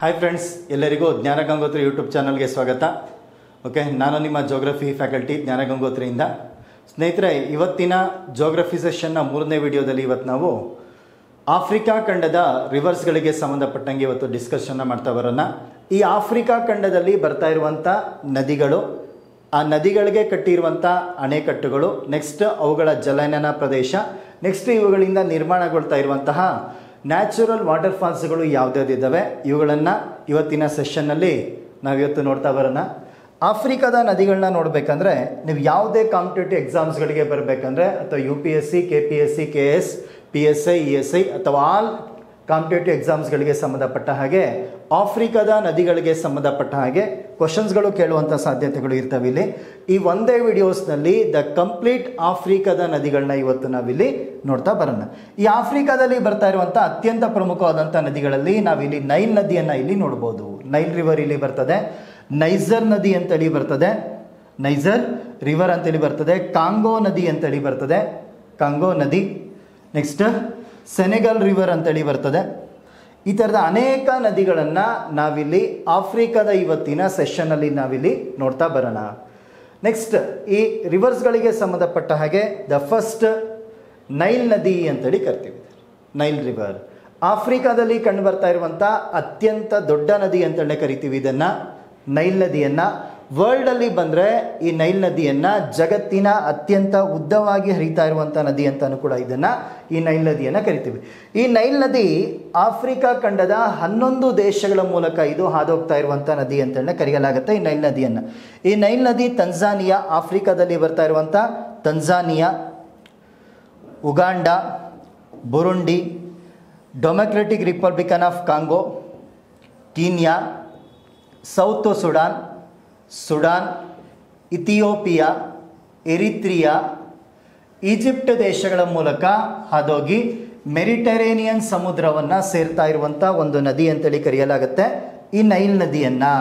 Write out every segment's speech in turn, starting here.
Hi friends, ಎಲ್ಲರಿಗೂ ಜ್ಞಾನ Gangotri YouTube ಚಾನಲ್ಗೆ ಸ್ವಾಗತ. ಓಕೆ, ನಾನು ನಿಮ್ಮ ಜೋಗ್ರಫಿ ಫ್ಯಾಕಲ್ಟಿ ಜ್ಞಾನ ಗಂಗೋತ್ರಿಯಿಂದ. ಸ್ನೇಹಿತರೆ, ಇವತ್ತಿನ ಜೋಗ್ರಫಿ ಸೆಷನ್ನ 3ನೇ ವಿಡಿಯೋದಲ್ಲಿ ಇವತ್ತು ನಾವು ಆಫ್ರಿಕಾ ಖಂಡದ ರಿವರ್ಸ್ಗಳಿಗೆ ಸಂಬಂಧಪಟ್ಟಂಗೆ ಇವತ್ತು ಡಿಸ್ಕಷನ್ನ ಮಾಡ್ತಾ ಬರೋಣ. ಈ ಆಫ್ರಿಕಾ ಖಂಡದಲ್ಲಿ ಬರ್ತಾ ಇರುವಂಥ ನದಿಗಳು, ಆ ನದಿಗಳಿಗೆ ಕಟ್ಟಿರುವಂಥ ಅಣೆಕಟ್ಟುಗಳು, ನೆಕ್ಸ್ಟ್ ಅವುಗಳ ಜಲನಯನ ಪ್ರದೇಶ, ನೆಕ್ಸ್ಟ್ ಇವುಗಳಿಂದ ನಿರ್ಮಾಣಗೊಳ್ತಾ ಇರುವಂತಹ ನ್ಯಾಚುರಲ್ ವಾಟರ್ ಫಾಲ್ಸ್ಗಳು ಯಾವುದ್ಯಾವುದಿದ್ದಾವೆ ಇವುಗಳನ್ನು ಇವತ್ತಿನ ಸೆಷನ್ನಲ್ಲಿ ನಾವಿವತ್ತು ನೋಡ್ತಾ ಬರೋಣ. ಆಫ್ರಿಕಾದ ನದಿಗಳನ್ನ ನೋಡಬೇಕಂದ್ರೆ ನೀವು ಯಾವುದೇ ಕಾಂಪಿಟೇಟಿವ್ ಎಕ್ಸಾಮ್ಸ್ಗಳಿಗೆ ಬರಬೇಕಂದ್ರೆ ಅಥವಾ UPSC, KPSC, KS, PSI, ESI ಅಥವಾ ಆಲ್ ಕಾಂಪಿಟೇಟಿವ್ ಎಕ್ಸಾಮ್ಸ್ಗಳಿಗೆ ಸಂಬಂಧಪಟ್ಟ ಹಾಗೆ ಆಫ್ರಿಕಾದ ನದಿಗಳಿಗೆ ಸಂಬಂಧಪಟ್ಟ ಹಾಗೆ ಕ್ವಶನ್ಸ್ಗಳು ಕೇಳುವಂಥ ಸಾಧ್ಯತೆಗಳು ಇರ್ತವೆ. ಇಲ್ಲಿ ಈ ಒಂದೇ ವಿಡಿಯೋಸ್ನಲ್ಲಿ ದ ಕಂಪ್ಲೀಟ್ ಆಫ್ರಿಕಾದ ನದಿಗಳನ್ನ ಇವತ್ತು ನಾವಿಲ್ಲಿ ನೋಡ್ತಾ ಬರೋಣ. ಈ ಆಫ್ರಿಕಾದಲ್ಲಿ ಬರ್ತಾ ಇರುವಂಥ ಅತ್ಯಂತ ಪ್ರಮುಖವಾದಂಥ ನದಿಗಳಲ್ಲಿ ನಾವಿಲ್ಲಿ ನೈಲ್ ನದಿಯನ್ನು ಇಲ್ಲಿ ನೋಡ್ಬೋದು. ನೈಲ್ ರಿವರ್ ಇಲ್ಲಿ ಬರ್ತದೆ, ನೈಜರ್ ನದಿ ಅಂತೇಳಿ ಬರ್ತದೆ, ನೈಜರ್ ರಿವರ್ ಅಂತೇಳಿ ಬರ್ತದೆ, ಕಾಂಗೋ ನದಿ ಅಂತೇಳಿ ಬರ್ತದೆ, ಕಾಂಗೋ ನದಿ, ನೆಕ್ಸ್ಟ್ ಸೆನೆಗಲ್ ರಿವರ್ ಅಂತೇಳಿ ಬರ್ತದೆ. ಈ ಥರದ ಅನೇಕ ನದಿಗಳನ್ನು ನಾವಿಲ್ಲಿ ಆಫ್ರಿಕಾದ ಇವತ್ತಿನ ಸೆಷನ್ನಲ್ಲಿ ನಾವಿಲ್ಲಿ ನೋಡ್ತಾ ಬರೋಣ. ನೆಕ್ಸ್ಟ್ ಈ ರಿವರ್ಸ್ಗಳಿಗೆ ಸಂಬಂಧಪಟ್ಟ ಹಾಗೆ ದ ಫಸ್ಟ್ ನೈಲ್ ನದಿ ಅಂತೇಳಿ ಕರಿತೀವಿ. ನೈಲ್ ರಿವರ್ ಆಫ್ರಿಕಾದಲ್ಲಿ ಕಂಡು ಬರ್ತಾ ಇರುವಂಥ ಅತ್ಯಂತ ದೊಡ್ಡ ನದಿ ಅಂತೇಳಿ ಕರಿತೀವಿ ಇದನ್ನು, ನೈಲ್ ನದಿಯನ್ನು. ವರ್ಲ್ಡಲ್ಲಿ ಬಂದರೆ ಈ ನೈಲ್ ನದಿಯನ್ನು ಜಗತ್ತಿನ ಅತ್ಯಂತ ಉದ್ದವಾಗಿ ಹರಿತಾ ಇರುವಂಥ ನದಿ ಅಂತಲೂ ಕೂಡ ಇದನ್ನು, ಈ ನೈಲ್ ನದಿಯನ್ನು ಕರಿತೀವಿ. ಈ ನೈಲ್ ನದಿ ಆಫ್ರಿಕಾ ಖಂಡದ 11 ದೇಶಗಳ ಮೂಲಕ ಇದು ಹಾದೋಗ್ತಾ ಇರುವಂಥ ನದಿ ಅಂತೇಳಿ ಕರೆಯಲಾಗುತ್ತೆ ಈ ನೈಲ್ ನದಿಯನ್ನು. ಈ ನೈಲ್ ನದಿ ತಂಜಾನಿಯಾ, ಆಫ್ರಿಕಾದಲ್ಲಿ ಬರ್ತಾ ಇರುವಂಥ Tanzania, Uganda, Burundi, Democratic Republican of Congo, Kenya, South Sudan, Sudan, Ethiopia, Eritrea, Egypt ದೇಶಗಳ ಮೂಲಕ ಹಾದೋಗಿ ಮೆಡಿಟರೇನಿಯನ್ ಸಮುದ್ರವನ್ನು ಸೇರ್ತಾ ಇರುವಂಥ ಒಂದು ನದಿ ಅಂತೇಳಿ ಕರೆಯಲಾಗುತ್ತೆ ಈ ನೈಲ್ ನದಿಯನ್ನು.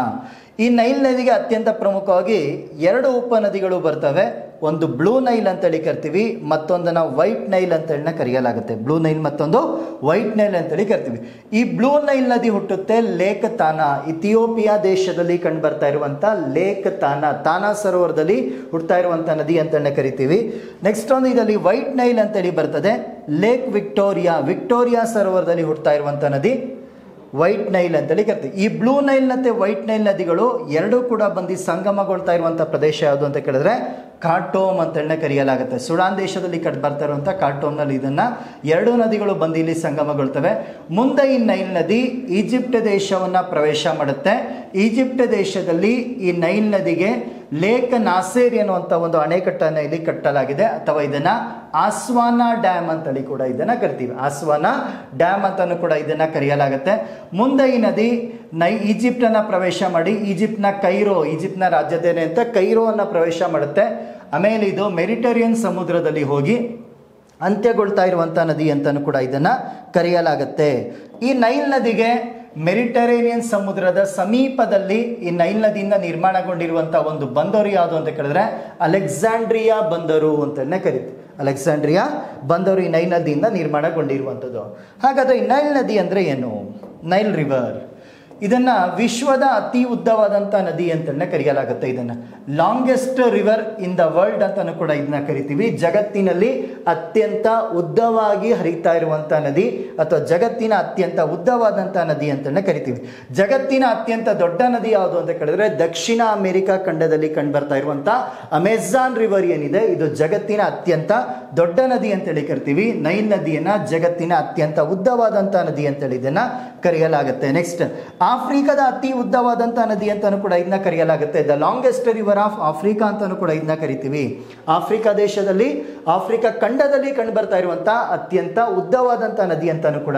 ಈ ನೈಲ್ ನದಿಗೆ ಅತ್ಯಂತ ಪ್ರಮುಖವಾಗಿ 2 ಉಪನದಿಗಳು ಬರ್ತವೆ. ಒಂದು ಬ್ಲೂ ನೈಲ್ ಅಂತೇಳಿ ಕರಿತೀವಿ, ಮತ್ತೊಂದನ್ನು ವೈಟ್ ನೈಲ್ ಅಂತೇಳಿ ಕರೆಯಲಾಗುತ್ತೆ. ಬ್ಲೂ ನೈಲ್ ಮತ್ತೊಂದು ವೈಟ್ ನೈಲ್ ಅಂತೇಳಿ ಕರಿತೀವಿ. ಈ ಬ್ಲೂ ನೈಲ್ ನದಿ ಹುಟ್ಟುತ್ತೆ ಲೇಕ್ ತಾನಾ, ಇಥಿಯೋಪಿಯಾ ದೇಶದಲ್ಲಿ ಕಂಡು ಬರ್ತಾ ಇರುವಂಥ ಲೇಕ್ ತಾನಾ, ತಾನಾ ಸರೋವರದಲ್ಲಿ ಹುಡ್ತಾ ಇರುವಂಥ ನದಿ ಅಂತೇಳಿ ಕರಿತೀವಿ. ನೆಕ್ಸ್ಟ್ ಒಂದು ಇದರಲ್ಲಿ ವೈಟ್ ನೈಲ್ ಅಂತೇಳಿ ಬರ್ತದೆ, ಲೇಕ್ ವಿಕ್ಟೋರಿಯಾ, ವಿಕ್ಟೋರಿಯಾ ಸರೋವರದಲ್ಲಿ ಹುಡ್ತಾ ಇರುವಂಥ ನದಿ ವೈಟ್ ನೈಲ್ ಅಂತೇಳಿ ಕರಿತೀವಿ. ಈ ಬ್ಲೂ ನೈಲ್ ಮತ್ತು ವೈಟ್ ನೈಲ್ ನದಿಗಳು ಎರಡೂ ಕೂಡ ಬಂದು ಸಂಗಮಗೊಳ್ತಾ ಇರುವಂಥ ಪ್ರದೇಶ ಯಾವುದು ಅಂತ ಕೇಳಿದ್ರೆ ಖಾರ್ಟೂಮ್ ಅಂತೇಳಿ ಕರೆಯಲಾಗುತ್ತೆ. ಸುಡಾನ್ ದೇಶದಲ್ಲಿ ಕಂಡು ಬರ್ತಾ ಇರುವಂಥ ಖಾರ್ಟೂಮ್ನಲ್ಲಿ ಇದನ್ನು 2 ನದಿಗಳು ಬಂದು ಇಲ್ಲಿ ಸಂಗಮಗೊಳ್ತವೆ. ಮುಂದೆ ಈ ನೈಲ್ ನದಿ ಈಜಿಪ್ಟ್ ದೇಶವನ್ನು ಪ್ರವೇಶ ಮಾಡುತ್ತೆ. ಈಜಿಪ್ಟ್ ದೇಶದಲ್ಲಿ ಈ ನೈಲ್ ನದಿಗೆ ಲೇಕ್ ನಾಸೇರ್ ಎನ್ನುವಂಥ ಒಂದು ಅಣೆಕಟ್ಟನ್ನು ಇಲ್ಲಿ ಕಟ್ಟಲಾಗಿದೆ, ಅಥವಾ ಇದನ್ನು ಆಸ್ವಾನ ಡ್ಯಾಮ್ ಅಂತೇಳಿ ಕೂಡ ಇದನ್ನು ಕರಿತೀವಿ. ಆಸ್ವಾನ ಡ್ಯಾಮ್ ಅಂತಲೂ ಕೂಡ ಇದನ್ನು ಕರೆಯಲಾಗುತ್ತೆ. ಮುಂದೆ ಈ ನದಿ ಈಜಿಪ್ಟನ್ನು ಪ್ರವೇಶ ಮಾಡಿ ಈಜಿಪ್ಟ್ನ ಕೈರೋ, ಈಜಿಪ್ಟ್ನ ರಾಜಧಾನಿ ಅಂತ ಕೈರೋವನ್ನು ಪ್ರವೇಶ ಮಾಡುತ್ತೆ. ಆಮೇಲೆ ಇದು ಮೆಡಿಟರೇನಿಯನ್ ಸಮುದ್ರದಲ್ಲಿ ಹೋಗಿ ಅಂತ್ಯಗೊಳ್ತಾ ಇರುವಂಥ ನದಿ ಅಂತಲೂ ಕೂಡ ಇದನ್ನು ಕರೆಯಲಾಗುತ್ತೆ. ಈ ನೈಲ್ ನದಿಗೆ ಮೆಡಿಟರೇನಿಯನ್ ಸಮುದ್ರದ ಸಮೀಪದಲ್ಲಿ ಈ ನೈಲ್ ನದಿಯಿಂದ ನಿರ್ಮಾಣಗೊಂಡಿರುವಂಥ ಒಂದು ಬಂದರು ಯಾವುದು ಅಂತ ಕೇಳಿದ್ರೆ ಅಲೆಕ್ಸಾಂಡ್ರಿಯಾ ಬಂದರು ಅಂತಲೇ ಕರೀತೀವಿ. ಅಲೆಕ್ಸಾಂಡ್ರಿಯಾ ಬಂದರು ಈ ನೈಲ್ ನದಿಯಿಂದ ನಿರ್ಮಾಣಗೊಂಡಿರುವಂಥದ್ದು. ಹಾಗಾದರೆ ಈ ನೈಲ್ ನದಿ ಅಂದರೆ ಏನು? ನೈಲ್ ರಿವರ್ ಇದನ್ನು ವಿಶ್ವದ ಅತಿ ಉದ್ದವಾದಂಥ ನದಿ ಅಂತಲೇ ಕರೆಯಲಾಗುತ್ತೆ. ಇದನ್ನು longest river in the world ಅಂತಲೂ ಕೂಡ ಇದನ್ನ ಕರಿತೀವಿ. ಜಗತ್ತಿನಲ್ಲಿ ಅತ್ಯಂತ ಉದ್ದವಾಗಿ ಹರಿತಾ ಇರುವಂಥ ನದಿ ಅಥವಾ ಜಗತ್ತಿನ ಅತ್ಯಂತ ಉದ್ದವಾದಂಥ ನದಿ ಅಂತಲೇ ಕರಿತೀವಿ. ಜಗತ್ತಿನ ಅತ್ಯಂತ ದೊಡ್ಡ ನದಿ ಯಾವುದು ಅಂತ ಕೇಳಿದ್ರೆ ದಕ್ಷಿಣ ಅಮೆರಿಕಾ ಖಂಡದಲ್ಲಿ ಕಂಡು ಬರ್ತಾ ಇರುವಂಥ ಅಮೆಜಾನ್ ರಿವರ್ ಏನಿದೆ, ಇದು ಜಗತ್ತಿನ ಅತ್ಯಂತ ದೊಡ್ಡ ನದಿ ಅಂತೇಳಿ ಕರಿತೀವಿ. ನೈಲ್ ನದಿಯನ್ನು ಜಗತ್ತಿನ ಅತ್ಯಂತ ಉದ್ದವಾದಂಥ ನದಿ ಅಂತೇಳಿ ಇದನ್ನು ಕರೆಯಲಾಗುತ್ತೆ. ನೆಕ್ಸ್ಟ್ ಆಫ್ರಿಕಾದ ಅತಿ ಉದ್ದವಾದಂಥ ನದಿ ಅಂತಲೂ ಕೂಡ ಇದನ್ನ ಕರೆಯಲಾಗುತ್ತೆ. The longest river of Africa ಅಂತಲೂ ಕೂಡ ಇದನ್ನ ಕರಿತೀವಿ. ಆಫ್ರಿಕಾ ದೇಶದಲ್ಲಿ, ಆಫ್ರಿಕಾ ಖಂಡದಲ್ಲಿ ಕಂಡು ಬರ್ತಾ ಇರುವಂಥ ಅತ್ಯಂತ ಉದ್ದವಾದಂಥ ನದಿ ಅಂತಲೂ ಕೂಡ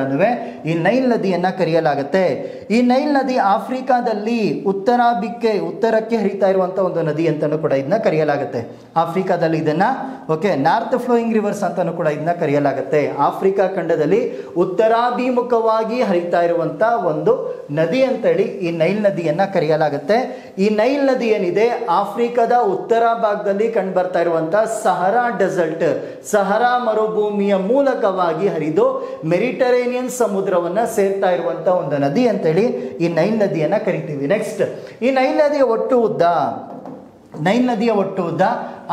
ಈ ನೈಲ್ ನದಿಯನ್ನು ಕರೆಯಲಾಗುತ್ತೆ. ಈ ನೈಲ್ ನದಿ ಆಫ್ರಿಕಾದಲ್ಲಿ ಉತ್ತರಕ್ಕೆ ಹರಿತಾ ಇರುವಂಥ ಒಂದು ನದಿ ಅಂತಲೂ ಕೂಡ ಇದನ್ನ ಕರೆಯಲಾಗುತ್ತೆ. ಆಫ್ರಿಕಾದಲ್ಲಿ ಇದನ್ನು ನಾರ್ತ್ ಫ್ಲೋಯಿಂಗ್ ರಿವರ್ಸ್ ಅಂತಲೂ ಕೂಡ ಇದನ್ನ ಕರೆಯಲಾಗುತ್ತೆ. ಆಫ್ರಿಕಾ ಖಂಡದಲ್ಲಿ ಉತ್ತರಾಭಿಮುಖವಾಗಿ ಹರಿತಾ ಇರುವಂಥ ಒಂದು ನದಿ ಅಂತೇಳಿ ಈ ನೈಲ್ ನದಿಯನ್ನು ಕರೆಯಲಾಗುತ್ತೆ. ಈ ನೈಲ್ ನದಿ ಏನಿದೆ ಆಫ್ರಿಕಾದ ಉತ್ತರ ಭಾಗದಲ್ಲಿ ಕಂಡುಬರ್ತಾ ಇರುವಂಥ ಸಹರಾ ಡೆಸರ್ಟ್, ಸಹರಾ ಮರುಭೂಮಿಯ ಮೂಲಕವಾಗಿ ಹರಿದು ಮೆಡಿಟರೇನಿಯನ್ ಸಮುದ್ರವನ್ನು ಸೇರ್ತಾ ಇರುವಂಥ ಒಂದು ನದಿ ಅಂತೇಳಿ ಈ ನೈಲ್ ನದಿಯನ್ನು ಕರಿತೀವಿ. ನೆಕ್ಸ್ಟ್, ಈ ನೈಲ್ ನದಿಯ ಒಟ್ಟು ಉದ್ದ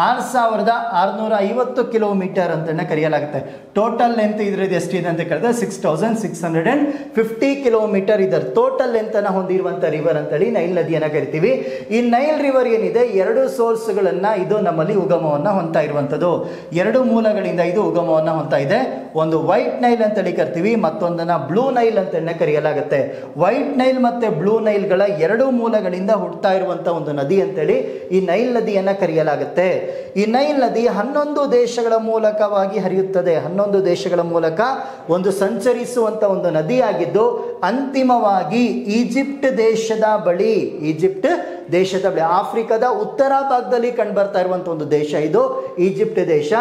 6650 ಕಿಲೋಮೀಟರ್ ಅಂತ ಕರೆಯಲಾಗುತ್ತೆ. ಟೋಟಲ್ ಲೆಂತ್ ಇದ್ರದ್ದು ಎಷ್ಟಿದೆ ಅಂತ ಕೇಳಿದ್ರೆ 6650 ಕಿಲೋಮೀಟರ್ ಇದರ ಟೋಟಲ್ ಲೆಂತ್ ಅನ್ನು ಹೊಂದಿರುವಂಥ ರಿವರ್ ಅಂತೇಳಿ ನೈಲ್ ನದಿಯನ್ನು ಕರಿತೀವಿ. ಈ ನೈಲ್ ರಿವರ್ ಏನಿದೆ 2 ಸೋರ್ಸ್ಗಳನ್ನು ಇದು ನಮ್ಮಲ್ಲಿ ಉಗಮವನ್ನು ಹೊಂದ್ತಾ ಇರುವಂಥದ್ದು. 2 ಮೂಲಗಳಿಂದ ಇದು ಉಗಮವನ್ನು ಹೊಂದ್ತಾ ಇದೆ. ಒಂದು ವೈಟ್ ನೈಲ್ ಅಂತೇಳಿ ಕರಿತೀವಿ, ಮತ್ತೊಂದನ್ನ ಬ್ಲೂ ನೈಲ್ ಅಂತ ಕರೆಯಲಾಗುತ್ತೆ. ವೈಟ್ ನೈಲ್ ಮತ್ತೆ ಬ್ಲೂ ನೈಲ್ಗಳ 2 ಮೂಲಗಳಿಂದ ಹುಟ್ಟುತ್ತಾ ಇರುವಂಥ ಒಂದು ನದಿ ಅಂತೇಳಿ ಈ ನೈಲ್ ನದಿಯನ್ನು ಕರೆಯಲಾಗುತ್ತೆ. ಈ ನೈಲ್ ನದಿ 11 ದೇಶಗಳ ಮೂಲಕವಾಗಿ ಹರಿಯುತ್ತದೆ. 11 ದೇಶಗಳ ಮೂಲಕ ಒಂದು ಸಂಚರಿಸುವಂತ ಒಂದು ನದಿಯಾಗಿದ್ದು ಅಂತಿಮವಾಗಿ ಈಜಿಪ್ಟ್ ದೇಶದ ಬಳಿ ಆಫ್ರಿಕಾದ ಉತ್ತರ ಭಾಗದಲ್ಲಿ ಕಂಡುಬರ್ತಾ ಇರುವಂತಹ ಒಂದು ದೇಶ ಇದು ಈಜಿಪ್ಟ್ ದೇಶ.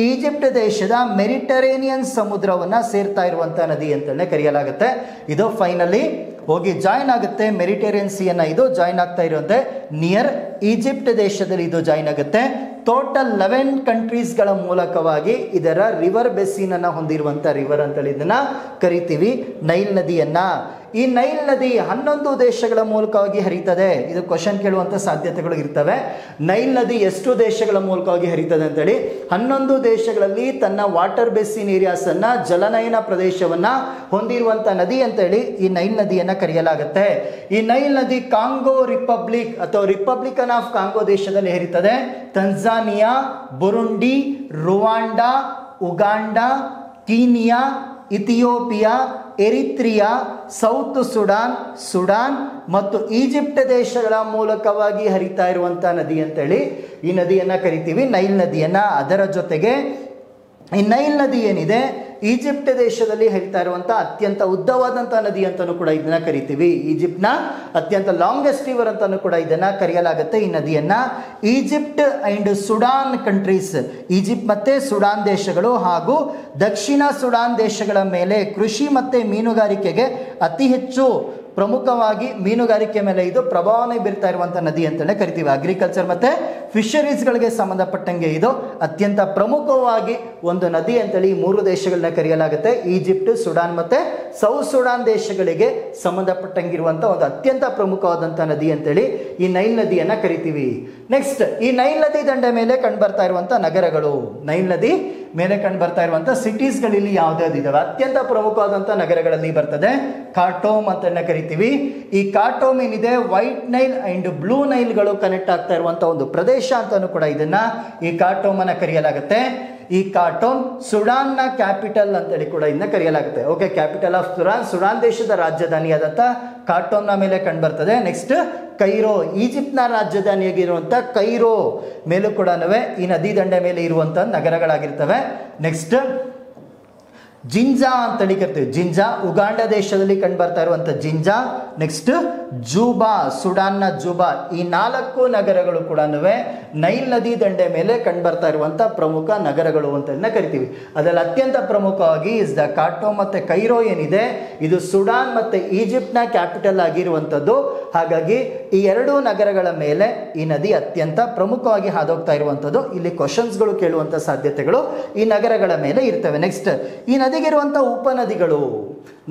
ಈಜಿಪ್ಟ್ ದೇಶದ ಮೆಡಿಟರೇನಿಯನ್ ಸಮುದ್ರವನ್ನ ಸೇರ್ತಾ ಇರುವಂತಹ ನದಿ ಅಂತಾನೆ ಕರೆಯಲಾಗುತ್ತೆ. ಇದು ಫೈನಲಿ ಹೋಗಿ ಜಾಯಿನ್ ಆಗುತ್ತೆ ಮೆಡಿಟರೇನಿಯನ್ ಸಿಯನ್ನ ಇದು ಜಾಯಿನ್ ಆಗ್ತಾ ಇರುವಂತೆ ನಿಯರ್ ಈಜಿಪ್ಟ್ ದೇಶದಲ್ಲಿ ಇದು ಜಾಯಿನ್ ಆಗುತ್ತೆ. ಟೋಟಲ್ 11 ಕಂಟ್ರೀಸ್ಗಳ ಮೂಲಕವಾಗಿ ಇದರ ರಿವರ್ ಬೆಸಿನ್ ಅನ್ನ ಹೊಂದಿರುವಂತ ರಿವರ್ ಅಂತೇಳಿ ಇದನ್ನ ಕರಿತೀವಿ ನೈಲ್ ನದಿಯನ್ನ. ಈ ನೈಲ್ ನದಿ 11 ದೇಶಗಳ ಮೂಲಕವಾಗಿ ಹರಿತದೆ. ಇದು ಕ್ವಶನ್ ಕೇಳುವಂತ ಸಾಧ್ಯತೆಗಳು ಇರ್ತವೆ. ನೈಲ್ ನದಿ ಎಷ್ಟು ದೇಶಗಳ ಮೂಲಕವಾಗಿ ಹರಿತದೆ ಅಂತೇಳಿ 11 ದೇಶಗಳಲ್ಲಿ ತನ್ನ ವಾಟರ್ ಬೆಸಿನ್ ಏರಿಯಾಸ್ ಅನ್ನ ಜಲನಯನ ಪ್ರದೇಶವನ್ನ ಹೊಂದಿರುವಂತ ನದಿ ಅಂತೇಳಿ ಈ ನೈಲ್ ನದಿಯನ್ನ ಕರೆಯಲಾಗುತ್ತೆ. ಈ ನೈಲ್ ನದಿ ಕಾಂಗೋ ರಿಪಬ್ಲಿಕ್ ಅಥವಾ ರಿಪಬ್ಲಿಕನ್ ಆಫ್ ಕಾಂಗೋ ದೇಶದಲ್ಲಿ ಹರಿತದೆ. Tanzania, Burundi, Rwanda, Uganda, Kenya, Ethiopia, Eritrea, South Sudan ಮತ್ತು ಈಜಿಪ್ಟ್ ದೇಶಗಳ ಮೂಲಕವಾಗಿ ಹರಿತಾ ಇರುವಂತಹ ನದಿ ಅಂತೇಳಿ ಈ ನದಿಯನ್ನ ಕರಿತೀವಿ ನೈಲ್ ನದಿಯನ್ನ. ಅದರ ಜೊತೆಗೆ ಈ ನೈಲ್ ನದಿ ಏನಿದೆ ಈಜಿಪ್ಟ್ ದೇಶದಲ್ಲಿ ಹರಿತಾ ಇರುವಂತಹ ಅತ್ಯಂತ ಉದ್ದವಾದಂತಹ ನದಿ ಅಂತಾನೂ ಕೂಡ ಇದನ್ನ ಕರಿತೀವಿ. ಈಜಿಪ್ಟ್ನ ಅತ್ಯಂತ ಲಾಂಗೆಸ್ಟ್ ರಿವರ್ ಅಂತಾನೂ ಕೂಡ ಇದನ್ನ ಕರೆಯಲಾಗುತ್ತೆ ಈ ನದಿಯನ್ನ. Egypt and Sudan countries, Egypt ಮತ್ತೆ ಸುಡಾನ್ ದೇಶಗಳು ಹಾಗೂ ದಕ್ಷಿಣ ಸುಡಾನ್ ದೇಶಗಳ ಮೇಲೆ ಕೃಷಿ ಮತ್ತೆ ಮೀನುಗಾರಿಕೆಗೆ ಅತಿ ಹೆಚ್ಚು ಪ್ರಮುಖವಾಗಿ ಮೀನುಗಾರಿಕೆ ಮೇಲೆ ಇದು ಪ್ರಭಾವನೆ ಬೀರ್ತಾ ಇರುವಂತಹ ನದಿ ಅಂತಲೇ ಕರಿತೀವಿ. ಅಗ್ರಿಕಲ್ಚರ್ ಮತ್ತೆ ಫಿಶರೀಸ್ಗಳಿಗೆ ಸಂಬಂಧಪಟ್ಟಂಗೆ ಇದು ಅತ್ಯಂತ ಪ್ರಮುಖವಾಗಿ ಒಂದು ನದಿ ಅಂತೇಳಿ ಈ 3 ದೇಶಗಳನ್ನ ಕರೆಯಲಾಗುತ್ತೆ. ಈಜಿಪ್ಟ್, ಸುಡಾನ್ ಮತ್ತೆ ಸೌತ್ ಸುಡಾನ್ ದೇಶಗಳಿಗೆ ಸಂಬಂಧಪಟ್ಟಂಗಿರುವಂತಹ ಒಂದು ಅತ್ಯಂತ ಪ್ರಮುಖವಾದಂತಹ ನದಿ ಅಂತೇಳಿ ಈ ನೈಲ್ ನದಿಯನ್ನ ಕರಿತೀವಿ. ನೆಕ್ಸ್ಟ್, ಈ ನೈಲ್ ನದಿ ದಂಡೆ ಮೇಲೆ ಕಂಡುಬರ್ತಾ ಇರುವಂತಹ ನಗರಗಳು, ನೈಲ್ ನದಿ ಮೇಲೆ ಕಂಡುಬರ್ತಾ ಇರುವಂತಹ ಸಿಟೀಸ್ಗಳಲ್ಲಿ ಯಾವ್ದಾವ್ದು ಇದಾವೆ ಅತ್ಯಂತ ಪ್ರಮುಖವಾದಂತಹ ನಗರಗಳಲ್ಲಿ ಬರ್ತದೆ ಖಾರ್ಟೂಮ್ ಅಂತ ಕರಿತೀವಿ. ಈ ಖಾರ್ಟೂಮ್ ಏನಿದೆ ವೈಟ್ ನೈಲ್ ಅಂಡ್ ಬ್ಲೂ ನೈಲ್ಗಳು ಕನೆಕ್ಟ್ ಆಗ್ತಾ ಇರುವಂತಹ ಒಂದು ಪ್ರದೇಶ ಅಂತಾನು ಕೂಡ ಇದನ್ನ ಈ ಖಾರ್ಟೂಮ್ ಅನ್ನ ಕರೆಯಲಾಗುತ್ತೆ. ಈ ಖಾರ್ಟೂಮ್ ಸುಡಾನ್ನ ಕ್ಯಾಪಿಟಲ್ ಅಂತೇಳಿ ಕೂಡ ಇದನ್ನ ಕರೆಯಲಾಗುತ್ತೆ. ಓಕೆ, ಕ್ಯಾಪಿಟಲ್ ಆಫ್ ಸುಡಾನ್ ದೇಶದ ರಾಜಧಾನಿಯಾದಂಥ ಖಾರ್ಟೂಮ್ನ ಮೇಲೆ ಕಂಡುಬರ್ತದೆ. ನೆಕ್ಸ್ಟ್, ಕೈರೋ, ಈಜಿಪ್ಟ್ನ ರಾಜಧಾನಿಯಾಗಿರುವಂಥ ಕೈರೋ ಮೇಲೂ ಕೂಡ ಈ ನದಿ ದಂಡೆ ಮೇಲೆ ಇರುವಂಥ ನಗರಗಳಾಗಿರ್ತವೆ. ನೆಕ್ಸ್ಟ್, ಜಿಂಜಾ ಅಂತೇಳಿ ಕರಿತೀವಿ. ಜಿಂಜಾ ಉಗಾಂಡ ದೇಶದಲ್ಲಿ ಕಂಡುಬರ್ತಾ ಇರುವಂಥ ಜಿಂಜಾ. ನೆಕ್ಸ್ಟ್, ಜೂಬಾ, ಸುಡಾನ್ನ ಜೂಬಾ. ಈ 4 ನಗರಗಳು ಕೂಡ ನೈಲ್ ನದಿ ದಂಡೆ ಮೇಲೆ ಕಂಡುಬರ್ತಾ ಇರುವಂಥ ಪ್ರಮುಖ ನಗರಗಳು ಅಂತ ಕರಿತೀವಿ. ಅದರಲ್ಲಿ ಅತ್ಯಂತ ಪ್ರಮುಖವಾಗಿ ಇಸ್ ದ ಖಾರ್ಟೂಮ್ ಮತ್ತೆ ಕೈರೋ ಏನಿದೆ ಇದು ಸುಡಾನ್ ಮತ್ತೆ ಈಜಿಪ್ಟ್ನ ಕ್ಯಾಪಿಟಲ್ ಆಗಿರುವಂಥದ್ದು. ಹಾಗಾಗಿ ಈ 2 ನಗರಗಳ ಮೇಲೆ ಈ ನದಿ ಅತ್ಯಂತ ಪ್ರಮುಖವಾಗಿ ಹಾದೋಗ್ತಾ ಇರುವಂಥದ್ದು. ಇಲ್ಲಿ ಕ್ವಶನ್ಸ್ಗಳು ಕೇಳುವಂಥ ಸಾಧ್ಯತೆಗಳು ಈ ನಗರಗಳ ಮೇಲೆ ಇರ್ತವೆ. ನೆಕ್ಸ್ಟ್, ಈ ನದಿಗಿರುವಂಥ ಉಪನದಿಗಳು,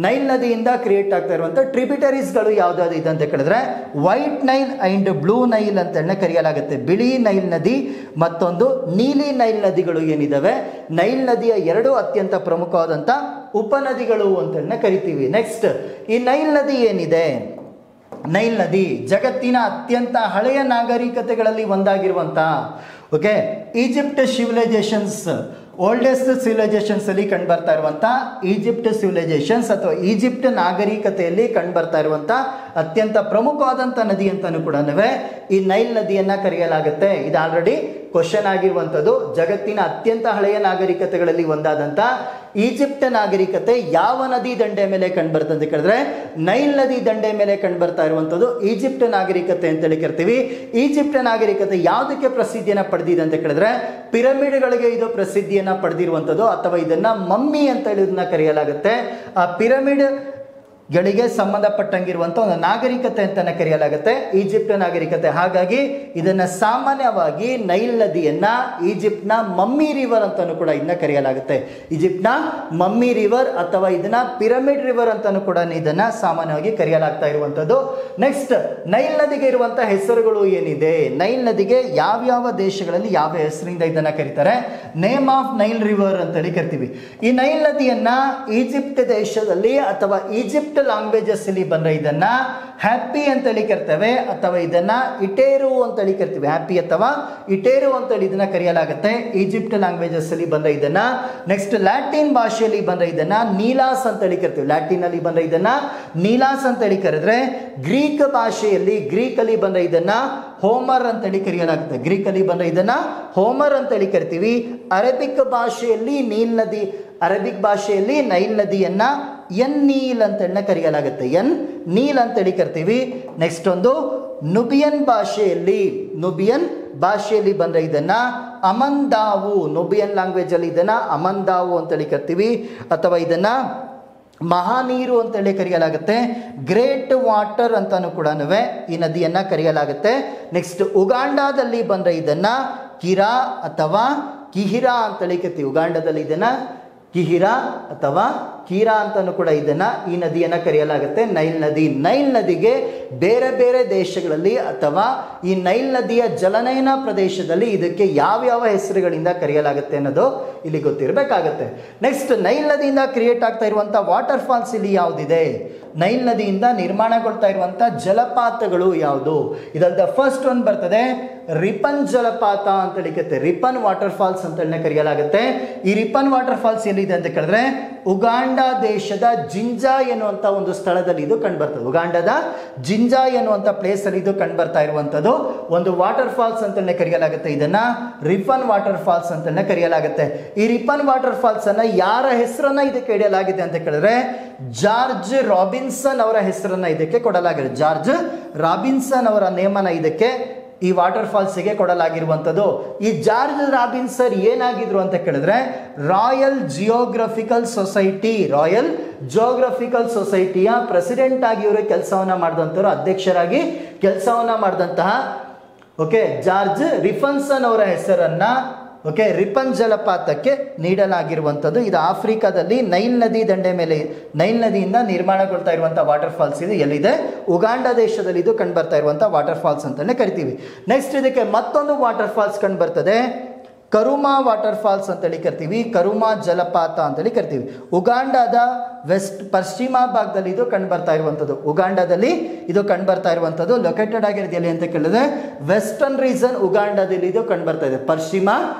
ನೈಲ್ ನದಿಯಿಂದ ಕ್ರಿಯೇಟ್ ಆಗ್ತಾ ಇರುವಂಥ ಟ್ರಿಬ್ಯೂಟರೀಸ್ಗಳು ಯಾವ್ದಾದ್ರು ಇದೆ ಅಂತ ಕೇಳಿದ್ರೆ white Nile and blue Nile ಅಂತ ಕರೆಯಲಾಗುತ್ತೆ. ಬಿಳಿ ನೈಲ್ ನದಿ ಮತ್ತೊಂದು ನೀಲಿ ನೈಲ್ ನದಿಗಳು ಏನಿದಾವೆ ನೈಲ್ ನದಿಯ 2 ಅತ್ಯಂತ ಪ್ರಮುಖವಾದಂಥ ಉಪನದಿಗಳು ಅಂತ ಕರಿತೀವಿ. ನೆಕ್ಸ್ಟ್, ಈ ನೈಲ್ ನದಿ ಏನಿದೆ, ನೈಲ್ ನದಿ ಜಗತ್ತಿನ ಅತ್ಯಂತ ಹಳೆಯ ನಾಗರಿಕತೆಗಳಲ್ಲಿ ಒಂದಾಗಿರುವಂಥ ಈಜಿಪ್ಟ್ ಸಿವಿಲೈಸೇಷನ್ಸ್, ಓಲ್ಡೆಸ್ಟ್ ಸಿವಿಲೈಸೇಷನ್ಸ್ ಅಲ್ಲಿ ಕಂಡುಬರ್ತಾ ಇರುವಂಥ ಈಜಿಪ್ಟ್ ಸಿವಿಲೈಸೇಷನ್ಸ್ ಅಥವಾ ಈಜಿಪ್ಟ್ ನಾಗರಿಕತೆಯಲ್ಲಿ ಕಂಡುಬರ್ತಾ ಇರುವಂಥ ಅತ್ಯಂತ ಪ್ರಮುಖವಾದಂಥ ನದಿ ಅಂತಾನೂ ಕೂಡ ಈ ನೈಲ್ ನದಿಯನ್ನ ಕರೆಯಲಾಗುತ್ತೆ. ಇದು ಆಲ್ರೆಡಿ ಕ್ವಶನ್ ಆಗಿರುವಂಥದ್ದು. ಜಗತ್ತಿನ ಅತ್ಯಂತ ಹಳೆಯ ನಾಗರಿಕತೆಗಳಲ್ಲಿ ಒಂದಾದಂಥ ಈಜಿಪ್ಟ್ ನಾಗರಿಕತೆ ಯಾವ ನದಿ ದಂಡೆ ಮೇಲೆ ಕಂಡುಬರ್ತದೆ ಅಂತ ಕೇಳಿದ್ರೆ ನೈಲ್ ನದಿ ದಂಡೆ ಮೇಲೆ ಕಂಡುಬರ್ತಾ ಇರುವಂಥದ್ದು ಈಜಿಪ್ಟ್ ನಾಗರಿಕತೆ ಅಂತೇಳಿ ಕರಿತೀವಿ. ಈಜಿಪ್ಟ್ ನಾಗರಿಕತೆ ಯಾವುದಕ್ಕೆ ಪ್ರಸಿದ್ಧಿಯನ್ನು ಪಡೆದಿದೆ ಅಂತ ಕೇಳಿದ್ರೆ ಪಿರಮಿಡ್ಗಳಿಗೆ ಇದು ಪ್ರಸಿದ್ಧಿಯನ್ನು ಪಡೆದಿರುವಂಥದ್ದು, ಅಥವಾ ಇದನ್ನ ಮಮ್ಮಿ ಅಂತ ಹೇಳಿ ಇದನ್ನ ಕರೆಯಲಾಗುತ್ತೆ. ಆ ಪಿರಮಿಡ್ ಗಳಿಗೆ ಸಂಬಂಧಪಟ್ಟಂಗಿರುವಂಥ ಒಂದು ನಾಗರಿಕತೆ ಅಂತಾನೆ ಕರೆಯಲಾಗುತ್ತೆ, ಈಜಿಪ್ಟ್ ನಾಗರಿಕತೆ. ಹಾಗಾಗಿ ಇದನ್ನ ಸಾಮಾನ್ಯವಾಗಿ ನೈಲ್ ನದಿಯನ್ನ ಈಜಿಪ್ಟ್ನ ಮಮ್ಮಿ ರಿವರ್ ಅಂತಾನು ಕೂಡ ಇದನ್ನ ಕರೆಯಲಾಗುತ್ತೆ. ಈಜಿಪ್ಟ್ನ ಮಮ್ಮಿ ರಿವರ್ ಅಥವಾ ಇದನ್ನ ಪಿರಮಿಡ್ ರಿವರ್ ಅಂತಾನು ಕೂಡ ಇದನ್ನ ಸಾಮಾನ್ಯವಾಗಿ ಕರೆಯಲಾಗ್ತಾ ಇರುವಂತದ್ದು. ನೆಕ್ಸ್ಟ್, ನೈಲ್ ನದಿಗೆ ಇರುವಂತಹ ಹೆಸರುಗಳು ಏನಿದೆ, ನೈಲ್ ನದಿಗೆ ಯಾವ್ಯಾವ ದೇಶಗಳಲ್ಲಿ ಯಾವ ಹೆಸರಿಂದ ಇದನ್ನ ಕರೀತಾರೆ, ನೇಮ್ ಆಫ್ ನೈಲ್ ರಿವರ್ ಅಂತೇಳಿ ಕರಿತೀವಿ. ಈ ನೈಲ್ ನದಿಯನ್ನ ಈಜಿಪ್ಟ್ ದೇಶದಲ್ಲಿ ಅಥವಾ ಈಜಿಪ್ಟ್ ಲ್ಯಾಂಗ್ವೇಜಸ್ ಅಲ್ಲಿ ಬಂದ್ರೆ ಇದನ್ನ ಹ್ಯಾಪಿ ಅಂತೇಳಿ ಕರಿತೇವೆ ಅಥವಾ ಇದನ್ನ ಇಟೇರು ಅಂತೇಳಿ ಕರಿತೀವಿ. ಹ್ಯಾಪಿ ಅಥವಾ ಇಟೇರು ಅಂತೇಳಿ ಇದನ್ನ ಕರೆಯಲಾಗುತ್ತೆ ಈಜಿಪ್ಟ್ ಲ್ಯಾಂಗ್ವೇಜಸ್ ಅಲ್ಲಿ ಬಂದ್ರೆ ಇದನ್ನ. ನೆಕ್ಸ್ಟ್, ಲ್ಯಾಟಿನ್ ಭಾಷೆಯಲ್ಲಿ ಬಂದ್ರೆ ಇದನ್ನ ನೀಲಾಸ್ ಅಂತೇಳಿ ಕರಿತೀವಿ. ಲ್ಯಾಟಿನ್ ಅಲ್ಲಿ ಬಂದ್ರೆ ಇದನ್ನ ನೀಲಾಸ್ ಅಂತೇಳಿ ಕರೆದ್ರೆ, ಗ್ರೀಕ್ ಭಾಷೆಯಲ್ಲಿ ಗ್ರೀಕ್ ಅಲ್ಲಿ ಬಂದ್ರೆ ಇದನ್ನ ಹೋಮರ್ ಅಂತೇಳಿ ಕರೆಯಲಾಗುತ್ತೆ. ಗ್ರೀಕ್ ಅಲ್ಲಿ ಬಂದ್ರೆ ಇದನ್ನ ಹೋಮರ್ ಅಂತೇಳಿ ಕರಿತೀವಿ. ಅರೇಬಿಕ್ ಭಾಷೆಯಲ್ಲಿ ಅರೇಬಿಕ್ ಭಾಷೆಯಲ್ಲಿ ನೈಲ್ ನದಿಯನ್ನ ಎನ್ ನೀಲ್ ಅಂತೇಳಿ ಕರೆಯಲಾಗುತ್ತೆ. ಎನ್ ನೀಲ್ ಅಂತೇಳಿ ಕರಿತೀವಿ. ನೆಕ್ಸ್ಟ್ ಒಂದು, ನುಬಿಯನ್ ಭಾಷೆಯಲ್ಲಿ ಬಂದ್ರೆ ಇದನ್ನ ಅಮಂದಾವು, ನುಬಿಯನ್ ಲ್ಯಾಂಗ್ವೇಜ್ ಅಲ್ಲಿ ಇದನ್ನ ಅಮಂದಾವು ಅಂತೇಳಿ ಕರಿತೀವಿ ಅಥವಾ ಇದನ್ನ ಮಹಾನೀರು ಅಂತೇಳಿ ಕರೆಯಲಾಗುತ್ತೆ. ಗ್ರೇಟ್ ವಾಟರ್ ಅಂತಾನು ಕೂಡ ಈ ನದಿಯನ್ನ ಕರೆಯಲಾಗುತ್ತೆ. ನೆಕ್ಸ್ಟ್, ಉಗಾಂಡಾದಲ್ಲಿ ಬಂದ್ರೆ ಇದನ್ನ ಕಿರಾ ಅಥವಾ ಕಿಹಿರಾ ಅಂತೇಳಿ ಕರಿತೀವಿ. ಉಗಾಂಡದಲ್ಲಿ ಇದನ್ನ ಕಿಹಿರಾ ಅಥವಾ ಕೀರಾ ಅಂತಾನು ಕೂಡ ಇದನ್ನ ಈ ನದಿಯನ್ನ ಕರೆಯಲಾಗುತ್ತೆ. ನೈಲ್ ನದಿಗೆ ಬೇರೆ ಬೇರೆ ದೇಶಗಳಲ್ಲಿ ಅಥವಾ ಈ ನೈಲ್ ನದಿಯ ಜಲನಯನ ಪ್ರದೇಶದಲ್ಲಿ ಇದಕ್ಕೆ ಯಾವ್ಯಾವ ಹೆಸರುಗಳಿಂದ ಕರೆಯಲಾಗುತ್ತೆ ಅನ್ನೋದು ಇಲ್ಲಿ ಗೊತ್ತಿರಬೇಕಾಗತ್ತೆ. ನೆಕ್ಸ್ಟ್, ನೈಲ್ ನದಿಯಿಂದ ಕ್ರಿಯೇಟ್ ಆಗ್ತಾ ಇರುವಂತಹ ವಾಟರ್ ಫಾಲ್ಸ್ ಇಲ್ಲಿ ಯಾವುದಿದೆ, ನೈಲ್ ನದಿಯಿಂದ ನಿರ್ಮಾಣಗೊಳ್ತಾ ಇರುವಂತಹ ಜಲಪಾತಗಳು ಯಾವುದು, ಇದಲ್ದ ಫಸ್ಟ್ ಒನ್ ಬರ್ತದೆ ರಿಪನ್ ಜಲಪಾತ ಅಂತ ಹೇಳಿಕತ್ತೆ. ರಿಪನ್ ವಾಟರ್ ಫಾಲ್ಸ್ ಅಂತ ಕರೆಯಲಾಗುತ್ತೆ. ಈ ರಿಪನ್ ವಾಟರ್ ಫಾಲ್ಸ್ ಎಲ್ಲಿದೆ ಅಂತ ಕೇಳಿದ್ರೆ ಉಗಾಂಡಾ ದೇಶದ ಜಿಂಜಾ ಎನ್ನುವಂತ ಒಂದು ಸ್ಥಳದಲ್ಲಿ ಇದು ಕಂಡುಬರ್ತದೆ. ಉಗಾಂಡದ ಜಿಂಜಾ ಎನ್ನುವಂತ ಪ್ಲೇಸ್ ಅಲ್ಲಿ ಇದು ಕಂಡುಬರ್ತಾ ಇರುವಂತದ್ದು ಒಂದು ವಾಟರ್ ಫಾಲ್ಸ್ ಅಂತಾನೆ ಕರೆಯಲಾಗುತ್ತೆ. ಇದನ್ನ ರಿಪನ್ ವಾಟರ್ ಫಾಲ್ಸ್ ಅಂತಾನೆ ಕರೆಯಲಾಗುತ್ತೆ. ಈ ರಿಪನ್ ವಾಟರ್ ಫಾಲ್ಸ್ ಅನ್ನ ಯಾರ ಹೆಸರನ್ನ ಇದಕ್ಕೆ ಇಡಲಾಗಿದೆ ಅಂತ ಕೇಳಿದ್ರೆ ಜಾರ್ಜ್ ರಾಬಿನ್ಸನ್ ಅವರ ಹೆಸರನ್ನ ಇದಕ್ಕೆ ಕೊಡಲಾಗಿದೆ. ಜಾರ್ಜ್ ರಾಬಿನ್ಸನ್ ಅವರ ನೇಮನ ಇದಕ್ಕೆ ಈ ವಾಟರ್ ಫಾಲ್ಸ್ಗೆ ಕೊಡಲಾಗಿರುವಂಥದ್ದು. ಈ ಜಾರ್ಜ್ ರಾಬಿನ್ಸನ್ ಏನಾಗಿದ್ರು ಅಂತ ಕೇಳಿದ್ರೆ ರಾಯಲ್ ಜಿಯೋಗ್ರಫಿಕಲ್ ಸೊಸೈಟಿಯ ಪ್ರೆಸಿಡೆಂಟ್ ಆಗಿ ಇವರು ಕೆಲಸವನ್ನ ಮಾಡಿದಂಥವ್ರು, ಅಧ್ಯಕ್ಷರಾಗಿ ಕೆಲಸವನ್ನ ಮಾಡಿದಂತಹ ಜಾರ್ಜ್ ರಿಫನ್ಸನ್ ಅವರ ಹೆಸರನ್ನ ರಿಪನ್ ಜಲಪಾತಕ್ಕೆ ನೀಡಲಾಗಿರುವಂಥದ್ದು. ಇದು ಆಫ್ರಿಕಾದಲ್ಲಿ ನೈಲ್ ನದಿ ದಂಡೆ ಮೇಲೆ, ನೈಲ್ ನದಿಯಿಂದ ನಿರ್ಮಾಣಗೊಳ್ತಾ ಇರುವಂತಹ ವಾಟರ್ ಫಾಲ್ಸ್ ಇದು ಎಲ್ಲಿದೆ, ಉಗಾಂಡ ದೇಶದಲ್ಲಿ ಇದು ಕಂಡು ಬರ್ತಾ ಇರುವಂತಹ ವಾಟರ್ ಫಾಲ್ಸ್ ಅಂತಾನೆ ಕರಿತೀವಿ. ನೆಕ್ಸ್ಟ್, ಇದಕ್ಕೆ ಮತ್ತೊಂದು ವಾಟರ್ ಫಾಲ್ಸ್ ಕಂಡು ಬರ್ತದೆ, ಕರುಮಾ ವಾಟರ್ ಫಾಲ್ಸ್ ಅಂತೇಳಿ ಕರಿತೀವಿ. ಕರುಮಾ ಜಲಪಾತ ಅಂತೇಳಿ ಕರಿತೀವಿ. ಉಗಾಂಡದ ಪಶ್ಚಿಮ ಭಾಗದಲ್ಲಿ ಇದು ಕಂಡು ಬರ್ತಾ ಇರುವಂಥದ್ದು. ಉಗಾಂಡದಲ್ಲಿ ಇದು ಕಂಡು ಬರ್ತಾ ಇರುವಂಥದ್ದು. ಲೊಕೇಟೆಡ್ ಆಗಿರೋದು ಎಲ್ಲಿ ಅಂತ ಕೇಳಿದ್ರೆ ವೆಸ್ಟರ್ನ್ ರೀಜನ್ ಉಗಾಂಡದಲ್ಲಿ ಇದು ಕಂಡು ಬರ್ತಾ ಇದೆ. ಪಶ್ಚಿಮ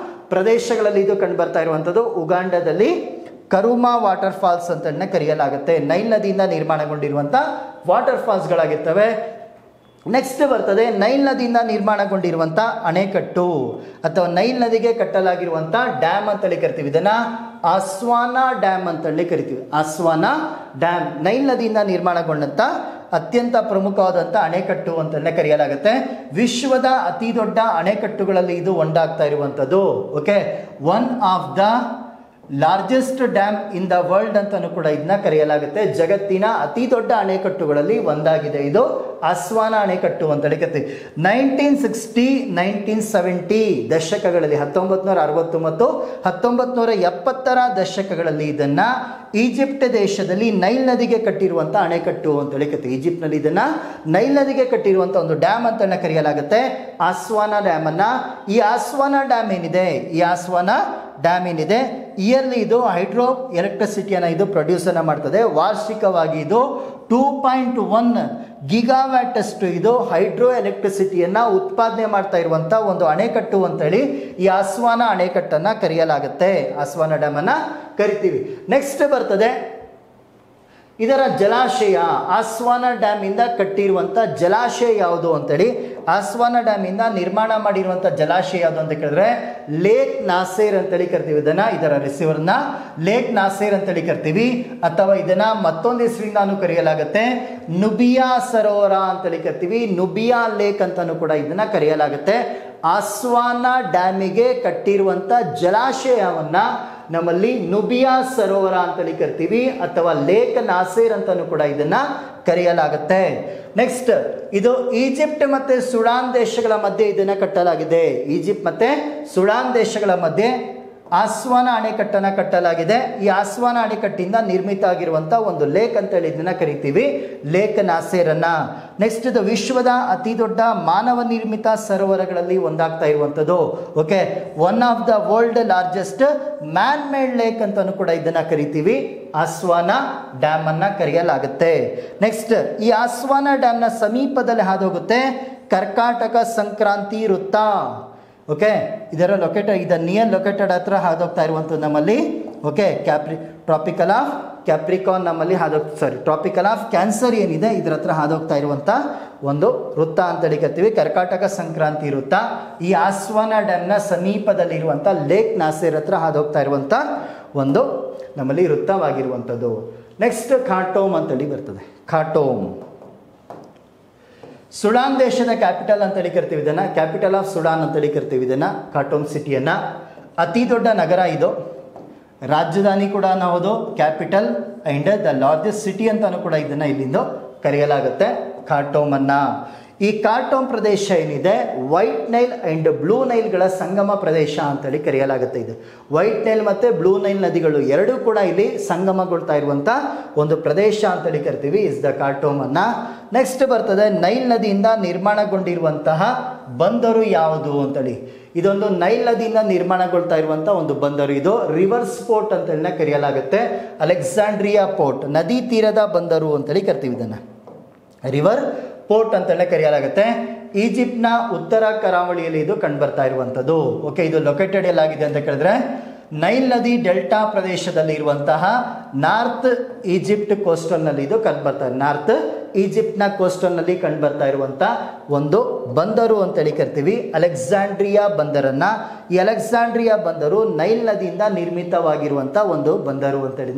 ಪ್ರದೇಶಗಳಲ್ಲಿ ಇದು ಕಂಡು ಬರ್ತಾ ಇರುವಂಥದ್ದು. ಉಗಾಂಡದಲ್ಲಿ ಕರುಮಾ ವಾಟರ್ ಫಾಲ್ಸ್ ಅಂತ ಕರೆಯಲಾಗುತ್ತೆ. ನೈಲ್ ನದಿಯಿಂದ ನಿರ್ಮಾಣಗೊಂಡಿರುವಂಥ ವಾಟರ್ ಫಾಲ್ಸ್ಗಳಾಗಿರ್ತವೆ. ನೆಕ್ಸ್ಟ್ ಬರ್ತದೆ ನೈಲ್ ನದಿಯಿಂದ ನಿರ್ಮಾಣಗೊಂಡಿರುವಂಥ ಅಣೆಕಟ್ಟು ಅಥವಾ ನೈಲ್ ನದಿಗೆ ಕಟ್ಟಲಾಗಿರುವಂಥ ಡ್ಯಾಮ್ ಅಂತೇಳಿ ಕರಿತೀವಿ. ಇದನ್ನ ಆಸ್ವಾನಾ ಡ್ಯಾಮ್ ಅಂತೇಳಿ ಕರಿತೀವಿ. ಆಸ್ವಾನಾ ಡ್ಯಾಮ್ ನೈಲ್ ನದಿಯಿಂದ ನಿರ್ಮಾಣಗೊಂಡಂಥ ಅತ್ಯಂತ ಪ್ರಮುಖವಾದಂಥ ಅಣೆಕಟ್ಟು ಅಂತಲೇ ಕರೆಯಲಾಗುತ್ತೆ. ವಿಶ್ವದ ಅತಿ ದೊಡ್ಡ ಅಣೆಕಟ್ಟುಗಳಲ್ಲಿ ಇದು ಒಂದಾಗ್ತಾ ಇರುವಂಥದ್ದು. One of the largest dam in the world ಅಂತಾನು ಕೂಡ ಇದನ್ನ ಕರೆಯಲಾಗುತ್ತೆ. ಜಗತ್ತಿನ ಅತಿ ದೊಡ್ಡ ಅಣೆಕಟ್ಟುಗಳಲ್ಲಿ ಒಂದಾಗಿದೆ ಇದು ಆಸ್ವಾನ ಅಣೆಕಟ್ಟು ಅಂತೇಳಿ ಕರಿತೀವಿ. 1960, 1970 ದಶಕಗಳಲ್ಲಿ 1960 ಮತ್ತು 1970 ದಶಕಗಳಲ್ಲಿ ಇದನ್ನ ಈಜಿಪ್ಟ್ ದೇಶದಲ್ಲಿ ನೈಲ್ ನದಿಗೆ ಕಟ್ಟಿರುವಂಥ ಅಣೆಕಟ್ಟು ಅಂತೇಳಿ ಕರಿತೀವಿ. ಈಜಿಪ್ಟ್ನಲ್ಲಿ ಇದನ್ನ ನೈಲ್ ನದಿಗೆ ಕಟ್ಟಿರುವಂಥ ಒಂದು ಡ್ಯಾಮ್ ಅಂತ ಕರೆಯಲಾಗುತ್ತೆ, ಆಸ್ವಾನ ಡ್ಯಾಮ್ ಅನ್ನ. ಈ ಆಸ್ವಾನ ಡ್ಯಾಮ್ ಏನಿದೆ, ಈ ಆಸ್ವಾನ ಡ್ಯಾಮ್ ಏನಿದೆ ಇಯರ್ಲಿ ಇದು ಹೈಡ್ರೋ ಎಲೆಕ್ಟ್ರಿಸಿಟಿಯನ್ನು ಇದು ಪ್ರೊಡ್ಯೂಸ್ ಅನ್ನ ಮಾಡ್ತದೆ. ವಾರ್ಷಿಕವಾಗಿ ಇದು 2.1 ಗಿಗಾವ್ಯಾಟ್ ಅಷ್ಟು ಇದು ಹೈಡ್ರೋ ಎಲೆಕ್ಟ್ರಿಸಿಟಿಯನ್ನ ಉತ್ಪಾದನೆ ಮಾಡ್ತಾ ಇರುವಂತ ಒಂದು ಅಣೆಕಟ್ಟು ಅಂತೇಳಿ ಈ ಆಸ್ವಾನ ಅಣೆಕಟ್ಟನ್ನ ಕರೆಯಲಾಗುತ್ತೆ. ಆಸ್ವಾನ ಡ್ಯಾಮ್ ಅನ್ನ ಕರಿತೀವಿ. ನೆಕ್ಸ್ಟ್ ಬರ್ತದೆ ಇದರ ಜಲಾಶಯ. ಆಸ್ವಾನ ಡ್ಯಾಮ್ ಇಂದ ಕಟ್ಟಿರುವಂತ ಜಲಾಶಯ ಯಾವುದು ಅಂತೇಳಿ, ಆಸ್ವಾನ ಡ್ಯಾಮ್ ಇಂದ ನಿರ್ಮಾಣ ಮಾಡಿರುವಂತ ಜಲಾಶಯ ಯಾವುದು ಅಂತ ಕೇಳಿದ್ರೆ ಲೇಕ್ ನಾಸೇರ್ ಅಂತೇಳಿ ಕರಿತೀವಿ. ಇದರ ರಿಸೀವರ್ನ ಲೇಕ್ ನಾಸೇರ್ ಅಂತೇಳಿ ಕರಿತೀವಿ. ಅಥವಾ ಇದನ್ನ ಮತ್ತೊಂದು ಹೆಸರಿಂದಾನು ಕರೆಯಲಾಗುತ್ತೆ, ನುಬಿಯಾ ಸರೋವರ ಅಂತೇಳಿ ಕರಿತೀವಿ. ನುಬಿಯಾ ಲೇಕ್ ಅಂತಾನು ಕೂಡ ಇದನ್ನ ಕರೆಯಲಾಗುತ್ತೆ. ಆಸ್ವಾನ ಡ್ಯಾಮಿಗೆ ಕಟ್ಟಿರುವಂತ ಜಲಾಶಯವನ್ನ ನಮ್ಮಲ್ಲಿ ನುಬಿಯಾ ಸರೋವರ ಅಂತೇಳಿ ಕರಿತೀವಿ, ಅಥವಾ ಲೇಕ್ ನಾಸೇರ್ ಅಂತಾನು ಕೂಡ ಇದನ್ನ ಕರೆಯಲಾಗುತ್ತೆ. ನೆಕ್ಸ್ಟ್, ಇದು ಈಜಿಪ್ಟ್ ಮತ್ತೆ ಸುಡಾನ್ ದೇಶಗಳ ಮಧ್ಯೆ ಇದನ್ನ ಕಟ್ಟಲಾಗಿದೆ. ಈಜಿಪ್ಟ್ ಮತ್ತೆ ಸುಡಾನ್ ದೇಶಗಳ ಮಧ್ಯೆ ಆಸ್ವಾನ ಅಣೆಕಟ್ಟನ್ನು ಕಟ್ಟಲಾಗಿದೆ. ಈ ಆಸ್ವಾನ ಅಣೆಕಟ್ಟಿಂದ ನಿರ್ಮಿತ ಆಗಿರುವಂಥ ಒಂದು ಲೇಕ್ ಅಂತೇಳಿ ಇದನ್ನ ಕರಿತೀವಿ, ಲೇಕ್ ನಾಸೇರನ್ನ. ನೆಕ್ಸ್ಟ್, ಇದು ವಿಶ್ವದ ಅತಿ ದೊಡ್ಡ ಮಾನವ ನಿರ್ಮಿತ ಸರೋವರಗಳಲ್ಲಿ ಒಂದಾಗ್ತಾ ಇರುವಂಥದ್ದು. Okay, one of the world largest man made lake ಅಂತಾನು ಕೂಡ ಇದನ್ನ ಕರಿತೀವಿ, ಆಸ್ವಾನ ಡ್ಯಾಮ್ ಅನ್ನ ಕರೆಯಲಾಗುತ್ತೆ. ನೆಕ್ಸ್ಟ್, ಈ ಆಸ್ವಾನ ಡ್ಯಾಮ್ನ ಸಮೀಪದಲ್ಲಿ ಹಾದೋಗುತ್ತೆ ಕರ್ಕಾಟಕ ಸಂಕ್ರಾಂತಿ ವೃತ್ತ. ಓಕೆ, ಇದರ ನಿಯರ್ ಲೊಕೇಟೆಡ್ ಹತ್ರ ಹಾದೋಗ್ತಾ ಇರುವಂಥದ್ದು ನಮ್ಮಲ್ಲಿ. ಓಕೆ, ಟ್ರಾಪಿಕಲ್ ಆಫ್ ಕ್ಯಾಪ್ರಿಕಾನ್ ನಮ್ಮಲ್ಲಿ ಟ್ರಾಪಿಕಲ್ ಆಫ್ ಕ್ಯಾನ್ಸರ್ ಏನಿದೆ ಇದರ ಹತ್ರ ಹಾದೋಗ್ತಾ ಇರುವಂಥ ಒಂದು ವೃತ್ತ ಅಂತೇಳಿ ಕರಿತೀವಿ, ಕರ್ಕಾಟಕ ಸಂಕ್ರಾಂತಿ ವೃತ್ತ. ಈ ಆಸ್ವಾನ ಡ್ಯಾಮ್ನ ಸಮೀಪದಲ್ಲಿರುವಂಥ ಲೇಕ್ ನಾಸೇರ್ ಹತ್ರ ಹಾದೋಗ್ತಾ ಇರುವಂಥ ಒಂದು ನಮ್ಮಲ್ಲಿ ವೃತ್ತವಾಗಿರುವಂಥದ್ದು. ನೆಕ್ಸ್ಟ್, ಖಾರ್ಟೂಮ್ ಅಂತೇಳಿ ಬರ್ತದೆ. ಖಾರ್ಟೂಮ್ ಸುಡಾನ್ ದೇಶದ ಕ್ಯಾಪಿಟಲ್ ಅಂತೇಳಿ ಕರಿತೀವಿ ಇದನ್ನು, ಕ್ಯಾಪಿಟಲ್ ಆಫ್ ಸುಡಾನ್ ಅಂತೇಳಿ ಕರಿತೀವಿ ಇದನ್ನು, ಖಾರ್ಟೂಮ್ ಸಿಟಿಯನ್ನು. ಅತಿ ದೊಡ್ಡ ನಗರ ಇದು, ರಾಜಧಾನಿ ಕೂಡ ಹೌದು, capital and the largest city ಅಂತಾನು ಕೂಡ ಇದನ್ನು ಇಲ್ಲಿಂದ ಕರೆಯಲಾಗುತ್ತೆ, ಖಾರ್ಟೂಮನ್ನು. ಈ ಖಾರ್ಟೂಮ್ ಪ್ರದೇಶ ಏನಿದೆ ವೈಟ್ ನೈಲ್ ಆ್ಯಂಡ್ ಬ್ಲೂ ನೈಲ್ಗಳ ಸಂಗಮ ಪ್ರದೇಶ ಅಂತೇಳಿ ಕರೆಯಲಾಗುತ್ತೆ. ಇದು ವೈಟ್ ನೈಲ್ ಮತ್ತು ಬ್ಲೂ ನೈಲ್ ನದಿಗಳು ಎರಡೂ ಕೂಡ ಇಲ್ಲಿ ಸಂಗಮಗೊಳ್ತಾ ಇರುವಂಥ ಒಂದು ಪ್ರದೇಶ ಅಂತೇಳಿ ಕರಿತೀವಿ, ಇಸ್ ದ ಖಾರ್ಟೂಮನ್ನು. ನೆಕ್ಸ್ಟ್ ಬರ್ತದೆ, ನೈಲ್ ನದಿಯಿಂದ ನಿರ್ಮಾಣಗೊಂಡಿರುವಂತಹ ಬಂದರು ಯಾವುದು ಅಂತೇಳಿ. ಇದೊಂದು ನೈಲ್ ನದಿಯಿಂದ ನಿರ್ಮಾಣಗೊಳ್ತಾ ಇರುವಂಥ ಒಂದು ಬಂದರು, ಇದು ರಿವರ್ಸ್ ಪೋರ್ಟ್ ಅಂತೇಳಿ ಕರೆಯಲಾಗುತ್ತೆ, ಅಲೆಕ್ಸಾಂಡ್ರಿಯಾ ಪೋರ್ಟ್, ನದಿ ತೀರದ ಬಂದರು ಅಂತೇಳಿ ಕರಿತೀವಿ ಇದನ್ನು, ರಿವರ್ ಪೋರ್ಟ್ ಅಂತೇಳಿ ಕರೆಯಲಾಗುತ್ತೆ. ಈಜಿಪ್ಟ್ನ ಉತ್ತರ ಕರಾವಳಿಯಲ್ಲಿ ಇದು ಕಂಡುಬರ್ತಾ ಇರುವಂಥದ್ದು. ಓಕೆ, ಇದು ಲೊಕೇಟೆಡ್ ಎಲ್ಲಾಗಿದೆ ಅಂತ ಕೇಳಿದ್ರೆ ನೈಲ್ ನದಿ ಡೆಲ್ಟಾ ಪ್ರದೇಶದಲ್ಲಿ ಇರುವಂತಹ ನಾರ್ತ್ ಈಜಿಪ್ಟ್ ಕೋಸ್ಟಲ್ನಲ್ಲಿ ಇದು ಕಂಡುಬರ್ತಾ ಇದೆ. ನಾರ್ತ್ ಈಜಿಪ್ಟ್ನ ಕೋಸ್ಟಲ್ನಲ್ಲಿ ಕಂಡುಬರ್ತಾ ಇರುವಂಥ ಒಂದು ಬಂದರು ಅಂತೇಳಿ ಕರಿತೀವಿ, ಅಲೆಕ್ಸಾಂಡ್ರಿಯಾ ಬಂದರನ್ನು. ಈ ಅಲೆಕ್ಸಾಂಡ್ರಿಯಾ ಬಂದರು ನೈಲ್ ನದಿಯಿಂದ ನಿರ್ಮಿತವಾಗಿರುವಂಥ ಒಂದು ಬಂದರು ಅಂತೇಳಿ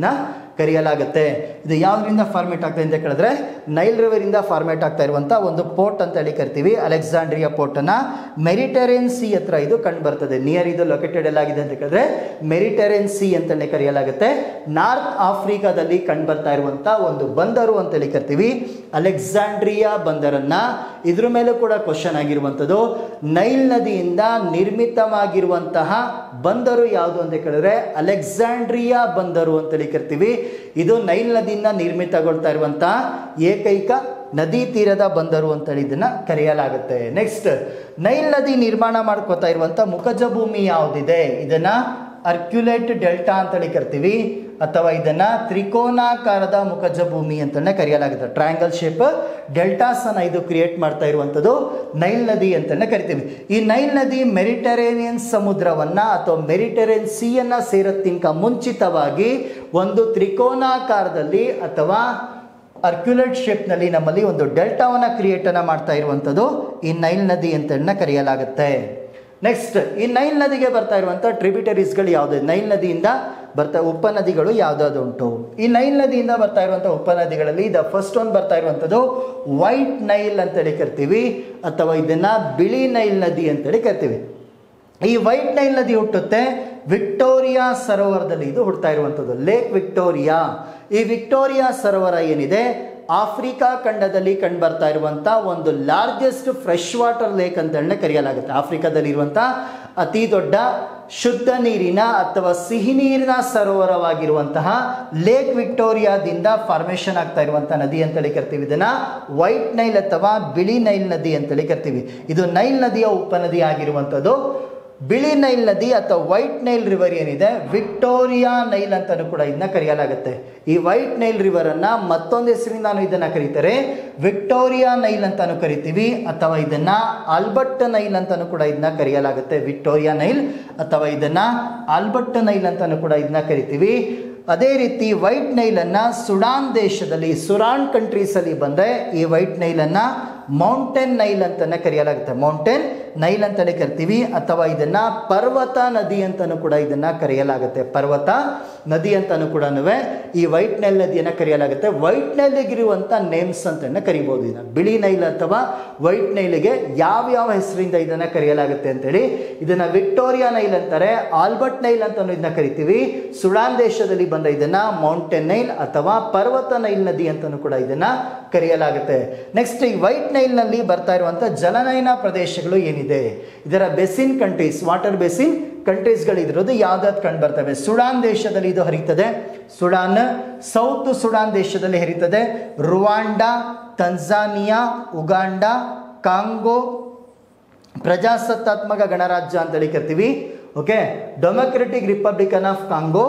ಕರೆಯಲಾಗುತ್ತೆ. ಇದು ಯಾವುದರಿಂದ ಫಾರ್ಮೇಟ್ ಆಗ್ತದೆ ಅಂತ ಕೇಳಿದ್ರೆ ನೈಲ್ ರಿವರಿಂದ ಫಾರ್ಮೇಟ್ ಆಗ್ತಾ ಇರುವಂಥ ಒಂದು ಪೋರ್ಟ್ ಅಂತೇಳಿ ಕರಿತೀವಿ, ಅಲೆಕ್ಸಾಂಡ್ರಿಯಾ ಪೋರ್ಟನ್ನು. ಮೆರಿಟರೇನ್ ಸಿ ಹತ್ರ ಇದು ಕಂಡು ಬರ್ತದೆ, ನಿಯರ್ ಇದು ಲೊಕೇಟೆಡ್ ಎಲ್ಲಾಗಿದೆ ಅಂತ ಕೇಳಿದ್ರೆ ಮೆರಿಟರೇನ್ ಸಿ ಅಂತಲೇ ಕರೆಯಲಾಗುತ್ತೆ. ನಾರ್ತ್ ಆಫ್ರಿಕಾದಲ್ಲಿ ಕಂಡು ಬರ್ತಾ ಇರುವಂಥ ಒಂದು ಬಂದರು ಅಂತೇಳಿ ಕರಿತೀವಿ, ಅಲೆಕ್ಸಾಂಡ್ರಿಯಾ ಬಂದರನ್ನು. ಇದ್ರ ಮೇಲೂ ಕೂಡ ಕ್ವಶನ್ ಆಗಿರುವಂಥದ್ದು, ನೈಲ್ ನದಿಯಿಂದ ನಿರ್ಮಿತವಾಗಿರುವಂತಹ ಬಂದರು ಯಾವುದು ಅಂತ ಕೇಳಿದ್ರೆ ಅಲೆಕ್ಸಾಂಡ್ರಿಯಾ ಬಂದರು ಅಂತೇಳಿ ಕರಿತೀವಿ. ಇದು ನೈಲ್ ನದಿಯಿಂದ ನಿರ್ಮಿತಗೊಳ್ತಾ ಇರುವಂತಹ ಏಕೈಕ ನದಿ ತೀರದ ಬಂದರು ಅಂತೇಳಿ ಇದನ್ನ ಕರೆಯಲಾಗುತ್ತೆ. ನೆಕ್ಸ್ಟ್, ನೈಲ್ ನದಿ ನಿರ್ಮಾಣ ಮಾಡ್ಕೋತಾ ಇರುವಂತ ಮುಖಜ ಭೂಮಿ ಯಾವುದಿದೆ ಇದನ್ನ ಅರ್ಕ್ಯುಲೇಟ್ ಡೆಲ್ಟಾ ಅಂತೇಳಿ ಕರಿತೀವಿ, ಅಥವಾ ಇದನ್ನ ತ್ರಿಕೋನಾಕಾರದ ಮುಖಜ ಭೂಮಿ ಅಂತಲೇ ಕರೆಯಲಾಗುತ್ತೆ. ಟ್ರಯಾಂಗಲ್ ಶೇಪ್ ಡೆಲ್ಟಾಸ್ ಅನ್ನ ಇದು ಕ್ರಿಯೇಟ್ ಮಾಡ್ತಾ ಇರುವಂಥದ್ದು ನೈಲ್ ನದಿ ಅಂತಲೇ ಕರಿತೀವಿ. ಈ ನೈಲ್ ನದಿ ಮೆರಿಟರೇನಿಯನ್ ಸಮುದ್ರವನ್ನ ಅಥವಾ ಮೆರಿಟರೇನಿಯನ್ ಸಿಯನ್ನ ಸೇರೋದಕ್ಕಿಂತ ಮುಂಚಿತವಾಗಿ ಒಂದು ತ್ರಿಕೋನಾಕಾರದಲ್ಲಿ ಅಥವಾ ಅರ್ಕ್ಯುಲೇಟ್ ಶೇಪ್ನಲ್ಲಿ ನಮ್ಮಲ್ಲಿ ಒಂದು ಡೆಲ್ಟಾವನ್ನ ಕ್ರಿಯೇಟ್ ಅನ್ನ ಮಾಡ್ತಾ ಇರುವಂಥದ್ದು ಈ ನೈಲ್ ನದಿ ಅಂತ ಕರೆಯಲಾಗುತ್ತೆ. ನೆಕ್ಸ್ಟ್, ಈ ನೈಲ್ ನದಿಗೆ ಬರ್ತಾ ಇರುವಂಥ ಟ್ರಿಬ್ಯೂಟರೀಸ್ಗಳು ಯಾವುದೇ ನೈಲ್ ನದಿಯಿಂದ ಬರ್ತಾ ಉಪನದಿಗಳು ಯಾವುದಾದ್ರು ಉಂಟು. ಈ ನೈಲ್ ನದಿಯಿಂದ ಬರ್ತಾ ಇರುವಂಥ ಉಪನದಿಗಳಲ್ಲಿ ದ ಫಸ್ಟ್ ಒಂದು ಬರ್ತಾ ಇರುವಂಥದ್ದು ವೈಟ್ ನೈಲ್ ಅಂತೇಳಿ ಕರಿತೀವಿ, ಅಥವಾ ಇದನ್ನ ಬಿಳಿ ನೈಲ್ ನದಿ ಅಂತೇಳಿ ಕರಿತೀವಿ. ಈ ವೈಟ್ ನೈಲ್ ನದಿ ಹುಟ್ಟುತ್ತೆ ವಿಕ್ಟೋರಿಯಾ ಸರೋವರದಲ್ಲಿ, ಇದು ಹುಡ್ತಾ ಇರುವಂಥದ್ದು ಲೇಕ್ ವಿಕ್ಟೋರಿಯಾ. ಈ ವಿಕ್ಟೋರಿಯಾ ಸರೋವರ ಏನಿದೆ ಆಫ್ರಿಕಾ ಖಂಡದಲ್ಲಿ ಕಂಡು ಬರ್ತಾ ಇರುವಂಥ ಒಂದು ಲಾರ್ಜೆಸ್ಟ್ ಫ್ರೆಶ್ ವಾಟರ್ ಲೇಕ್ ಅಂತ ಕರೆಯಲಾಗುತ್ತೆ. ಆಫ್ರಿಕಾದಲ್ಲಿ ಇರುವಂಥ ಅತಿ ದೊಡ್ಡ ಶುದ್ಧ ನೀರಿನ ಅಥವಾ ಸಿಹಿ ನೀರಿನ ಸರೋವರವಾಗಿರುವಂತಹ ಲೇಕ್ ವಿಕ್ಟೋರಿಯಾದಿಂದ ಫಾರ್ಮೇಷನ್ ಆಗ್ತಾ ಇರುವಂಥ ನದಿ ಅಂತೇಳಿ ಕರಿತೀವಿ. ಇದನ್ನ ವೈಟ್ ನೈಲ್ ಅಥವಾ ಬಿಳಿ ನೈಲ್ ನದಿ ಅಂತೇಳಿ ಕರಿತೀವಿ. ಇದು ನೈಲ್ ನದಿಯ ಉಪನದಿ ಆಗಿರುವಂಥದ್ದು. ಬಿಳಿ ನೈಲ್ ನದಿ ಅಥವಾ ವೈಟ್ ನೈಲ್ ರಿವರ್ ಏನಿದೆ ವಿಕ್ಟೋರಿಯಾ ನೈಲ್ ಅಂತಾನು ಕೂಡ ಇದನ್ನ ಕರೆಯಲಾಗುತ್ತೆ. ಈ ವೈಟ್ ನೈಲ್ ರಿವರ್ ಅನ್ನ ಮತ್ತೊಂದು ಹೆಸರಿಂದ ಇದನ್ನ ಕರೀತಾರೆ ವಿಕ್ಟೋರಿಯಾ ನೈಲ್ ಅಂತಾನು ಕರಿತೀವಿ, ಅಥವಾ ಇದನ್ನ ಆಲ್ಬರ್ಟ್ ನೈಲ್ ಅಂತಾನು ಕೂಡ ಇದನ್ನ ಕರೆಯಲಾಗುತ್ತೆ. ವಿಕ್ಟೋರಿಯಾ ನೈಲ್ ಅಥವಾ ಇದನ್ನ ಆಲ್ಬರ್ಟ್ ನೈಲ್ ಅಂತಾನು ಕೂಡ ಇದನ್ನ ಕರಿತೀವಿ. ಅದೇ ರೀತಿ ವೈಟ್ ನೈಲನ್ನು ಸುಡಾನ್ ದೇಶದಲ್ಲಿ ಸುರಾನ್ ಕಂಟ್ರೀಸಲ್ಲಿ ಬಂದರೆ ಈ ವೈಟ್ ನೈಲನ್ನು ಮೌಂಟೇನ್ ನೈಲ್ ಅಂತಲೇ ಕರೆಯಲಾಗುತ್ತೆ. ಮೌಂಟೇನ್ ನೈಲ್ ಅಂತೇಳಿ ಕರಿತೀವಿ, ಅಥವಾ ಇದನ್ನ ಪರ್ವತ ನದಿ ಅಂತಾನೂ ಕೂಡ ಇದನ್ನ ಕರೆಯಲಾಗುತ್ತೆ. ಪರ್ವತ ನದಿ ಅಂತಾನೂ ಕೂಡ ಈ ವೈಟ್ ನೈಲ್ ನದಿಯನ್ನು ಕರೆಯಲಾಗುತ್ತೆ. ವೈಟ್ ನೈಲ್ಗಿರುವಂಥ ನೇಮ್ಸ್ ಅಂತ ಕರಿಬೋದು. ಇದನ್ನು ಬಿಳಿ ನೈಲ್ ಅಥವಾ ವೈಟ್ ನೈಲ್ಗೆ ಯಾವ ಹೆಸರಿಂದ ಇದನ್ನು ಕರೆಯಲಾಗುತ್ತೆ ಅಂತೇಳಿ, ಇದನ್ನು ವಿಕ್ಟೋರಿಯಾ ನೈಲ್ ಅಂತಾರೆ, ಆಲ್ಬರ್ಟ್ ನೈಲ್ ಅಂತ ಇದನ್ನ ಕರಿತೀವಿ. ಸುಡಾನ್ ದೇಶದಲ್ಲಿ ಬಂದ ಇದನ್ನ ಮೌಂಟೇನ್ ನೈಲ್ ಅಥವಾ ಪರ್ವತ ನೈಲ್ ನದಿ ಅಂತಾನೂ ಕೂಡ ಇದನ್ನ ಕರೆಯಲಾಗುತ್ತೆ. ನೆಕ್ಸ್ಟ್, ಈ ವೈಟ್ ನೈಲ್ ನಲ್ಲಿ ಬರ್ತಾ ಇರುವಂತ ಜಲನಯನ ಪ್ರದೇಶಗಳು ಏನಿದೆ, ಇದರ ಬೆಸಿನ್ ಕಂಟ್ರೀಸ್, ವಾಟರ್ ಬೆಸಿನ್ ಕಂಟ್ರೀಸ್ಗಳಿರೋದು ಯಾವ್ದಾದ್ರು ಕಂಡು ಬರ್ತವೆ. ಸುಡಾನ್ ದೇಶದಲ್ಲಿ ಇದು ಹರಿತದೆ, ಸುಡಾನ್, ಸೌತ್ ಸುಡಾನ್ ದೇಶದಲ್ಲಿ ಹರಿತದೆ, ರುವಾಂಡಾ, ತಂಜಾನಿಯಾ, ಉಗಾಂಡಾ, ಕಾಂಗೋ ಪ್ರಜಾಸತ್ತಾತ್ಮಕ ಗಣರಾಜ್ಯ ಅಂತೇಳಿ ಕರಿತೀವಿ. Okay, democratic Republican of Congo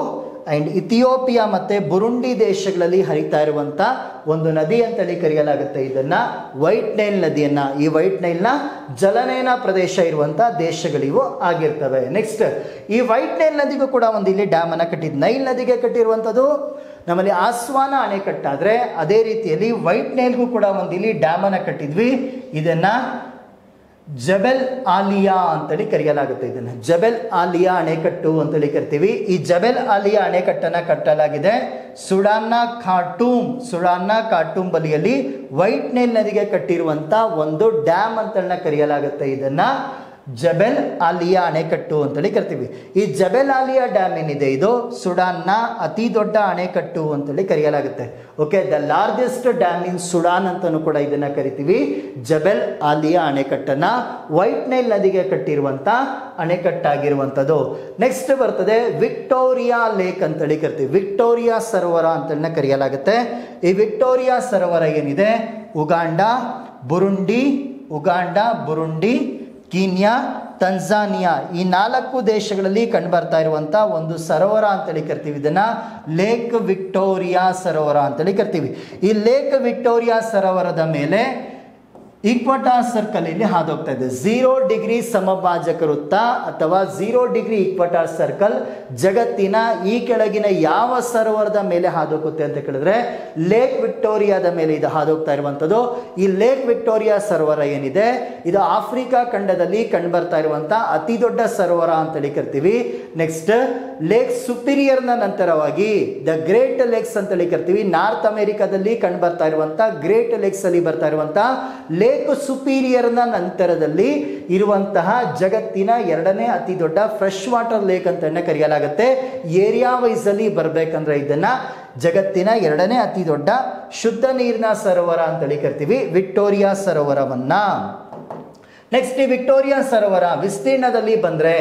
and Ethiopia ಮತ್ತೆ ಬುರುಂಡಿ ದೇಶಗಳಲ್ಲಿ ಹರಿತಾ ಇರುವಂತ ಒಂದು ನದಿ ಅಂತೇಳಿ ಕರೆಯಲಾಗುತ್ತೆ ಇದನ್ನ ವೈಟ್ ನೈಲ್ ನದಿಯನ್ನ. ಈ ವೈಟ್ ನೈಲ್ನ ಜಲನಯನ ಪ್ರದೇಶ ಇರುವಂತ ದೇಶಗಳಿವು ಆಗಿರ್ತವೆ. ನೆಕ್ಸ್ಟ್, ಈ ವೈಟ್ ನೈಲ್ ನದಿಗೂ ಕೂಡ ಒಂದು ಇಲ್ಲಿ ಡ್ಯಾಮ್ ಅನ್ನ ಕಟ್ಟಿದ್ದು. ನೈಲ್ ನದಿಗೆ ಕಟ್ಟಿರುವಂಥದ್ದು ನಮ್ಮಲ್ಲಿ ಆಸ್ವಾನ ಅಣೆಕಟ್ಟಾದ್ರೆ, ಅದೇ ರೀತಿಯಲ್ಲಿ ವೈಟ್ ನೈಲ್ಗೂ ಕೂಡ ಒಂದು ಇಲ್ಲಿ ಡ್ಯಾಮ್ ಅನ್ನ ಕಟ್ಟಿದ್ವಿ. ಇದನ್ನ ಜಬೆಲ್ ಆಲಿಯಾ ಅಂತೇಳಿ ಕರೆಯಲಾಗುತ್ತೆ. ಇದನ್ನು ಜಬೆಲ್ ಆಲಿಯಾ ಅಣೆಕಟ್ಟು ಅಂತೇಳಿ ಕರಿತೀವಿ. ಈ ಜಬೆಲ್ ಆಲಿಯಾ ಅಣೆಕಟ್ಟನ್ನು ಕಟ್ಟಲಾಗಿದೆ ಸುಡಾನ್ನ ಖಾರ್ಟೂಮ್ ಬಳಿಯಲ್ಲಿ ವೈಟ್ ನೈಲ್ ನದಿಗೆ ಕಟ್ಟಿರುವಂತ ಒಂದು ಡ್ಯಾಮ್ ಅಂತ ಕರೆಯಲಾಗುತ್ತೆ. ಇದನ್ನ ಜಬೆಲ್ ಆಲಿಯಾ ಅಣೆಕಟ್ಟು ಅಂತೇಳಿ ಕರಿತೀವಿ. ಈ ಜಬೆಲ್ ಆಲಿಯಾ ಡ್ಯಾಮ್ ಏನಿದೆ, ಇದು ಸುಡಾನ್ನ ಅತಿ ದೊಡ್ಡ ಅಣೆಕಟ್ಟು ಅಂತೇಳಿ ಕರೆಯಲಾಗುತ್ತೆ. Okay, the largest dam in Sudan ಅಂತಾನೂ ಕೂಡ ಇದನ್ನ ಕರಿತೀವಿ. ಜಬೆಲ್ ಆಲಿಯಾ ಅಣೆಕಟ್ಟನ್ನ ವೈಟ್ ನೈಲ್ ನದಿಗೆ ಕಟ್ಟಿರುವಂತ ಅಣೆಕಟ್ಟಾಗಿರುವಂಥದ್ದು. ನೆಕ್ಸ್ಟ್ ಬರ್ತದೆ ವಿಕ್ಟೋರಿಯಾ ಲೇಕ್ ಅಂತೇಳಿ ಕರಿತೀವಿ. ವಿಕ್ಟೋರಿಯಾ ಸರೋವರ ಅಂತೇಳಿ ಕರೆಯಲಾಗುತ್ತೆ. ಈ ವಿಕ್ಟೋರಿಯಾ ಸರೋವರ ಏನಿದೆ, ಉಗಾಂಡಾ, ಬುರುಂಡಿ, ಕೀನ್ಯಾ, ತಂಜಾನಿಯಾ ಈ 4 ದೇಶಗಳಲ್ಲಿ ಕಂಡುಬರ್ತಾ ಇರುವಂತ ಒಂದು ಸರೋವರ ಅಂತೇಳಿ ಕರಿತೀವಿ. ಇದನ್ನ ಲೇಕ್ ವಿಕ್ಟೋರಿಯಾ ಸರೋವರ ಅಂತೇಳಿ ಕರಿತೀವಿ. ಈ ಲೇಕ್ ವಿಕ್ಟೋರಿಯಾ ಸರೋವರದ ಮೇಲೆ ಈಕ್ವಟಾರ್ ಸರ್ಕಲ್ ಇಲ್ಲಿ ಹಾದೋಗ್ತಾ ಇದೆ. 0 ಡಿಗ್ರಿ ಸಮಭಾಜಕ ವೃತ್ತ ಅಥವಾ 0 ಡಿಗ್ರಿ ಈಕ್ವಟಾರ್ ಸರ್ಕಲ್ ಜಗತ್ತಿನ ಈ ಕೆಳಗಿನ ಯಾವ ಸರೋವರದ ಮೇಲೆ ಹಾದೋಗುತ್ತೆ ಅಂತ ಕೇಳಿದ್ರೆ ಲೇಕ್ ವಿಕ್ಟೋರಿಯಾದ ಮೇಲೆ ಇದು ಹಾದೋಗ್ತಾ ಇರುವಂಥದ್ದು. ಈ ಲೇಕ್ ವಿಕ್ಟೋರಿಯಾ ಸರೋವರ ಏನಿದೆ, ಇದು ಆಫ್ರಿಕಾ ಖಂಡದಲ್ಲಿ ಕಂಡುಬರ್ತಾ ಇರುವಂತ ಅತಿ ದೊಡ್ಡ ಸರೋವರ ಅಂತೇಳಿ ಕರಿತೀವಿ. ನೆಕ್ಸ್ಟ್, ಲೇಕ್ ಸುಪೀರಿಯರ್ನ ನಂತರವಾಗಿ ದ ಗ್ರೇಟ್ ಲೇಕ್ಸ್ ಅಂತೇಳಿ ಕರಿತೀವಿ. ನಾರ್ತ್ ಅಮೆರಿಕಾದಲ್ಲಿ ಕಂಡುಬರ್ತಾ ಇರುವಂತ ಗ್ರೇಟ್ ಲೇಕ್ಸ್ ಅಲ್ಲಿ ಬರ್ತಾ ಇರುವಂತ ಲೇಕ್ ಸುಪೀರಿಯರ್ನ ನಂತರದಲ್ಲಿ ಇರುವಂತಹ ಜಗತ್ತಿನ 2ನೇ ಅತಿ ದೊಡ್ಡ ಫ್ರೆಶ್ ವಾಟರ್ ಲೇಕ್ ಅಂತ ಕರೆಯಲಾಗುತ್ತೆ. ಏರಿಯಾ ವೈಸ್ ಅಲ್ಲಿ ಬರ್ಬೇಕಂದ್ರೆ ಇದನ್ನ ಜಗತ್ತಿನ 2ನೇ ಅತಿ ದೊಡ್ಡ ಶುದ್ಧ ನೀರಿನ ಸರೋವರ ಅಂತೇಳಿ ಕರಿತೀವಿ, ವಿಕ್ಟೋರಿಯಾ ಸರೋವರವನ್ನ. ನೆಕ್ಸ್ಟ್, ಈ ವಿಕ್ಟೋರಿಯಾ ಸರೋವರ ವಿಸ್ತೀರ್ಣದಲ್ಲಿ ಬಂದ್ರೆ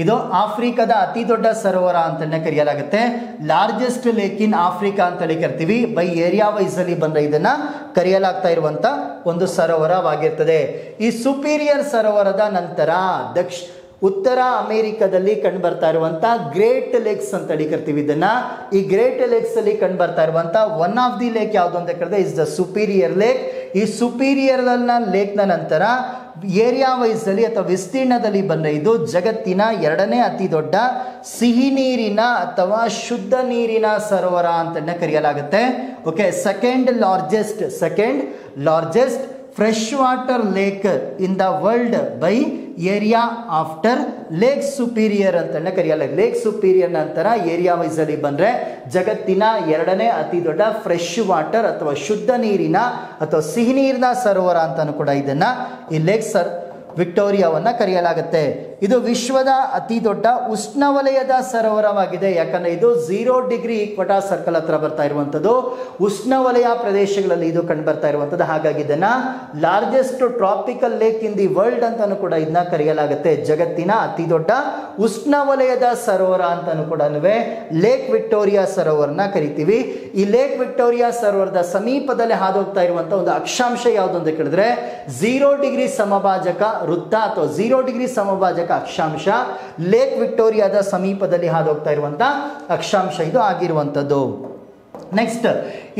ಇದು ಆಫ್ರಿಕಾದ ಅತಿ ದೊಡ್ಡ ಸರೋವರ ಅಂತ ಕರೆಯಲಾಗುತ್ತೆ. ಲಾರ್ಜೆಸ್ಟ್ ಲೇಕ್ ಇನ್ ಆಫ್ರಿಕಾ ಅಂತೇಳಿ ಕರಿತೀವಿ. ಬೈ ಏರಿಯಾ ವೈಸ್ ಅಲ್ಲಿ ಬಂದ್ರೆ ಇದನ್ನ ಕರೆಯಲಾಗ್ತಾ ಇರುವಂತ ಒಂದು ಸರೋವರವಾಗಿರ್ತದೆ. ಈ ಸುಪೀರಿಯರ್ ಸರೋವರದ ನಂತರ ಉತ್ತರ ಅಮೆರಿಕದಲ್ಲಿ ಕಂಡು ಬರ್ತಾ ಇರುವಂತ ಗ್ರೇಟ್ ಲೇಕ್ಸ್ ಅಂತೇಳಿ ಕರಿತೀವಿ ಇದನ್ನ. ಈ ಗ್ರೇಟ್ ಲೇಕ್ಸ್ ಅಲ್ಲಿ ಕಂಡು ಬರ್ತಾ ಇರುವಂತ ಒನ್ ಆಫ್ ದಿ ಲೇಕ್ ಯಾವುದು ಅಂತ ಕೇಳಿದ್ರೆ ಇಸ್ ದ ಸುಪೀರಿಯರ್ ಲೇಕ್. ಈ ಸುಪೀರಿಯರ್ ಲೇಕ್ನ ನಂತರ ಏರಿಯಾ ವೈಸ್ ಅಲ್ಲಿ ಅಥವಾ ವಿಸ್ತೀರ್ಣದಲ್ಲಿ ಬಂದ್ರೆ ಇದು ಜಗತ್ತಿನ 2ನೇ ಅತಿ ದೊಡ್ಡ ಸಿಹಿ ನೀರಿನ ಅಥವಾ ಶುದ್ಧ ನೀರಿನ ಸರೋವರ ಅಂತ ಕರೆಯಲಾಗುತ್ತೆ. Okay, second largest fresh water lake in the world by area after lake superior ಅಂತ ಕರೆಯಲಾಗುತ್ತೆ. ಲೇಕ್ ಸುಪೀರಿಯರ್ ನಂತರ ಏರಿಯಾ ವೈಸ್ ಅಲ್ಲಿ ಬಂದ್ರೆ ಜಗತ್ತಿನ 2ನೇ ಅತಿ ದೊಡ್ಡ ಫ್ರೆಶ್ ವಾಟರ್ ಅಥವಾ ಶುದ್ಧ ನೀರಿನ ಅಥವಾ ಸಿಹಿ ನೀರಿನ ಸರೋವರ ಅಂತಾನು ಕೂಡ ಇದನ್ನ ಈ ಲೇಕ್ ವಿಕ್ಟೋರಿಯಾವನ್ನ ಕರೆಯಲಾಗುತ್ತೆ. ಇದು ವಿಶ್ವದ ಅತಿ ದೊಡ್ಡ ಉಷ್ಣವಲಯದ ಸರೋವರವಾಗಿದೆ. ಯಾಕಂದ್ರೆ ಇದು 0 ಡಿಗ್ರಿ ಈಕ್ವಟಾರ್ ಸರ್ಕಲ್ ಹತ್ರ ಬರ್ತಾ ಇರುವಂತದ್ದು, ಉಷ್ಣವಲಯ ಪ್ರದೇಶಗಳಲ್ಲಿ ಇದು ಕಂಡು ಬರ್ತಾ ಇರುವಂತದ್ದು. ಹಾಗಾಗಿ ಇದನ್ನ largest tropical lake in the world ಅಂತಾನು ಕೂಡ ಇದನ್ನ ಕರೆಯಲಾಗುತ್ತೆ. ಜಗತ್ತಿನ ಅತಿ ದೊಡ್ಡ ಉಷ್ಣವಲಯದ ಸರೋವರ ಅಂತಾನು ಕೂಡ ಲೇಕ್ ವಿಕ್ಟೋರಿಯಾ ಸರೋವರನ ಕರಿತೀವಿ. ಈ ಲೇಕ್ ವಿಕ್ಟೋರಿಯಾ ಸರೋವರದ ಸಮೀಪದಲ್ಲಿ ಹಾದೋಗ್ತಾ ಇರುವಂತ ಒಂದು ಅಕ್ಷಾಂಶ ಯಾವುದು ಅಂತ ಕೇಳಿದ್ರೆ 0 ಡಿಗ್ರಿ ಸಮಭಾಜಕ ವೃತ್ತ ಅಥವಾ 0 ಡಿಗ್ರಿ ಸಮಭಾಜಕ ಅಕ್ಷಾಂಶ ಲೇಕ್ ವಿಕ್ಟೋರಿಯಾದ ಸಮೀಪದಲ್ಲಿ ಹಾದೋಗ್ತಾ ಇರುವಂತ ಅಕ್ಷಾಂಶ ಇದು ಆಗಿರುವಂತದ್ದು. ನೆಕ್ಸ್ಟ್,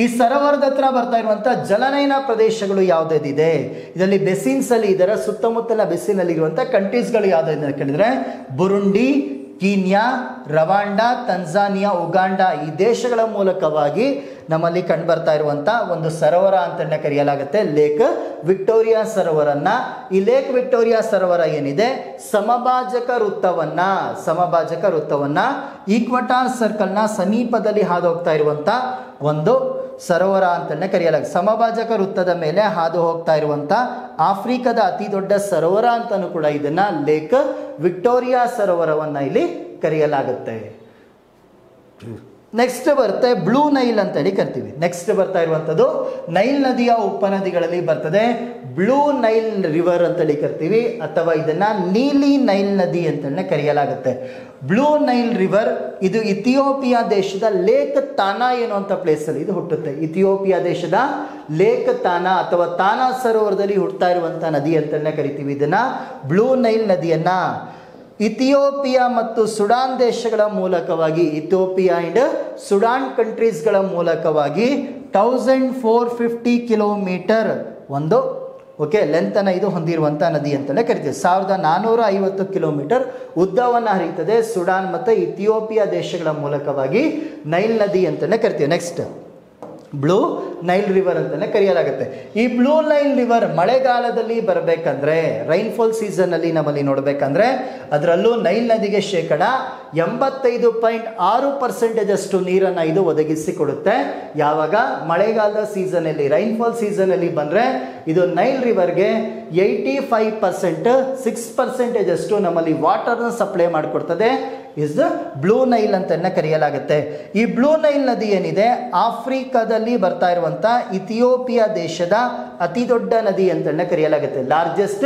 ಈ ಸರೋವರದ ಹತ್ರ ಬರ್ತಾ ಇರುವಂತ ಜಲನಯನ ಪ್ರದೇಶಗಳು ಯಾವುದಿದೆ, ಇದರಲ್ಲಿ ಬೆಸಿನ್ಸ್ ಅಲ್ಲಿ ಇದರ ಸುತ್ತಮುತ್ತಲ ಬೆಸಿನ್ ಅಲ್ಲಿ ಇರುವಂತಹ ಕಂಟ್ರೀಸ್ಗಳು ಯಾವ್ದು ಕೇಳಿದ್ರೆ ಬುರುಂಡಿ, ಕೀನ್ಯಾ, ರವಾಂಡಾ, ತಂಜಾನಿಯಾ, ಉಗಾಂಡಾ ಈ ದೇಶಗಳ ಮೂಲಕವಾಗಿ ನಮ್ಮಲ್ಲಿ ಕಂಡುಬರ್ತಾ ಇರುವಂಥ ಒಂದು ಸರೋವರ ಅಂತಲೇ ಕರೆಯಲಾಗುತ್ತೆ ಲೇಕ್ ವಿಕ್ಟೋರಿಯಾ ಸರೋವರನ್ನ. ಈ ಲೇಕ್ ವಿಕ್ಟೋರಿಯಾ ಸರೋವರ ಏನಿದೆ ಸಮಭಾಜಕ ವೃತ್ತವನ್ನ ಈಕ್ವಟಾರ್ ಸರ್ಕಲ್ನ ಸಮೀಪದಲ್ಲಿ ಹಾದು ಹೋಗ್ತಾ ಇರುವಂಥ ಒಂದು ಸರೋವರ ಅಂತಲೇ ಕರೆಯಲಾಗುತ್ತೆ. ಸಮಭಾಜಕ ವೃತ್ತದ ಮೇಲೆ ಹಾದು ಹೋಗ್ತಾ ಇರುವಂಥ ಆಫ್ರಿಕಾದ ಅತಿ ದೊಡ್ಡ ಸರೋವರ ಅಂತಲೂ ಕೂಡ ಇದನ್ನ ಲೇಕ್ ವಿಕ್ಟೋರಿಯಾ ಸರೋವರವನ್ನು ಇಲ್ಲಿ ಕರೆಯಲಾಗುತ್ತೆ. ನೆಕ್ಸ್ಟ್ ಬರುತ್ತೆ ಬ್ಲೂ ನೈಲ್ ಅಂತೇಳಿ ಕರಿತೀವಿ. ನೆಕ್ಸ್ಟ್ ಬರ್ತಾ ಇರುವಂಥದ್ದು ನೈಲ್ ನದಿಯ ಉಪನದಿಗಳಲ್ಲಿ ಬರ್ತದೆ ಬ್ಲೂ ನೈಲ್ ರಿವರ್ ಅಂತೇಳಿ ಕರಿತೀವಿ, ಅಥವಾ ಇದನ್ನ ನೀಲಿ ನೈಲ್ ನದಿ ಅಂತಲೇ ಕರೆಯಲಾಗುತ್ತೆ. ಬ್ಲೂ ನೈಲ್ ರಿವರ್ ಇದು ಇಥಿಯೋಪಿಯಾ ದೇಶದ ಲೇಕ್ ತಾನಾ ಎನ್ನುವಂಥ ಪ್ಲೇಸಲ್ಲಿ ಇದು ಹುಟ್ಟುತ್ತೆ. ಇಥಿಯೋಪಿಯಾ ದೇಶದ ಲೇಕ್ ತಾನಾ ಅಥವಾ ತಾನಾ ಸರೋವರದಲ್ಲಿ ಹುಟ್ಟುತ್ತಾ ಇರುವಂಥ ನದಿ ಅಂತಲೇ ಕರಿತೀವಿ ಇದನ್ನ ಬ್ಲೂ ನೈಲ್ ನದಿಯನ್ನ. ಇಥಿಯೋಪಿಯಾ ಮತ್ತು ಸುಡಾನ್ ದೇಶಗಳ ಮೂಲಕವಾಗಿ ಇಥಿಯೋಪಿಯಾ ಅಂಡ್ ಸುಡಾನ್ ಕಂಟ್ರೀಸ್ಗಳ ಮೂಲಕವಾಗಿ 1450 ಕಿಲೋಮೀಟರ್ ಒಂದು ಲೆಂತನ್ನು ಇದು ಹೊಂದಿರುವಂಥ ನದಿ ಅಂತಲೇ ಕರಿತೀವಿ. 1450 ಕಿಲೋಮೀಟರ್ ಉದ್ದವನ್ನು ಹರಿಯುತ್ತದೆ. ಸುಡಾನ್ ಮತ್ತು ಇಥಿಯೋಪಿಯಾ ದೇಶಗಳ ಮೂಲಕವಾಗಿ ನೈಲ್ ನದಿ ಅಂತಲೇ ಕರಿತೀವಿ. ನೆಕ್ಸ್ಟ್ ಬ್ಲೂ ನೈಲ್ ರಿವರ್ ಅಂತಲೇ ಕರೆಯಲಾಗುತ್ತೆ. ಈ ಬ್ಲೂ ನೈಲ್ ರಿವರ್ ಮಳೆಗಾಲದಲ್ಲಿ ಬರಬೇಕಂದ್ರೆ ರೈನ್ಫಾಲ್ ಸೀಸನ್ನಲ್ಲಿ ನಮ್ಮಲ್ಲಿ ನೋಡಬೇಕಂದ್ರೆ ಅದರಲ್ಲೂ ನೈಲ್ ನದಿಗೆ 85.6% ಅಷ್ಟು ನೀರನ್ನು ಇದು ಒದಗಿಸಿಕೊಡುತ್ತೆ. ಯಾವಾಗ ಮಳೆಗಾಲದ ಸೀಸನಲ್ಲಿ ರೈನ್ಫಾಲ್ ಸೀಸನಲ್ಲಿ ಬಂದರೆ ಇದು ನೈಲ್ ರಿವರ್ಗೆ 85% 6% ಅಷ್ಟು ನಮ್ಮಲ್ಲಿ ವಾಟರ್ನ ಸಪ್ಲೈ ಮಾಡಿಕೊಡ್ತದೆ. ಇಸ್ ದ ಬ್ಲೂ ನೈಲ್ ಅಂತಲೇ ಕರೆಯಲಾಗುತ್ತೆ. ಈ ಬ್ಲೂ ನೈಲ್ ನದಿ ಏನಿದೆ ಆಫ್ರಿಕಾದಲ್ಲಿ ಬರ್ತಾ ಇರುವಂಥ ಇಥಿಯೋಪಿಯಾ ದೇಶದ ಅತಿ ದೊಡ್ಡ ನದಿ ಅಂತಲೇ ಕರೆಯಲಾಗುತ್ತೆ. ಲಾರ್ಜೆಸ್ಟ್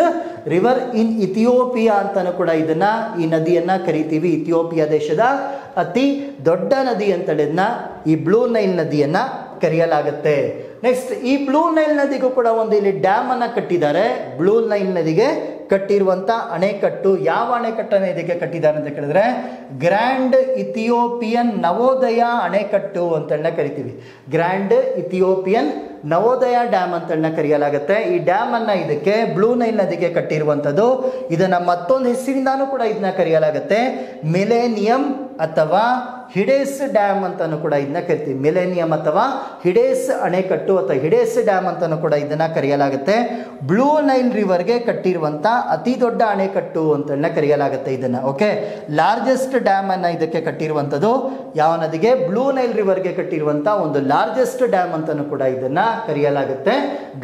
ರಿವರ್ ಇನ್ ಇಥಿಯೋಪಿಯಾ ಅಂತಲೂ ಕೂಡ ಈ ನದಿಯನ್ನು ಕರಿತೀವಿ. ಇಥಿಯೋಪಿಯಾ ದೇಶದ ಅತಿ ದೊಡ್ಡ ನದಿ ಅಂತೇಳಿ ಈ ಬ್ಲೂ ನೈಲ್ ನದಿಯನ್ನು ಕರೆಯಲಾಗುತ್ತೆ. ನೆಕ್ಸ್ಟ್ ಈ ಬ್ಲೂ ನೈಲ್ ನದಿಗೂ ಕೂಡ ಒಂದು ಇಲ್ಲಿ ಡ್ಯಾಮ್ ಅನ್ನು ಕಟ್ಟಿದ್ದಾರೆ. ಬ್ಲೂ ನೈಲ್ ನದಿಗೆ ಕಟ್ಟಿರುವಂಥ ಅಣೆಕಟ್ಟು, ಯಾವ ಅಣೆಕಟ್ಟನ್ನು ಇದಕ್ಕೆ ಕಟ್ಟಿದ್ದಾರೆ ಅಂತ ಕೇಳಿದ್ರೆ ಗ್ರ್ಯಾಂಡ್ ಇಥಿಯೋಪಿಯನ್ ನವೋದಯ ಅಣೆಕಟ್ಟು ಅಂತೇಳಿ ಕರಿತೀವಿ. ಗ್ರ್ಯಾಂಡ್ ಇಥಿಯೋಪಿಯನ್ ನವೋದಯ ಡ್ಯಾಮ್ ಅಂತೇಳಿ ಕರೆಯಲಾಗುತ್ತೆ. ಈ ಡ್ಯಾಮ್ ಅನ್ನ ಇದಕ್ಕೆ ಬ್ಲೂ ನೈಲ್ ನದಿಗೆ ಕಟ್ಟಿರುವಂಥದ್ದು. ಇದನ್ನ ಮತ್ತೊಂದು ಹೆಸರಿಂದಾನು ಕೂಡ ಇದನ್ನ ಕರೆಯಲಾಗುತ್ತೆ ಮಿಲೇನಿಯಂ ಅಥವಾ ಹಿಡೇಸ್ ಡ್ಯಾಮ್ ಅಂತಾನು ಕೂಡ ಇದನ್ನ ಕರಿತೀವಿ. ಮಿಲೇನಿಯಂ ಅಥವಾ ಹಿಡೇಸ್ ಅಣೆಕಟ್ಟು ಅಥವಾ ಹಿಡೇಸ್ ಡ್ಯಾಮ್ ಅಂತಾನು ಕೂಡ ಇದನ್ನ ಕರೆಯಲಾಗುತ್ತೆ. ಬ್ಲೂ ನೈಲ್ ರಿವರ್ಗೆ ಕಟ್ಟಿರುವಂಥ ಅತಿ ದೊಡ್ಡ ಅಣೆಕಟ್ಟು ಅಂತೇಳಿ ಕರೆಯಲಾಗುತ್ತೆ ಇದನ್ನ. ಓಕೆ, ಲಾರ್ಜೆಸ್ಟ್ ಡ್ಯಾಮ್ ಅನ್ನ ಇದಕ್ಕೆ ಕಟ್ಟಿರುವಂಥದ್ದು ಯಾವ ನದಿಗೆ? ಬ್ಲೂ ನೈಲ್ ರಿವರ್ಗೆ ಕಟ್ಟಿರುವಂಥ ಒಂದು ಲಾರ್ಜೆಸ್ಟ್ ಡ್ಯಾಮ್ ಅಂತಾನು ಕೂಡ ಇದನ್ನ ಕರೆಯಲಾಗುತ್ತೆ.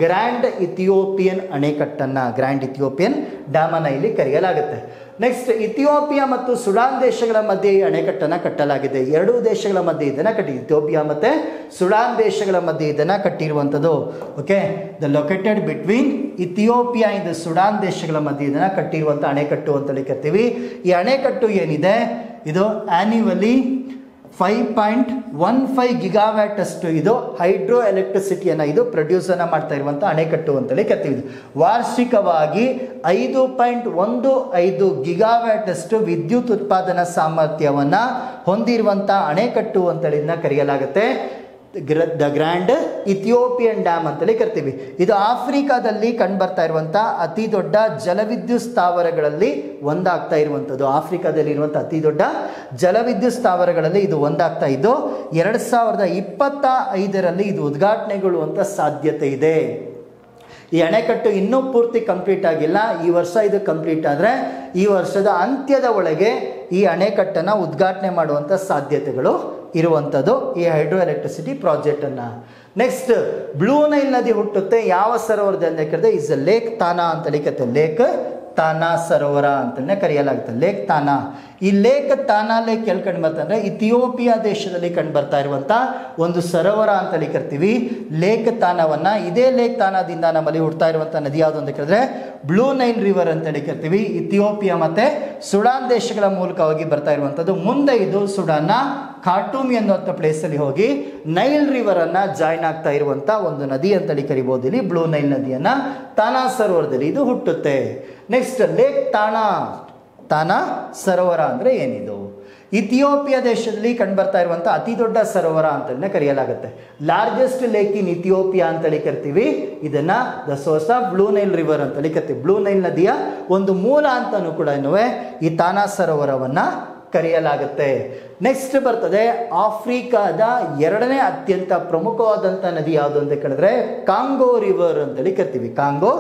ಗ್ರ್ಯಾಂಡ್ ಇಥಿಯೋಪಿಯನ್ ಅಣೆಕಟ್ಟನ್ನ, ಗ್ರ್ಯಾಂಡ್ ಇಥಿಯೋಪಿಯನ್ ಡ್ಯಾಮ್ ಅನ್ನ ಇಲ್ಲಿ ಕರೆಯಲಾಗುತ್ತೆ. ನೆಕ್ಸ್ಟ್ ಇಥಿಯೋಪಿಯಾ ಮತ್ತು ಸುಡಾನ್ ದೇಶಗಳ ಮಧ್ಯೆ ಈ ಅಣೆಕಟ್ಟನ್ನು ಕಟ್ಟಲಾಗಿದೆ. ಎರಡೂ ದೇಶಗಳ ಮಧ್ಯೆ ಇದನ್ನು ಇಥಿಯೋಪಿಯಾ ಮತ್ತು ಸುಡಾನ್ ದೇಶಗಳ ಮಧ್ಯೆ ಇದನ್ನು ಕಟ್ಟಿರುವಂಥದ್ದು. Okay, the located between Ethiopia ಇಂದ ಸುಡಾನ್ ದೇಶಗಳ ಮಧ್ಯೆ ಇದನ್ನು ಕಟ್ಟಿರುವಂಥ ಅಣೆಕಟ್ಟು ಅಂತೇಳಿ ಕರಿತೀವಿ. ಈ ಅಣೆಕಟ್ಟು ಏನಿದೆ ಇದು ಆನ್ಯುವಲಿ 5.15 ಗಿಗಾವ್ಯಾಟ್ ಅಷ್ಟು ಇದು ಹೈಡ್ರೋ ಎಲೆಕ್ಟ್ರಿಸಿಟಿಯನ್ನು ಇದು ಪ್ರೊಡ್ಯೂಸನ್ನು ಮಾಡ್ತಾ ಇರುವಂಥ ಅಣೆಕಟ್ಟು ಅಂತೇಳಿ ಕರಿತೀವಿ. ವಾರ್ಷಿಕವಾಗಿ 5.15 ಗಿಗಾವ್ಯಾಟ್ ಅಷ್ಟು ವಿದ್ಯುತ್ ಉತ್ಪಾದನಾ ಸಾಮರ್ಥ್ಯವನ್ನು ಹೊಂದಿರುವಂಥ ಅಣೆಕಟ್ಟು ಅಂತೇಳಿ ಇದನ್ನ ಕರೆಯಲಾಗುತ್ತೆ. ದ ಗ್ರ್ಯಾಂಡ್ ಇಥಿಯೋಪಿಯನ್ ಡ್ಯಾಮ್ ಅಂತೇಳಿ ಕರಿತೀವಿ. ಇದು ಆಫ್ರಿಕಾದಲ್ಲಿ ಕಂಡುಬರ್ತಾ ಇರುವಂಥ ಅತಿ ದೊಡ್ಡ ಜಲವಿದ್ಯುತ್ ಸ್ಥಾವರಗಳಲ್ಲಿ ಒಂದಾಗ್ತಾ ಇರುವಂಥದ್ದು. ಆಫ್ರಿಕಾದಲ್ಲಿ ಇರುವಂಥ ಅತಿ ದೊಡ್ಡ ಜಲವಿದ್ಯುತ್ ಸ್ಥಾವರಗಳಲ್ಲಿ ಇದು ಒಂದಾಗ್ತಾ ಇದ್ದು 2025ರಲ್ಲಿ ಇದು ಉದ್ಘಾಟನೆಗೊಳ್ಳುವಂಥ ಸಾಧ್ಯತೆ ಇದೆ. ಈ ಅಣೆಕಟ್ಟು ಇನ್ನೂ ಪೂರ್ತಿ ಕಂಪ್ಲೀಟ್ ಆಗಿಲ್ಲ. ಈ ವರ್ಷ ಇದು ಕಂಪ್ಲೀಟ್ ಆದರೆ ಈ ವರ್ಷದ ಅಂತ್ಯದ ಒಳಗೆ ಈ ಅಣೆಕಟ್ಟನ್ನು ಉದ್ಘಾಟನೆ ಮಾಡುವಂಥ ಸಾಧ್ಯತೆಗಳು ಇರುವಂಥದ್ದು ಈ ಹೈಡ್ರೋ ಎಲೆಕ್ಟ್ರಿಸಿಟಿ ಪ್ರಾಜೆಕ್ಟನ್ನು. ನೆಕ್ಸ್ಟ್ ಬ್ಲೂ ನೈಲ್ ನದಿ ಹುಟ್ಟುತ್ತೆ ಯಾವ ಸರೋವರದಲ್ಲಿ ಕರೆದ ಇಸ್ ಲೇಕ್ ತಾನಾ ಅಂತೇಳಿ ಕರಿತಾರೆ. ಲೇಕ್ ತಾನಾ ಸರೋವರ ಅಂತಲೇ ಕರೆಯಲಾಗುತ್ತೆ. ಲೇಕ್ ತಾನಾ. ಈ ಲೇಕ್ ತಾನಾ ಲೇಕ್ ಎಲ್ಲಿ ಕಂಡು ಬರ್ತಂದ್ರೆ ಇಥಿಯೋಪಿಯಾ ದೇಶದಲ್ಲಿ ಕಂಡು ಬರ್ತಾ ಇರುವಂಥ ಒಂದು ಸರೋವರ ಅಂತೇಳಿ ಕರಿತೀವಿ ಲೇಕ್ ತಾನಾವನ್ನು. ಇದೇ ಲೇಕ್ ತಾನಾದಿಂದ ನಮ್ಮಲ್ಲಿ ಹುಡ್ತಾ ಇರುವಂಥ ನದಿ ಯಾವುದು ಅಂತ ಕೇಳಿದ್ರೆ ಬ್ಲೂ ನೈಲ್ ರಿವರ್ ಅಂತೇಳಿ ಕರಿತೀವಿ. ಇಥಿಯೋಪಿಯಾ ಮತ್ತು ಸುಡಾನ್ ದೇಶಗಳ ಮೂಲಕವಾಗಿ ಬರ್ತಾ ಇರುವಂಥದ್ದು. ಮುಂದೆ ಇದು ಸುಡಾನ್ನ ಖಾರ್ಟೂಮ್ ಎನ್ನುವಂಥ ಪ್ಲೇಸಲ್ಲಿ ಹೋಗಿ ನೈಲ್ ರಿವರನ್ನು ಜಾಯ್ನ್ ಆಗ್ತಾ ಇರುವಂಥ ಒಂದು ನದಿ ಅಂತೇಳಿ ಕರಿಬೋದು. ಇಲ್ಲಿ ಬ್ಲೂ ನೈಲ್ ನದಿಯನ್ನು ತಾನಾ ಸರೋವರದಲ್ಲಿ ಇದು ಹುಟ್ಟುತ್ತೆ. ನೆಕ್ಸ್ಟ್ ಲೇಕ್ ತಾನಾ. ತಾನಾ ಸರೋವರ ಅಂದರೆ ಏನಿದು? ಇಥಿಯೋಪಿಯಾ ದೇಶದಲ್ಲಿ ಕಂಡುಬರ್ತಾ ಇರುವಂಥ ಅತಿ ದೊಡ್ಡ ಸರೋವರ ಅಂತಲೇ ಕರೆಯಲಾಗುತ್ತೆ. ಲಾರ್ಜೆಸ್ಟ್ ಲೇಕ್ ಇನ್ ಇಥಿಯೋಪಿಯಾ ಅಂತೇಳಿ ಕರಿತೀವಿ ಇದನ್ನು. The source of blue Nile river ಅಂತೇಳಿ ಕರಿತೀವಿ. ಬ್ಲೂ ನೈಲ್ ನದಿಯ ಒಂದು ಮೂಲ ಅಂತಲೂ ಕೂಡ ಈ ತಾನಾ ಸರೋವರವನ್ನು ಕರೆಯಲಾಗುತ್ತೆ. ನೆಕ್ಸ್ಟ್ ಬರ್ತದೆ ಆಫ್ರಿಕಾದ ಎರಡನೇ ಅತ್ಯಂತ ಪ್ರಮುಖವಾದಂಥ ನದಿ ಯಾವುದು ಅಂತ ಕೇಳಿದ್ರೆ ಕಾಂಗೋ ರಿವರ್ ಅಂತೇಳಿ ಕರಿತೀವಿ. ಕಾಂಗೋ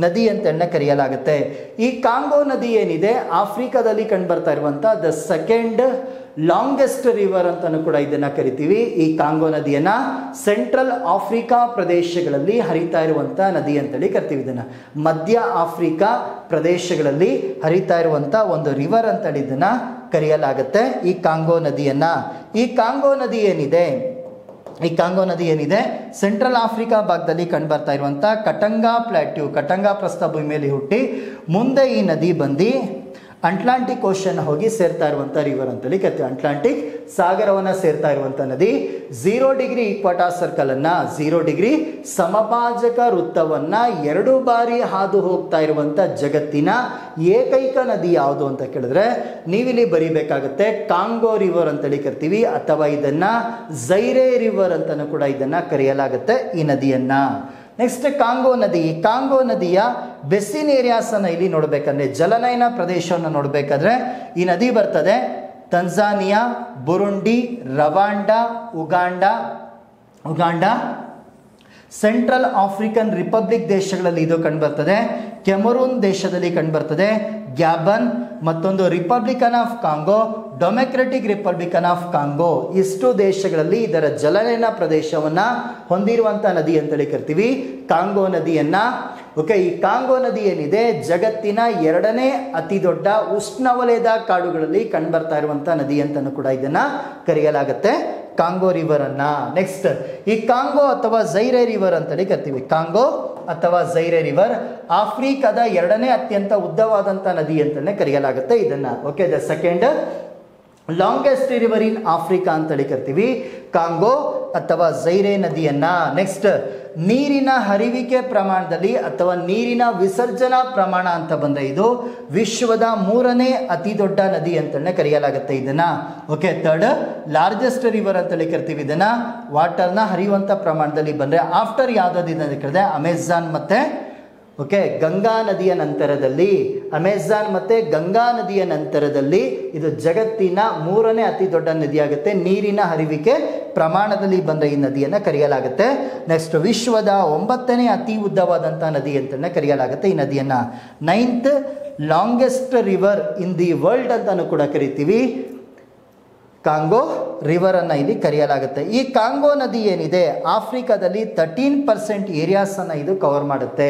ನದಿ ಅಂತ ಕರೆಯಲಾಗುತ್ತೆ. ಈ ಕಾಂಗೋ ನದಿ ಏನಿದೆ ಆಫ್ರಿಕಾದಲ್ಲಿ ಕಂಡು ಬರ್ತಾ ಇರುವಂತ ದ ಸೆಕೆಂಡ್ ಲಾಂಗೆಸ್ಟ್ ರಿವರ್ ಅಂತಾನು ಕೂಡ ಇದನ್ನ ಕರಿತೀವಿ. ಈ ಕಾಂಗೋ ನದಿಯನ್ನ ಸೆಂಟ್ರಲ್ ಆಫ್ರಿಕಾ ಪ್ರದೇಶಗಳಲ್ಲಿ ಹರಿತಾ ಇರುವಂತ ನದಿ ಅಂತೇಳಿ ಕರಿತೀವಿ. ಇದನ್ನ ಮಧ್ಯ ಆಫ್ರಿಕಾ ಪ್ರದೇಶಗಳಲ್ಲಿ ಹರಿತಾ ಇರುವಂತ ಒಂದು ರಿವರ್ ಅಂತೇಳಿ ಇದನ್ನ ಕರೆಯಲಾಗುತ್ತೆ ಈ ಕಾಂಗೋ ನದಿಯನ್ನ. ಈ ಕಾಂಗೋ ನದಿ ಏನಿದೆ ಸೆಂಟ್ರಲ್ ಆಫ್ರಿಕಾ ಭಾಗದಲ್ಲಿ ಕಂಡು ಬರ್ತಾ ಇರುವಂತ ಕಟಂಗಾ ಪ್ಲಾಟ್ಯೂ, ಕಟಂಗಾ ಪ್ರಸ್ಥಭೂಮಿಯಲ್ಲಿ ಹುಟ್ಟಿ ಮುಂದೆ ಈ ನದಿ ಬಂದು ಅಟ್ಲಾಂಟಿಕ್ ಓಷನ್ ಹೋಗಿ ಸೇರ್ತಾ ಇರುವಂಥ ರಿವರ್ ಅಂತೇಳಿ ಕರಿತೀವಿ. ಅಟ್ಲಾಂಟಿಕ್ ಸಾಗರವನ್ನು ಸೇರ್ತಾ ಇರುವಂಥ ನದಿ. 0 ಡಿಗ್ರಿ ಈಕ್ವಟಾರ್ ಸರ್ಕಲ್ ಅನ್ನ 0 ಡಿಗ್ರಿ ಸಮಭಾಜಕ ವೃತ್ತವನ್ನ 2 ಬಾರಿ ಹಾದು ಹೋಗ್ತಾ ಇರುವಂಥ ಜಗತ್ತಿನ ಏಕೈಕ ನದಿ ಯಾವುದು ಅಂತ ಕೇಳಿದ್ರೆ ನೀವಿಲ್ಲಿ ಬರಿಬೇಕಾಗುತ್ತೆ ಕಾಂಗೋ ರಿವರ್ ಅಂತೇಳಿ ಕರಿತೀವಿ, ಅಥವಾ ಇದನ್ನ ಝೈರೆ ರಿವರ್ ಅಂತಾನು ಕೂಡ ಇದನ್ನ ಕರೆಯಲಾಗುತ್ತೆ ಈ ನದಿಯನ್ನ. ನೆಕ್ಸ್ಟ್ ಕಾಂಗೋ ನದಿ. ಈ ಕಾಂಗೋ ನದಿಯ ಬೆಸಿನ್ ಏರಿಯಾಸ್ ಅನ್ನ ಇಲ್ಲಿ ನೋಡ್ಬೇಕಂದ್ರೆ ಜಲನಯನ ಪ್ರದೇಶವನ್ನು ನೋಡ್ಬೇಕಾದ್ರೆ ಈ ನದಿ ಬರ್ತದೆ Tanzania, Burundi, Rwanda, Uganda, Central African Republic ದೇಶಗಳಲ್ಲಿ ಇದು ಕಂಡುಬರ್ತದೆ. ಕೆಮರೂನ್ ದೇಶದಲ್ಲಿ ಕಂಡುಬರ್ತದೆ. ಗ್ಯಾಬನ್, ಮತ್ತೊಂದು Republican of Congo, Democratic Republican of Congo, ಇಷ್ಟು ದೇಶಗಳಲ್ಲಿ ಇದರ ಜಲನಯನ ಪ್ರದೇಶವನ್ನ ಹೊಂದಿರುವಂತ ನದಿ ಅಂತೇಳಿ ಕರಿತೀವಿ ಕಾಂಗೋ ನದಿಯನ್ನ. ಓಕೆ, ಈ ಕಾಂಗೋ ನದಿ ಏನಿದೆ ಜಗತ್ತಿನ 2ನೇ ಅತಿ ದೊಡ್ಡ ಉಷ್ಣವಲಯದ ಕಾಡುಗಳಲ್ಲಿ ಕಂಡುಬರ್ತಾ ಇರುವಂತ ನದಿ ಅಂತಾನು ಕೂಡ ಇದನ್ನ ಕರೆಯಲಾಗುತ್ತೆ ಕಾಂಗೋ ರಿವರ್ ಅನ್ನ. ನೆಕ್ಸ್ಟ್ ಈ ಕಾಂಗೋ ಅಥವಾ ಝೈರೆ ರಿವರ್ ಅಂತೇಳಿ ಕರಿತೀವಿ. ಕಾಂಗೋ ಅಥವಾ ಝೈರೆ ರಿವರ್ ಆಫ್ರಿಕಾದ 2ನೇ ಅತ್ಯಂತ ಉದ್ದವಾದಂತ ನದಿ ಅಂತಾನೆ ಕರೆಯಲಾಗುತ್ತೆ ಇದನ್ನ. Okay, the second longest river in Africa ಅಂತೇಳಿ ಕರಿತೀವಿ ಕಾಂಗೋ ಅಥವಾ ಝೈರೆ ನದಿಯನ್ನ. ನೆಕ್ಸ್ಟ್ ನೀರಿನ ಹರಿವಿಕೆ ಪ್ರಮಾಣದಲ್ಲಿ ಅಥವಾ ನೀರಿನ ವಿಸರ್ಜನಾ ಪ್ರಮಾಣ ಅಂತ ಬಂದ್ರೆ ಇದು ವಿಶ್ವದ 3ನೇ ಅತಿ ದೊಡ್ಡ ನದಿ ಅಂತಲೇ ಕರೆಯಲಾಗುತ್ತೆ ಇದನ್ನ. ಓಕೆ, ಥರ್ಡ್ ಲಾರ್ಜೆಸ್ಟ್ ರಿವರ್ ಅಂತೇಳಿ ಕರಿತೀವಿ ಇದನ್ನ. ವಾಟರ್ನ ಹರಿಯುವಂತ ಪ್ರಮಾಣದಲ್ಲಿ ಬಂದ್ರೆ ಆಫ್ಟರ್ ಯಾವ್ದಾದ್ರು ಅಂತ ಕೇಳಿದ್ರೆ ಅಮೆಜಾನ್ ಮತ್ತೆ ಗಂಗಾ ನದಿಯ ನಂತರದಲ್ಲಿ, ಅಮೆಜಾನ್ ಮತ್ತೆ ಗಂಗಾ ನದಿಯ ನಂತರದಲ್ಲಿ ಇದು ಜಗತ್ತಿನ 3ನೇ ಅತಿ ದೊಡ್ಡ ನದಿಯಾಗುತ್ತೆ. ನೀರಿನ ಹರಿವಿಕೆ ಪ್ರಮಾಣದಲ್ಲಿ ಬಂದ ಈ ನದಿಯನ್ನು ಕರೆಯಲಾಗುತ್ತೆ. ನೆಕ್ಸ್ಟ್ ವಿಶ್ವದ 9ನೇ ಅತಿ ಉದ್ದವಾದಂಥ ನದಿ ಅಂತಲೇ ಕರೆಯಲಾಗುತ್ತೆ ಈ ನದಿಯನ್ನ. 9th longest river in the world ಅಂತಾನು ಕೂಡ ಕರಿತೀವಿ ಕಾಂಗೋ ರಿವರ್ ಅನ್ನ ಇಲ್ಲಿ ಕರೆಯಲಾಗುತ್ತೆ. ಈ ಕಾಂಗೋ ನದಿ ಏನಿದೆ ಆಫ್ರಿಕಾದಲ್ಲಿ 13% ಏರಿಯಾಸ್ ಅನ್ನ ಇದು ಕವರ್ ಮಾಡುತ್ತೆ.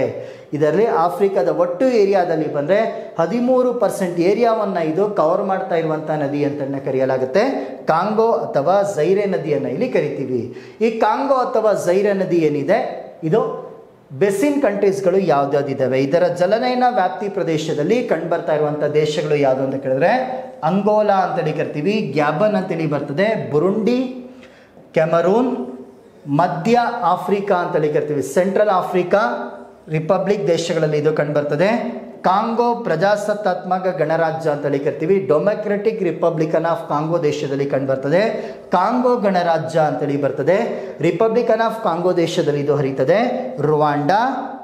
ಇದರಲ್ಲಿ ಆಫ್ರಿಕಾದ ಒಟ್ಟು ಏರಿಯಾದಲ್ಲಿ ಬಂದ್ರೆ 13% ಏರಿಯಾವನ್ನ ಇದು ಕವರ್ ಮಾಡ್ತಾ ಇರುವಂತ ನದಿ ಅಂತ ಕರೆಯಲಾಗುತ್ತೆ ಕಾಂಗೋ ಅಥವಾ ಝೈರೆ ನದಿಯನ್ನ ಇಲ್ಲಿ ಕರಿತೀವಿ. ಈ ಕಾಂಗೋ ಅಥವಾ ಝೈರೆ ನದಿ ಏನಿದೆ ಇದು ಬೆಸಿನ್ ಕಂಟ್ರೀಸ್ಗಳು ಯಾವ್ದಾವ್ದಿದ್ದಾವೆ, ಇದರ ಜಲನಯನ ವ್ಯಾಪ್ತಿ ಪ್ರದೇಶದಲ್ಲಿ ಕಂಡು ಬರ್ತಾ ಇರುವಂಥ ದೇಶಗಳು ಯಾವುದು ಅಂತ ಕೇಳಿದ್ರೆ ಅಂಗೋಲಾ ಅಂತೇಳಿ ಕರಿತೀವಿ, ಗ್ಯಾಬನ್ ಅಂತೇಳಿ ಬರ್ತದೆ, ಬುರುಂಡಿ, ಕೆಮರೂನ್, ಮಧ್ಯ ಆಫ್ರಿಕಾ ಅಂತೇಳಿ ಕರಿತೀವಿ, ಸೆಂಟ್ರಲ್ ಆಫ್ರಿಕಾ ರಿಪಬ್ಲಿಕ್ ದೇಶಗಳಲ್ಲಿ ಇದು ಕಂಡು ಬರ್ತದೆ, ಕಾಂಗೋ ಪ್ರಜಾಸತ್ತಾತ್ಮಕ ಗಣರಾಜ್ಯ ಅಂತೇಳಿ ಕರಿತೀವಿ, ಡೆಮೊಕ್ರೆಟಿಕ್ ರಿಪಬ್ಲಿಕನ್ ಆಫ್ ಕಾಂಗೋ ದೇಶದಲ್ಲಿ ಕಂಡು ಬರ್ತದೆ, ಕಾಂಗೋ ಗಣರಾಜ್ಯ ಅಂತೇಳಿ ಬರ್ತದೆ, ರಿಪಬ್ಲಿಕನ್ ಆಫ್ ಕಾಂಗೋ ದೇಶದಲ್ಲಿ ಇದು ಹರಿತದೆ, ರುವಾಂಡಾ,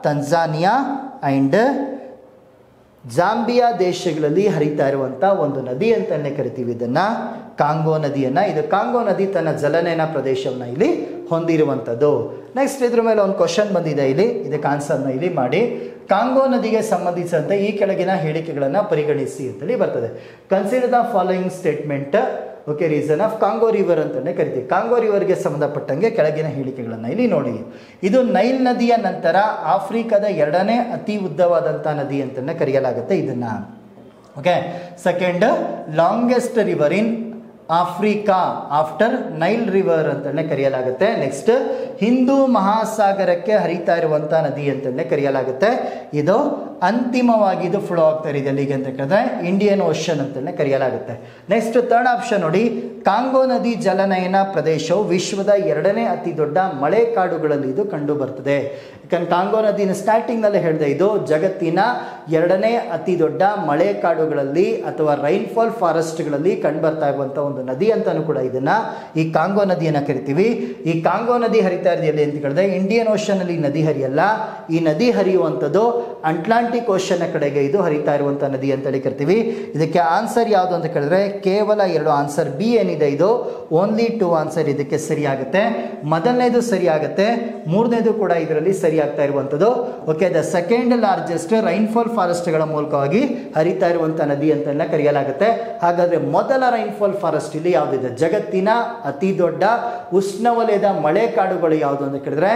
ತಂಜಾನಿಯಾ ಅಂಡ್ ಜಾಂಬಿಯಾ ದೇಶಗಳಲ್ಲಿ ಹರಿತಾ ಇರುವಂಥ ಒಂದು ನದಿ ಅಂತಲೇ ಕರಿತೀವಿ ಇದನ್ನ ಕಾಂಗೋ ನದಿಯನ್ನ. ಇದು ಕಾಂಗೋ ನದಿ ತನ್ನ ಜಲನಯನ ಪ್ರದೇಶವನ್ನು ಇಲ್ಲಿ ಹೊಂದಿರುವಂಥದ್ದು. ನೆಕ್ಸ್ಟ್ ಇದ್ರ ಮೇಲೆ ಒಂದು ಕ್ವಶನ್ ಬಂದಿದೆ ಇಲ್ಲಿ, ಇದಕ್ಕೆ ಆನ್ಸರ್ನ ಇಲ್ಲಿ ಮಾಡಿ. ಕಾಂಗೋ ನದಿಗೆ ಸಂಬಂಧಿಸಿದಂತೆ ಈ ಕೆಳಗಿನ ಹೇಳಿಕೆಗಳನ್ನು ಪರಿಗಣಿಸಿ ಅಂತೇಳಿ ಬರ್ತದೆ. Consider the following statement okay reason of Congo river ಅಂತಲೇ ಕರಿತೀವಿ. ಕಾಂಗೋ ರಿವರ್ಗೆ ಸಂಬಂಧಪಟ್ಟಂಗೆ ಕೆಳಗಿನ ಹೇಳಿಕೆಗಳನ್ನು ಇಲ್ಲಿ ನೋಡಿ. ಇದು ನೈಲ್ ನದಿಯ ನಂತರ ಆಫ್ರಿಕಾದ 2ನೇ ಅತಿ ಉದ್ದವಾದಂಥ ನದಿ ಅಂತಲೇ ಕರೆಯಲಾಗುತ್ತೆ ಇದನ್ನ. Okay, second longest river in Africa after Nile river ಅಂತಲೇ ಕರೆಯಲಾಗುತ್ತೆ. ನೆಕ್ಸ್ಟ್ ಹಿಂದೂ ಮಹಾಸಾಗರಕ್ಕೆ ಹರಿತಾ ಇರುವಂಥ ನದಿ ಅಂತಲೇ ಕರೆಯಲಾಗುತ್ತೆ. ಇದು ಅಂತಿಮವಾಗಿ ಇದು ಫ್ಲೋ ಆಗ್ತಾ ಇದೆ ಅಲ್ಲಿಗೆ ಅಂತ ಕೇಳಿದ್ರೆ ಇಂಡಿಯನ್ ಓಷನ್ ಅಂತಲೇ ಕರೆಯಲಾಗುತ್ತೆ. ನೆಕ್ಸ್ಟ್ ಥರ್ಡ್ ಆಪ್ಷನ್ ನೋಡಿ, ಕಾಂಗೋ ನದಿ ಜಲನಯನ ಪ್ರದೇಶವು ವಿಶ್ವದ 2ನೇ ಅತಿ ದೊಡ್ಡ ಮಳೆ ಕಾಡುಗಳಲ್ಲಿ ಇದು ಕಂಡು ಬರ್ತದೆ. ಯಾಕಂದ್ರೆ ಕಾಂಗೋ ನದಿನ ಸ್ಟಾರ್ಟಿಂಗ್ನಲ್ಲೇ ಹೇಳಿದೆ, ಇದು ಜಗತ್ತಿನ 2ನೇ ಅತಿ ದೊಡ್ಡ ಮಳೆ ಕಾಡುಗಳಲ್ಲಿ ಅಥವಾ ರೈನ್ಫಾಲ್ ಫಾರೆಸ್ಟ್ಗಳಲ್ಲಿ ಕಂಡು ಬರ್ತಾ ಇರುವಂಥ ಒಂದು ನದಿ ಅಂತಾನು ಕೂಡ ಇದನ್ನ ಈ ಕಾಂಗೋ ನದಿಯನ್ನು ಕರಿತೀವಿ. ಈ ಕಾಂಗೋ ನದಿ ಹರಿತಾ ಇದೆಯಲ್ಲಿ ಅಂತ ಕೇಳಿದ್ರೆ ಇಂಡಿಯನ್ ಓಷನ್ ಅಲ್ಲಿ ನದಿ ಹರಿಯಲ್ಲ, ಈ ನದಿ ಹರಿಯುವಂಥದ್ದು ಅಟ್ಲಾಂಟಿಕ್ ಅಟ್ಲಾಂಟಿಕ್ ಓಷನ್ ಕಡೆಗೆ ಇದು ಹರಿತಾ ಇರುವಂಥ ನದಿ ಅಂತೇಳಿ ಕರಿತೀವಿ. ಇದಕ್ಕೆ ಆನ್ಸರ್ ಯಾವುದು ಅಂತ ಕೇಳಿದ್ರೆ ಕೇವಲ 2 ಆನ್ಸರ್. ಬಿ ಏನಿದೆ ಇದು ಓನ್ಲಿ 2 ಆನ್ಸರ್ ಇದಕ್ಕೆ ಸರಿಯಾಗುತ್ತೆ. ಮೊದಲನೇದು ಸರಿಯಾಗುತ್ತೆ, ಮೂರನೇದು ಕೂಡ ಇದರಲ್ಲಿ ಸರಿಯಾಗ್ತಾ ಇರುವಂಥದ್ದು. Okay, the second largest rainfall ಫಾರೆಸ್ಟ್ಗಳ ಮೂಲಕವಾಗಿ ಹರಿತಾ ಇರುವಂಥ ನದಿ ಅಂತೆಲ್ಲ ಕರೆಯಲಾಗುತ್ತೆ. ಹಾಗಾದ್ರೆ ಮೊದಲ ರೈನ್ಫಾಲ್ ಫಾರೆಸ್ಟ್ ಇಲ್ಲಿ ಯಾವುದಿದೆ? ಜಗತ್ತಿನ ಅತಿ ದೊಡ್ಡ ಉಷ್ಣವಲಯದ ಮಳೆ ಕಾಡುಗಳು ಯಾವುದು ಅಂತ ಕೇಳಿದ್ರೆ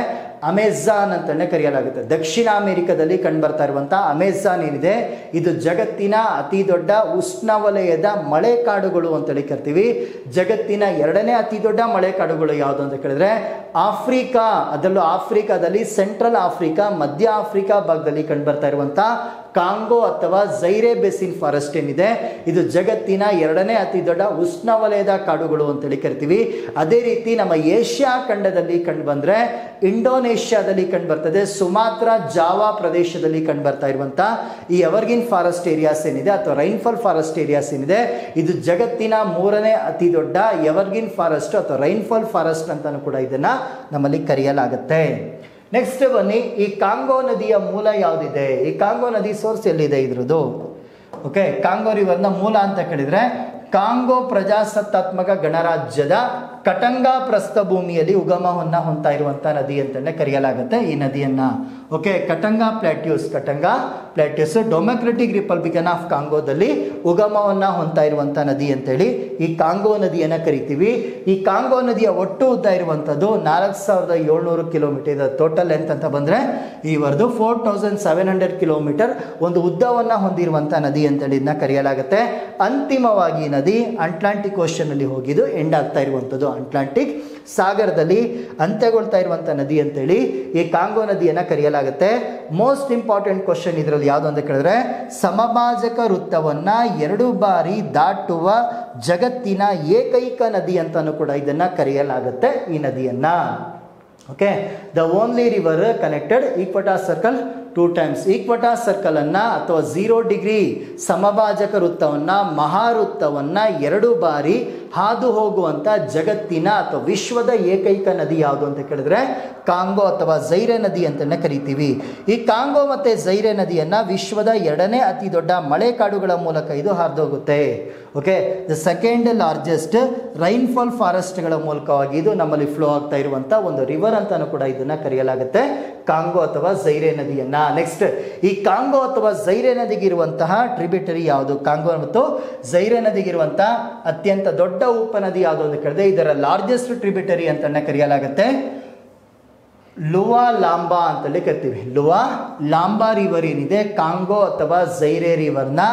ಅಮೆಜಾನ್ ಅಂತಾನೆ ಕರೆಯಲಾಗುತ್ತೆ. ದಕ್ಷಿಣ ಅಮೆರಿಕದಲ್ಲಿ ಕಂಡುಬರ್ತಾ ಇರುವಂತಹ ಅಮೆಜಾನ್ ಏನಿದೆ ಇದು ಜಗತ್ತಿನ ಅತಿ ದೊಡ್ಡ ಉಷ್ಣವಲಯದ ಮಳೆ ಕಾಡುಗಳು ಅಂತೇಳಿ ಕರಿತೀವಿ. ಜಗತ್ತಿನ 2ನೇ ಅತಿ ದೊಡ್ಡ ಮಳೆ ಕಾಡುಗಳು ಯಾವುದು ಅಂತ ಕೇಳಿದ್ರೆ ಆಫ್ರಿಕಾ, ಅದರಲ್ಲೂ ಆಫ್ರಿಕಾದಲ್ಲಿ ಸೆಂಟ್ರಲ್ ಆಫ್ರಿಕಾ, ಮಧ್ಯ ಆಫ್ರಿಕಾ ಭಾಗದಲ್ಲಿ ಕಂಡುಬರ್ತಾ ಇರುವಂತಹ ಕಾಂಗೋ ಅಥವಾ ಝೈರೆ ಬೇಸಿನ್ ಫಾರೆಸ್ಟ್ ಏನಿದೆ ಇದು ಜಗತ್ತಿನ 2ನೇ ಅತಿ ದೊಡ್ಡ ಉಷ್ಣವಲಯದ ಕಾಡುಗಳು ಅಂತೇಳಿ ಕರಿತೀವಿ. ಅದೇ ರೀತಿ ನಮ್ಮ ಏಷ್ಯಾ ಖಂಡದಲ್ಲಿ ಕಂಡು ಬಂದ್ರೆ ಇಂಡೋನೇಷ್ಯಾದಲ್ಲಿ ಕಂಡು ಬರ್ತದೆ, ಸುಮಾತ್ರ ಜಾವಾ ಪ್ರದೇಶದಲ್ಲಿ ಕಂಡು ಬರ್ತಾ ಇರುವಂತ ಈ ಎವರ್ಗಿನ್ ಫಾರೆಸ್ಟ್ ಏರಿಯಾಸ್ ಏನಿದೆ ಅಥವಾ ರೈನ್ಫಾಲ್ ಫಾರೆಸ್ಟ್ ಏರಿಯಾಸ್ ಏನಿದೆ ಇದು ಜಗತ್ತಿನ 3ನೇ ಅತಿ ದೊಡ್ಡ ಎವರ್ಗಿನ್ ಫಾರೆಸ್ಟ್ ಅಥವಾ ರೈನ್ಫಾಲ್ ಫಾರೆಸ್ಟ್ ಅಂತಾನು ಕೂಡ ಇದನ್ನ ನಮ್ಮಲ್ಲಿ ಕರೆಯಲಾಗುತ್ತೆ. ನೆಕ್ಸ್ಟ್ ಬನ್ನಿ, ಈ ಕಾಂಗೋ ನದಿಯ ಮೂಲ ಯಾವುದಿದೆ? ಈ ಕಾಂಗೋ ನದಿ ಸೋರ್ಸ್ ಎಲ್ಲಿದೆ ಇದ್ರದ್ದು? ಓಕೆ, ಕಾಂಗೋ ರಿವರ್ನ ಮೂಲ ಅಂತ ಕೇಳಿದ್ರೆ ಕಾಂಗೋ ಪ್ರಜಾಸತ್ತಾತ್ಮಕ ಗಣರಾಜ್ಯದ ಕಟಂಗ ಪ್ರಸ್ಥಭೂಮಿಯಲ್ಲಿ ಉಗಮವನ್ನ ಹೊಂದ್ತಾ ಇರುವಂತಹ ನದಿ ಅಂತಲೇ ಕರೆಯಲಾಗುತ್ತೆ ಈ ನದಿಯನ್ನ. Okay, ಕಟಂಗ plateaus democratic Republican of ಕಾಂಗೋದಲ್ಲಿ ಉಗಮವನ್ನ ಹೊಂದ್ತಾ ಇರುವಂತಹ ನದಿ ಅಂತೇಳಿ ಈ ಕಾಂಗೋ ನದಿಯನ್ನ ಕರಿತೀವಿ. ಈ ಕಾಂಗೋ ನದಿಯ ಒಟ್ಟು ಉದ್ದ ಇರುವಂತದ್ದು 4700 ಕಿಲೋಮೀಟರ್. ಟೋಟಲ್ ಲೆಂತ್ ಅಂತ ಬಂದ್ರೆ ಈವರೆದು 4700 ಕಿಲೋಮೀಟರ್ ಒಂದು ಉದ್ದವನ್ನ ಹೊಂದಿರುವಂತಹ ನದಿ ಅಂತೇಳಿ ಇದನ್ನ ಕರೆಯಲಾಗುತ್ತೆ. ಅಂತಿಮವಾಗಿ ನದಿ ಅಟ್ಲಾಂಟಿಕ್ ಓಷನ್ ಅಲ್ಲಿ ಹೋಗಿದ್ದು ಎಂಡ್ ಆಗ್ತಾ ಇರುವಂತದ್ದು, ಅಟ್ಲಾಂಟಿಕ್ ಸಾಗರದಲ್ಲಿ ಅಂತ್ಯಗೊಳ್ತಾ ಇರುವಂತಹ ನದಿ ಅಂತೇಳಿ ಈ ಕಾಂಗೋ ನದಿಯನ್ನ ಕರೆಯಲಾಗುತ್ತೆ. ಮೋಸ್ಟ್ ಇಂಪಾರ್ಟೆಂಟ್ ಕ್ವಶನ್ ಇದರಲ್ಲಿ ಯಾವುದು ಅಂತ ಕೇಳಿದ್ರೆ ಸಮಭಾಜಕ ವೃತ್ತವನ್ನ 2 ಬಾರಿ ದಾಟುವ ಜಗತ್ತಿನ ಏಕೈಕ ನದಿ ಅಂತಾನು ಕೂಡ ಇದನ್ನ ಕರೆಯಲಾಗುತ್ತೆ ಈ ನದಿಯನ್ನ. Okay, the only river connected equator circle 2 times. Equator circle ಅನ್ನ ಅಥವಾ 0 ಡಿಗ್ರಿ ಸಮಭಾಜಕ ವೃತ್ತವನ್ನ ಮಹಾವೃತ್ತವನ್ನ 2 ಬಾರಿ ಹಾದು ಹೋಗುವಂತ ಜಗತ್ತಿನ ಅಥವಾ ವಿಶ್ವದ ಏಕೈಕ ನದಿ ಯಾವುದು ಅಂತ ಕೇಳಿದ್ರೆ ಕಾಂಗೋ ಅಥವಾ ಝೈರೆ ನದಿ ಅಂತಾನೆ ಕರಿತೀವಿ. ಈ ಕಾಂಗೋ ಮತ್ತೆ ಝೈರೆ ನದಿಯನ್ನ ವಿಶ್ವದ 2ನೇ ಅತಿ ದೊಡ್ಡ ಮಳೆ ಕಾಡುಗಳ ಮೂಲಕ ಇದು ಹಾದು ಹೋಗುತ್ತೆ. Okay, the second largest rainfall ಫಾರೆಸ್ಟ್ಗಳ ಮೂಲಕವಾಗಿ ಇದು ನಮ್ಮಲ್ಲಿ ಫ್ಲೋ ಆಗ್ತಾ ಇರುವಂತ ಒಂದು ರಿವರ್ ಅಂತಾನು ಕೂಡ ಇದನ್ನ ಕರೆಯಲಾಗುತ್ತೆ ಕಾಂಗೋ ಅಥವಾ ಝೈರೆ ನದಿಯನ್ನ. ನೆಕ್ಸ್ಟ್, ಈ ಕಾಂಗೋ ಅಥವಾ ಝೈರೆ ನದಿಗಿರುವಂತಹ ಟ್ರಿಬ್ಯೂಟರಿ ಯಾವುದು? ಕಾಂಗೋ ಮತ್ತು ಝೈರೆ ನದಿಗಿರುವಂತಹ ಅತ್ಯಂತ ದೊಡ್ಡ ಉಪನದಿ ಯಾವುದು ಅಂತ ಕೇಳಿದ್ರೆ ಇದರ ಲಾರ್ಜೆಸ್ಟ್ ಟ್ರಿಬ್ಯೂಟರಿ ಅಂತ ಕರೆಯಲಾಗುತ್ತೆ ಲುವಾ ಲಾಂಬಾ ಅಂತೇಳಿ ಕರಿತೀವಿ. ಲುವಾ ಲಾಂಬಾ ರಿವರ್ ಏನಿದೆ ಕಾಂಗೋ ಅಥವಾ ಝೈರೆ ರಿವರ್ನ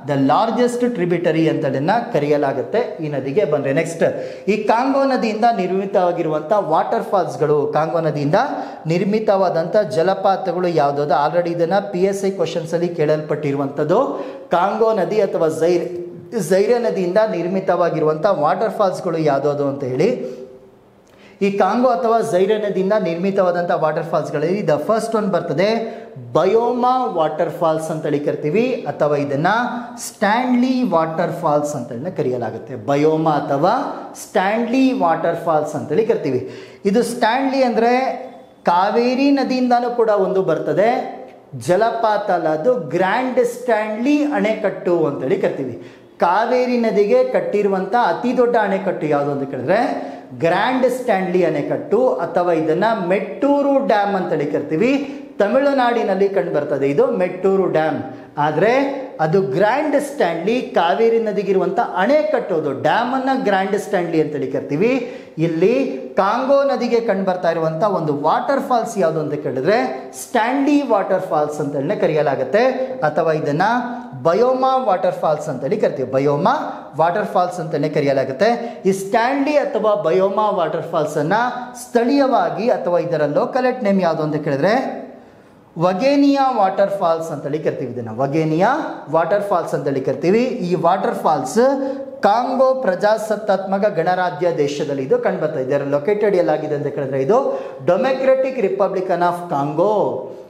ದ ಲಾರ್ಜೆಸ್ಟ್ ಟ್ರಿಬ್ಯೂಟರಿ ಅಂತೇಳಿ ಕರೆಯಲಾಗುತ್ತೆ ಈ ನದಿಗೆ. ಬಂದ್ರೆ ನೆಕ್ಸ್ಟ್, ಈ ಕಾಂಗೋ ನದಿಯಿಂದ ನಿರ್ಮಿತವಾಗಿರುವಂತಹ ವಾಟರ್ ಫಾಲ್ಸ್ಗಳು, ಕಾಂಗೋ ನದಿಯಿಂದ ನಿರ್ಮಿತವಾದಂಥ ಜಲಪಾತಗಳು ಯಾವ್ದು? ಆಲ್ರೆಡಿ ಇದನ್ನ PSI ಕ್ವಶನ್ಸ್ ಅಲ್ಲಿ ಕೇಳಲ್ಪಟ್ಟಿರುವಂಥದ್ದು. ಕಾಂಗೋ ನದಿ ಅಥವಾ ಝೈರೆ ನದಿಯಿಂದ ನಿರ್ಮಿತವಾಗಿರುವಂತಹ ವಾಟರ್ ಫಾಲ್ಸ್ಗಳು ಯಾವ್ದು ಅಂತ ಹೇಳಿ ಈ ಕಾಂಗೋ ಅಥವಾ ಝೈರೆ ನದಿಯಿಂದ ನಿರ್ಮಿತವಾದಂಥ ವಾಟರ್ ಫಾಲ್ಸ್ಗಳಲ್ಲಿ ದ ಫಸ್ಟ್ ಒನ್ ಬರ್ತದೆ ಬಯೋಮಾ ವಾಟರ್ ಫಾಲ್ಸ್ ಅಂತೇಳಿ ಕರಿತೀವಿ ಅಥವಾ ಇದನ್ನ ಸ್ಟ್ಯಾನ್ಲಿ ವಾಟರ್ ಫಾಲ್ಸ್ ಅಂತೇಳಿ ಕರೆಯಲಾಗುತ್ತೆ. ಬಯೋಮಾ ಅಥವಾ ಸ್ಟ್ಯಾನ್ಲಿ ವಾಟರ್ ಫಾಲ್ಸ್ ಅಂತೇಳಿ ಕರಿತೀವಿ. ಇದು ಸ್ಟ್ಯಾನ್ಲಿ ಅಂದರೆ ಕಾವೇರಿ ನದಿಯಿಂದನೂ ಕೂಡ ಒಂದು ಬರ್ತದೆ ಜಲಪಾತ ಅಲ್ಲ, ಅದು ಗ್ರ್ಯಾಂಡ್ ಸ್ಟ್ಯಾನ್ಲಿ ಅಣೆಕಟ್ಟು ಅಂತೇಳಿ ಕರಿತೀವಿ. ಕಾವೇರಿ ನದಿಗೆ ಕಟ್ಟಿರುವಂಥ ಅತಿ ದೊಡ್ಡ ಅಣೆಕಟ್ಟು ಯಾವುದು ಅಂತ ಕೇಳಿದ್ರೆ ಗ್ರ್ಯಾಂಡ್ ಸ್ಟ್ಯಾನ್ಲಿ ಅಣೆಕಟ್ಟು ಅಥವಾ ಇದನ್ನ ಮೆಟ್ಟೂರು ಡ್ಯಾಮ್ ಅಂತೇಳಿ ಕರಿತೀವಿ. ತಮಿಳುನಾಡಿನಲ್ಲಿ ಕಂಡು ಬರ್ತದೆ ಇದು ಮೆಟ್ಟೂರು ಡ್ಯಾಮ್. ಆದರೆ ಅದು ಗ್ರ್ಯಾಂಡ್ ಸ್ಟ್ಯಾನ್ಲಿ ಕಾವೇರಿ ನದಿಗಿರುವಂಥ ಅಣೆಕಟ್ಟು, ಅದು ಡ್ಯಾಮ್ ಅನ್ನ ಗ್ರ್ಯಾಂಡ್ ಸ್ಟ್ಯಾನ್ಲಿ ಅಂತೇಳಿ ಕರಿತೀವಿ. ಇಲ್ಲಿ ಕಾಂಗೋ ನದಿಗೆ ಕಂಡು ಬರ್ತಾ ಇರುವಂಥ ಒಂದು ವಾಟರ್ ಫಾಲ್ಸ್ ಯಾವುದು ಅಂತ ಕೇಳಿದ್ರೆ ಸ್ಟ್ಯಾನ್ಲಿ ವಾಟರ್ ಫಾಲ್ಸ್ ಅಂತೇಳಿ ಕರೆಯಲಾಗುತ್ತೆ ಅಥವಾ ಇದನ್ನ ಬಯೋಮಾ ವಾಟರ್ ಫಾಲ್ಸ್ ಅಂತೇಳಿ ಕರಿತೀವಿ. ಬಯೋಮಾ ವಾಟರ್ ಫಾಲ್ಸ್ ಅಂತಲೇ ಕರೆಯಲಾಗುತ್ತೆ. ಈ ಸ್ಟ್ಯಾನ್ಲಿ ಅಥವಾ ಬಯೋಮಾ ವಾಟರ್ ಫಾಲ್ಸ್ ಅನ್ನ ಸ್ಥಳೀಯವಾಗಿ ಅಥವಾ ಇದರ ಲೋಕಲೇಟ್ ನೇಮ್ ಯಾವುದು ಅಂತ ಕೇಳಿದ್ರೆ ವಗೇನಿಯಾ ವಾಟರ್ ಫಾಲ್ಸ್ ಅಂತೇಳಿ ಕರಿತೀವಿ. ಇದನ್ನ ವಗೇನಿಯಾ ವಾಟರ್ ಫಾಲ್ಸ್ ಅಂತೇಳಿ ಕರಿತೀವಿ. ಈ ವಾಟರ್ ಫಾಲ್ಸ್ ಕಾಂಗೋ ಪ್ರಜಾಸತ್ತಾತ್ಮಕ ಗಣರಾಜ್ಯ ದೇಶದಲ್ಲಿ ಇದು ಕಂಡುಬರ್ತಾ ಇದೆ. ಲೊಕೇಟೆಡ್ ಎಲ್ಲಾಗಿದೆ ಅಂತ ಕೇಳಿದ್ರೆ ಇದು democratic Republican of Congo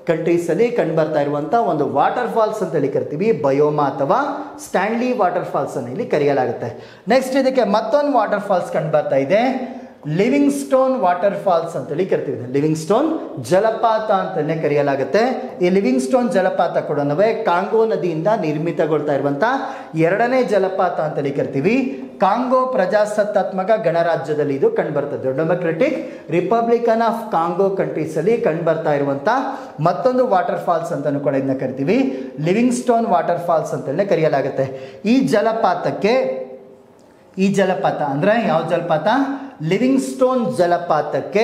countries ಅಲ್ಲಿ ಕಂಡು ಬರ್ತಾ ಇರುವಂತಹ ಒಂದು ವಾಟರ್ ಫಾಲ್ಸ್ ಅಂತ ಹೇಳಿ ಕರಿತೀವಿ. ಬಯೋಮಾ ಅಥವಾ ಸ್ಟ್ಯಾನ್ಲಿ ವಾಟರ್ ಫಾಲ್ಸ್ ಅನ್ನು ಇಲ್ಲಿ ಕರೆಯಲಾಗುತ್ತೆ. ನೆಕ್ಸ್ಟ್ ಇದಕ್ಕೆ ಮತ್ತೊಂದು ವಾಟರ್ ಫಾಲ್ಸ್ ಕಂಡು ಬರ್ತಾ ಇದೆ ಲಿವಿಂಗ್ ಸ್ಟೋನ್ ವಾಟರ್ ಫಾಲ್ಸ್ ಅಂತೇಳಿ ಕರಿತೀವಿ. ಲಿವಿಂಗ್ ಸ್ಟೋನ್ ಜಲಪಾತ ಅಂತಲೇ ಕರೆಯಲಾಗುತ್ತೆ. ಈ ಲಿವಿಂಗ್ ಸ್ಟೋನ್ ಜಲಪಾತ ಕೂಡ ಕಾಂಗೋ ನದಿಯಿಂದ ನಿರ್ಮಿತಗೊಳ್ತಾ ಇರುವಂತ ಎರಡನೇ ಜಲಪಾತ ಅಂತೇಳಿ ಕರಿತೀವಿ. ಕಾಂಗೋ ಪ್ರಜಾಸತ್ತಾತ್ಮಕ ಗಣರಾಜ್ಯದಲ್ಲಿ ಇದು ಕಂಡುಬರ್ತದೆ. Democratic Republican of Congo countries ಅಲ್ಲಿ ಕಂಡುಬರ್ತಾ ಇರುವಂತ ಮತ್ತೊಂದು ವಾಟರ್ ಫಾಲ್ಸ್ ಅಂತಾನು ಕೂಡ ಇದನ್ನ ಕರಿತೀವಿ. ಲಿವಿಂಗ್ ಸ್ಟೋನ್ ವಾಟರ್ ಫಾಲ್ಸ್ ಅಂತಲೇ ಕರೆಯಲಾಗುತ್ತೆ. ಈ ಜಲಪಾತ ಅಂದ್ರೆ ಯಾವ ಜಲಪಾತ? ಲಿವಿಂಗ್ ಸ್ಟೋನ್ ಜಲಪಾತಕ್ಕೆ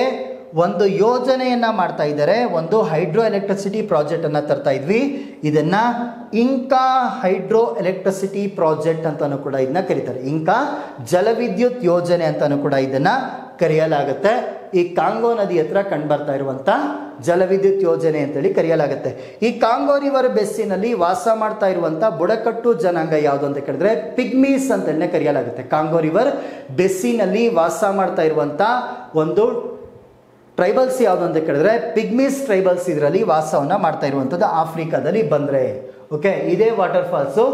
ಒಂದು ಯೋಜನೆಯನ್ನ ಮಾಡ್ತಾ ಇದ್ದಾರೆ. ಒಂದು ಹೈಡ್ರೋ ಎಲೆಕ್ಟ್ರಿಸಿಟಿ ಪ್ರಾಜೆಕ್ಟ್ ಅನ್ನ ತರ್ತಾ ಇದ್ವಿ. ಇದನ್ನ ಇಂಕಾ ಹೈಡ್ರೋ ಎಲೆಕ್ಟ್ರಿಸಿಟಿ ಪ್ರಾಜೆಕ್ಟ್ ಅಂತಾನು ಕೂಡ ಇದನ್ನ ಕರೀತಾರೆ. ಇಂಕಾ ಜಲವಿದ್ಯುತ್ ಯೋಜನೆ ಅಂತಾನು ಕೂಡ ಇದನ್ನ ಕರೆಯಲಾಗುತ್ತೆ. ಈ ಕಾಂಗೋ ನದಿ ಹತ್ರ ಕಂಡುಬರ್ತಾ ಇರುವಂತ ಜಲವಿದ್ಯುತ್ ಯೋಜನೆ ಅಂತೇಳಿ ಕರೆಯಲಾಗುತ್ತೆ. ಈ ಕಾಂಗೋ ರಿವರ್ ಬೆಸ್ಸಿನಲ್ಲಿ ವಾಸ ಮಾಡ್ತಾ ಇರುವಂತ ಬುಡಕಟ್ಟು ಜನಾಂಗ ಯಾವುದು ಅಂತ ಕೇಳಿದ್ರೆ ಪಿಗ್ಮೀಸ್ ಅಂತಲೇ ಕರೆಯಲಾಗುತ್ತೆ. ಕಾಂಗೋ ರಿವರ್ ಬೆಸ್ಸಿನಲ್ಲಿ ವಾಸ ಮಾಡ್ತಾ ಇರುವಂತ ಒಂದು ಟ್ರೈಬಲ್ಸ್ ಯಾವುದು ಅಂತ ಕೇಳಿದ್ರೆ ಪಿಗ್ಮೀಸ್ ಟ್ರೈಬಲ್ಸ್ ಇದರಲ್ಲಿ ವಾಸವನ್ನ ಮಾಡ್ತಾ ಇರುವಂಥದ್ದು ಆಫ್ರಿಕಾದಲ್ಲಿ ಬಂದ್ರೆ. ಓಕೆ, ಇದೇ water falls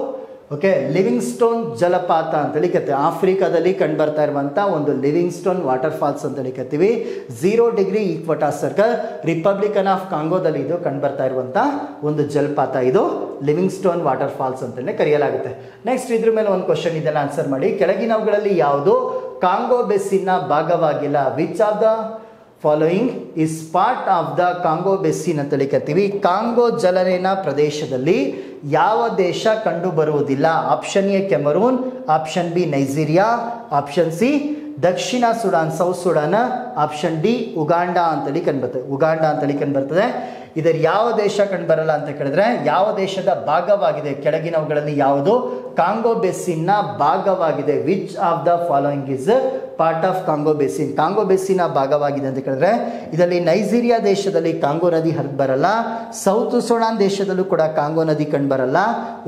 okay living stone ಜಲಪಾತ ಅಂತೇಳಿ ಕರಿತೀವಿ. ಆಫ್ರಿಕಾದಲ್ಲಿ ಕಂಡುಬರ್ತಾ ಇರುವಂಥ ಒಂದು ಲಿವಿಂಗ್ ಸ್ಟೋನ್ ವಾಟರ್ ಫಾಲ್ಸ್ ಅಂತೇಳಿ ಕರಿತೀವಿ. 0 ಡಿಗ್ರಿ ಈಕ್ವಟಾರ್ ಸರ್ಕಲ್ ರಿಪಬ್ಲಿಕನ್ ಆಫ್ ಕಾಂಗೋದಲ್ಲಿ ಇದು ಕಂಡುಬರ್ತಾ ಇರುವಂಥ ಒಂದು ಜಲಪಾತ. ಇದು ಲಿವಿಂಗ್ ಸ್ಟೋನ್ ವಾಟರ್ ಫಾಲ್ಸ್ ಅಂತಲೇ ಕರೆಯಲಾಗುತ್ತೆ. ನೆಕ್ಸ್ಟ್ ಇದ್ರ ಮೇಲೆ ಒಂದು ಕ್ವಶನ್ ಇದೆಲ್ಲ ಆನ್ಸರ್ ಮಾಡಿ. ಕೆಳಗಿನವುಗಳಲ್ಲಿ ಯಾವುದು ಕಾಂಗೋ ಬೆಸ್ಸಿನ ಭಾಗವಾಗಿಲ್ಲ? Which of the following is part of the Congo basin ಅಂತೇಳಿ ಕರಿತೀವಿ. ಕಾಂಗೋ ಜಲನಯನ ಪ್ರದೇಶದಲ್ಲಿ ಯಾವ ದೇಶ ಕಂಡು ಬರುವುದಿಲ್ಲ? Option A Cameroon, option B Nigeria, option C ದಕ್ಷಿಣ Sudan South Sudan, option D Uganda ಅಂತೇಳಿ ಕಂಡುಬರ್ತದೆ. ಇದರ ಯಾವ ದೇಶ ಕಂಡುಬರಲ್ಲ ಅಂತ ಕೇಳಿದ್ರೆ ಯಾವ ದೇಶದ ಭಾಗವಾಗಿದೆ? ಕೆಳಗಿನವುಗಳಲ್ಲಿ ಯಾವುದು ಕಾಂಗೋ ಬೆಸ್ಸಿನ ಭಾಗವಾಗಿದೆ? Which of the following is part of Congo basin? Congo ಬೆಸ್ಸಿನ ಭಾಗವಾಗಿದೆ ಅಂತ ಕೇಳಿದ್ರೆ ಇದರಲ್ಲಿ ನೈಜೀರಿಯಾ ದೇಶದಲ್ಲಿ ಕಾಂಗೋ ನದಿ ಹರಿದು ಬರಲ್ಲ, ಸೌತ್ ಸುಡಾನ್ ದೇಶದಲ್ಲೂ ಕೂಡ ಕಾಂಗೋ ನದಿ ಕಂಡು ಬರಲ್ಲ,